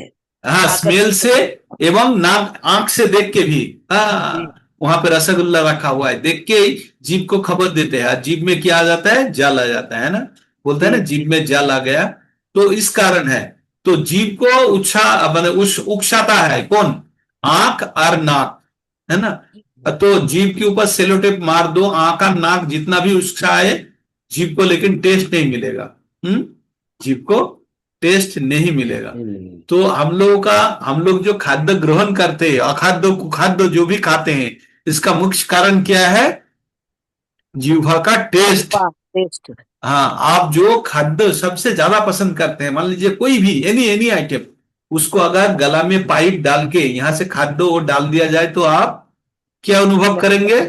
S2: हाँ स्मेल से, एवं नाक, आंख से देख के भी। वहां पे रसगुल्ला रखा हुआ है, देख के जीभ को खबर देते हैं। जीभ में क्या आ जाता है? जल आ जाता है ना, बोलते हैं ना जीभ में जल आ गया। तो इस कारण है तो जीभ को उकसाता है कौन? आंख और नाक, है ना। तो जीभ के ऊपर सेलो टेप मार दो, आंख और नाक जितना भी उकसाए जीभ को, लेकिन टेस्ट नहीं मिलेगा। जीभ को टेस्ट नहीं मिलेगा। तो हम लोग जो खाद्य ग्रहण करते हैं, अखाद्य कुखाद्य जो भी खाते हैं, इसका मुख्य कारण क्या है? जीवा का टेस्ट। हाँ, आप जो खाद्य सबसे ज्यादा पसंद करते हैं, मान लीजिए कोई भी एनी आइटम, उसको अगर गला में पाइप डाल के यहां से खाद्य और डाल दिया जाए तो आप क्या अनुभव करेंगे?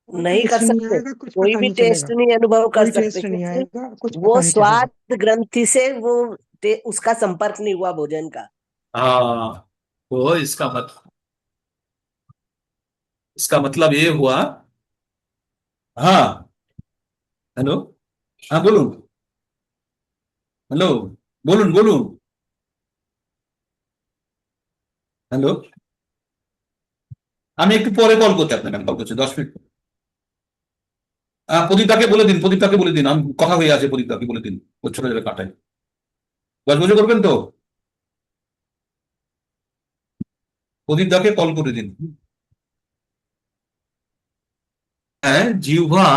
S3: नहीं कर सकते, कोई भी टेस्ट नहीं अनुभव कर सकते। वो स्वाद ग्रंथि से वो उसका संपर्क नहीं हुआ भोजन का।
S2: हाँ, वो इसका मतलब ये हुआ। हाँ, हेलो, हाँ बोलून, हेलो, बोलून, হ্যালো, আমি একটু পরে কল করছি আপনাকে, আমি কল করছি 10 মিনিট। প্রদীপদাকে বলে দিন, আমি কথা হয়ে আছে, প্রদীপদাকে বলে দিন, ও চলে যাবে কাটায়। গজগজে করবেন তো, প্রদীপদাকে কল করে দিন। है जीवा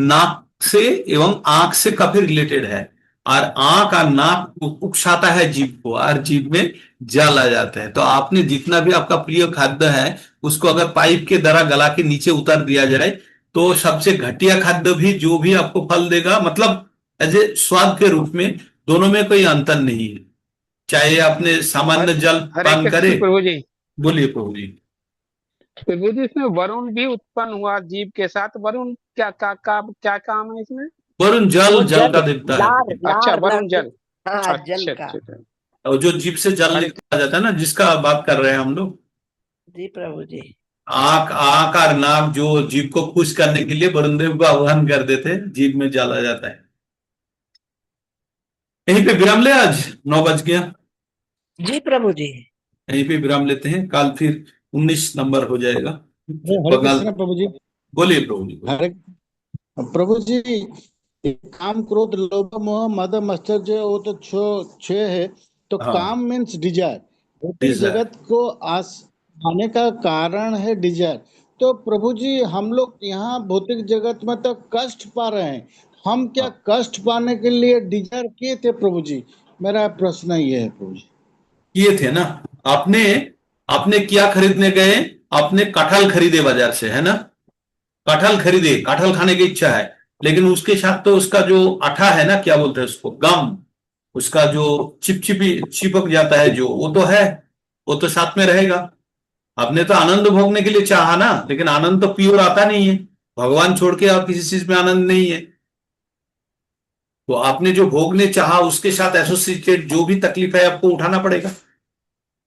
S2: नाक से एवं आंख से काफी रिलेटेड है, और आंख और नाक उकसाता है जीभ को, और जीभ में जल आ जाता है। तो आपने जितना भी आपका प्रिय खाद्य है उसको अगर पाइप के द्वारा गला के नीचे उतार दिया जाए तो सबसे घटिया खाद्य भी जो भी आपको फल देगा, मतलब एज ए स्वाद के रूप में, दोनों में कोई अंतर नहीं है। चाहे आपने सामान्य जल पान करे। बोलिए प्रभु जी।
S7: प्रभु जी, इसमें वरुण भी उत्पन्न हुआ जीव के साथ। वरुण क्या काम है इसमें?
S2: वरुण जल का देवता है।
S7: अच्छा, वरुण जल।
S3: जल का।
S2: और जो जीभ से जल निकला जाता है ना, जिसका बात कर रहे हैं हम लोग।
S3: जी प्रभु जी।
S2: आंख और नाक जो जीभ को खुश करने के लिए वरुण देव का आह्वान कर देते, जीभ में जल आ जाता है। यहीं पे विराम ले, आज 9 बज गया।
S3: जी प्रभु जी,
S2: यहीं पे विराम लेते हैं, कल फिर 19 नंबर हो जाएगा।
S6: हरे कृष्ण प्रभु जी।
S2: बोलिए प्रभु जी।
S6: हरे प्रभु जी, काम क्रोध लोभ मोह मद मत्सर्य वो तो छह है। तो
S2: हाँ।
S6: काम मीन्स डिजायर, भौतिक जगत को आने का कारण है डिजायर। तो प्रभु जी, हम लोग यहाँ भौतिक जगत में तो कष्ट पा रहे हैं, हम क्या कष्ट पाने के लिए डिजायर किए थे प्रभु जी? मेरा प्रश्न ये है प्रभु जी।
S2: किए थे ना, आपने क्या खरीदने गए? आपने कटहल खरीदे बाजार से, है ना। कटहल खरीदे, कटहल खाने की इच्छा है, लेकिन उसके साथ तो उसका जो आठा है ना, क्या बोलते हैं उसको, गम, उसका जो चिपक जाता है जो, वो तो है, वो तो साथ में रहेगा। आपने तो आनंद भोगने के लिए चाहा ना, लेकिन आनंद तो प्योर आता नहीं है। भगवान छोड़ के और किसी चीज में आनंद नहीं है। तो आपने जो भोगने चाहा उसके साथ एसोसिएटेड जो भी तकलीफ है आपको उठाना पड़ेगा।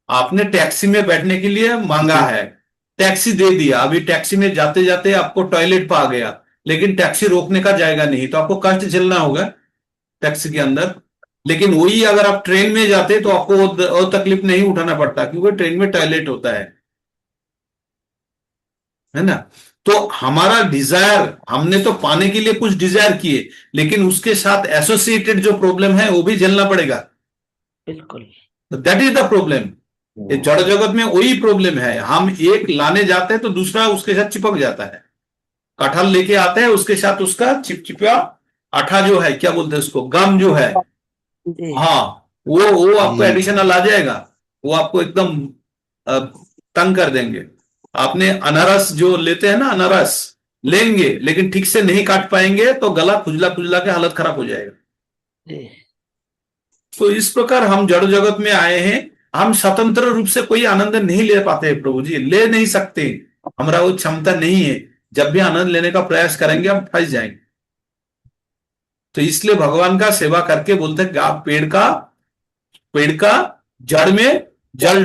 S2: आपने टैक्सी में बैठने के लिए मांगा है, टैक्सी दे दिया, अभी टैक्सी में जाते जाते आपको टॉयलेट पर आ गया, लेकिन टैक्सी रोकने का जाएगा नहीं, तो आपको कष्ट झेलना होगा टैक्सी के अंदर। लेकिन वही अगर आप ट्रेन में जाते तो आपको वो तकलीफ नहीं उठाना पड़ता, क्योंकि ट्रेन में टॉयलेट होता है ना। तो हमारा डिजायर, हमने तो पाने के लिए कुछ डिजायर किए, लेकिन उसके साथ एसोसिएटेड जो प्रॉब्लम है वो भी झेलना पड़ेगा।
S3: बिल्कुल,
S2: दैट इज द प्रॉब्लम। जड़ जगत में वही प्रॉब्लम है, हम एक लाने जाते हैं तो दूसरा उसके साथ चिपक जाता है। कटहल लेके आते हैं, उसके साथ उसका चिपचिपा आठा जो है, क्या बोलते हैं उसको, गम जो है, हाँ, वो आपको एडिशनल आ जाएगा, वो आपको एकदम तंग कर देंगे। आपने अनारस जो लेते हैं ना, अनारस लेंगे लेकिन ठीक से नहीं काट पाएंगे तो गला खुजला खुजला के हालत खराब हो जाएगा। तो इस प्रकार हम जड़ जगत में आए हैं, हम स्वतंत्र रूप से कोई आनंद नहीं ले पाते प्रभु जी, ले नहीं सकते, हमारा वो क्षमता नहीं है। जब भी आनंद लेने का प्रयास करेंगे हम फंस जाएंगे। तो इसलिए भगवान का सेवा करके बोलते हैं कि आप पेड़ का जड़ में जल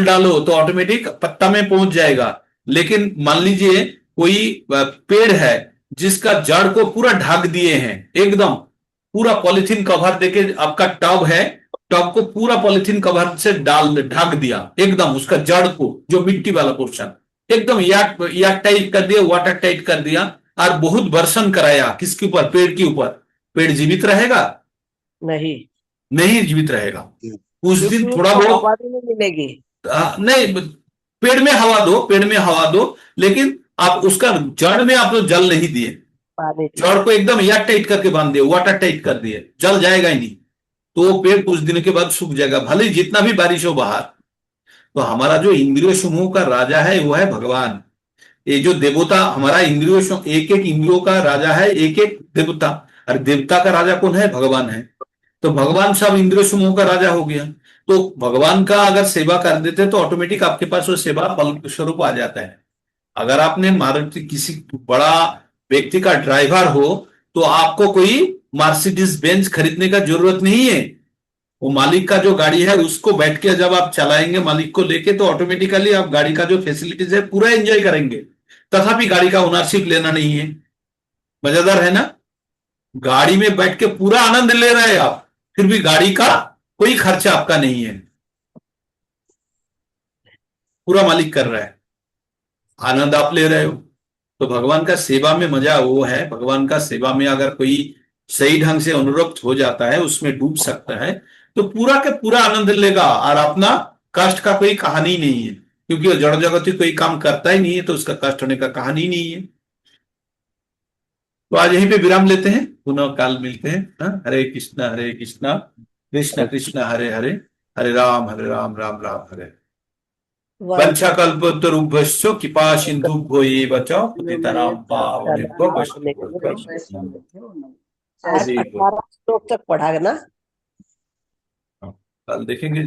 S2: डालो तो ऑटोमेटिक पत्ता में पहुंच जाएगा। लेकिन मान लीजिए कोई पेड़ है जिसका जड़ को पूरा ढक दिए हैं, एकदम पूरा पॉलिथीन कवर देके, आपका टब है, टब को पूरा पॉलिथीन कवर से ढक दिया एकदम, उसका जड़ को जो मिट्टी वाला पोर्शन एकदम याक टाइट कर दिया, वाटर टाइट कर दिया, और बहुत वर्षण कराया किसके ऊपर, पेड़ के ऊपर। पेड़ जीवित रहेगा?
S3: नहीं।
S2: नहीं जीवित रहेगा। कुछ
S3: क्योंकि
S2: दिन थोड़ा
S3: उसको
S2: बहुत
S3: हवा भी नहीं मिलेगी।
S2: नहीं, पेड़ में हवा दो, पेड़ में हवा दो, लेकिन आप उसका जड़ में आप तो जल नहीं दिए,
S3: पानी
S2: जड़ को एकदम यार टाइट करके बांध दिए, वाटर टाइट कर दिए, जल जाएगा ही नहीं, तो वो पेड़ कुछ दिन के बाद सूख जाएगा, भले ही जितना भी बारिश हो बाहर। तो हमारा जो इंद्रिय समूह का राजा है वो है भगवान। ये जो देवता हमारा इंद्रियों, एक एक इंद्रियों का राजा है, एक एक देवता। और देवता का राजा कौन है? भगवान है। तो भगवान सब इंद्रिय समूह का राजा हो गया। तो भगवान का अगर सेवा कर देते तो ऑटोमेटिक आपके पास वो सेवा फल स्वरूप आ जाता है। अगर आपने मारुति किसी बड़ा व्यक्ति का ड्राइवर हो तो आपको कोई मर्सिडीज बेंज खरीदने का जरूरत नहीं है। वो मालिक का जो गाड़ी है उसको बैठ के जब आप चलाएंगे मालिक को लेके, तो ऑटोमेटिकली आप गाड़ी का जो फैसिलिटीज है पूरा एंजॉय करेंगे। तथापि गाड़ी का ओनरशिप लेना नहीं है। मजेदार है ना? गाड़ी में बैठ के पूरा आनंद ले रहे हैं आप, फिर भी गाड़ी का कोई खर्चा आपका नहीं है, पूरा मालिक कर रहा है, आनंद आप ले रहे हो। तो भगवान का सेवा में मजा वो है, भगवान का सेवा में अगर कोई सही ढंग से अनुरक्त हो जाता है, उसमें डूब सकता है, तो पूरा के पूरा आनंद लेगा और अपना कष्ट का कोई कहानी नहीं है, क्योंकि वो जड़ जगत कोई काम करता ही नहीं है, तो उसका कष्ट होने का कहानी नहीं है। तो आज यहीं पे विराम लेते हैं, पुनः काल मिलते हैं। हरे कृष्णा कृष्ण कृष्ण हरे हरे, हरे राम राम राम हरे। वंशकल्पतरुभ्यश्च कृपा सिन्धुभ्यो एव च पतितानां पावनेभ्यो वैष्णवेभ्यो नमः।
S3: आज 18 श्लोक तक पढ़ा ना?
S2: कल देखेंगे।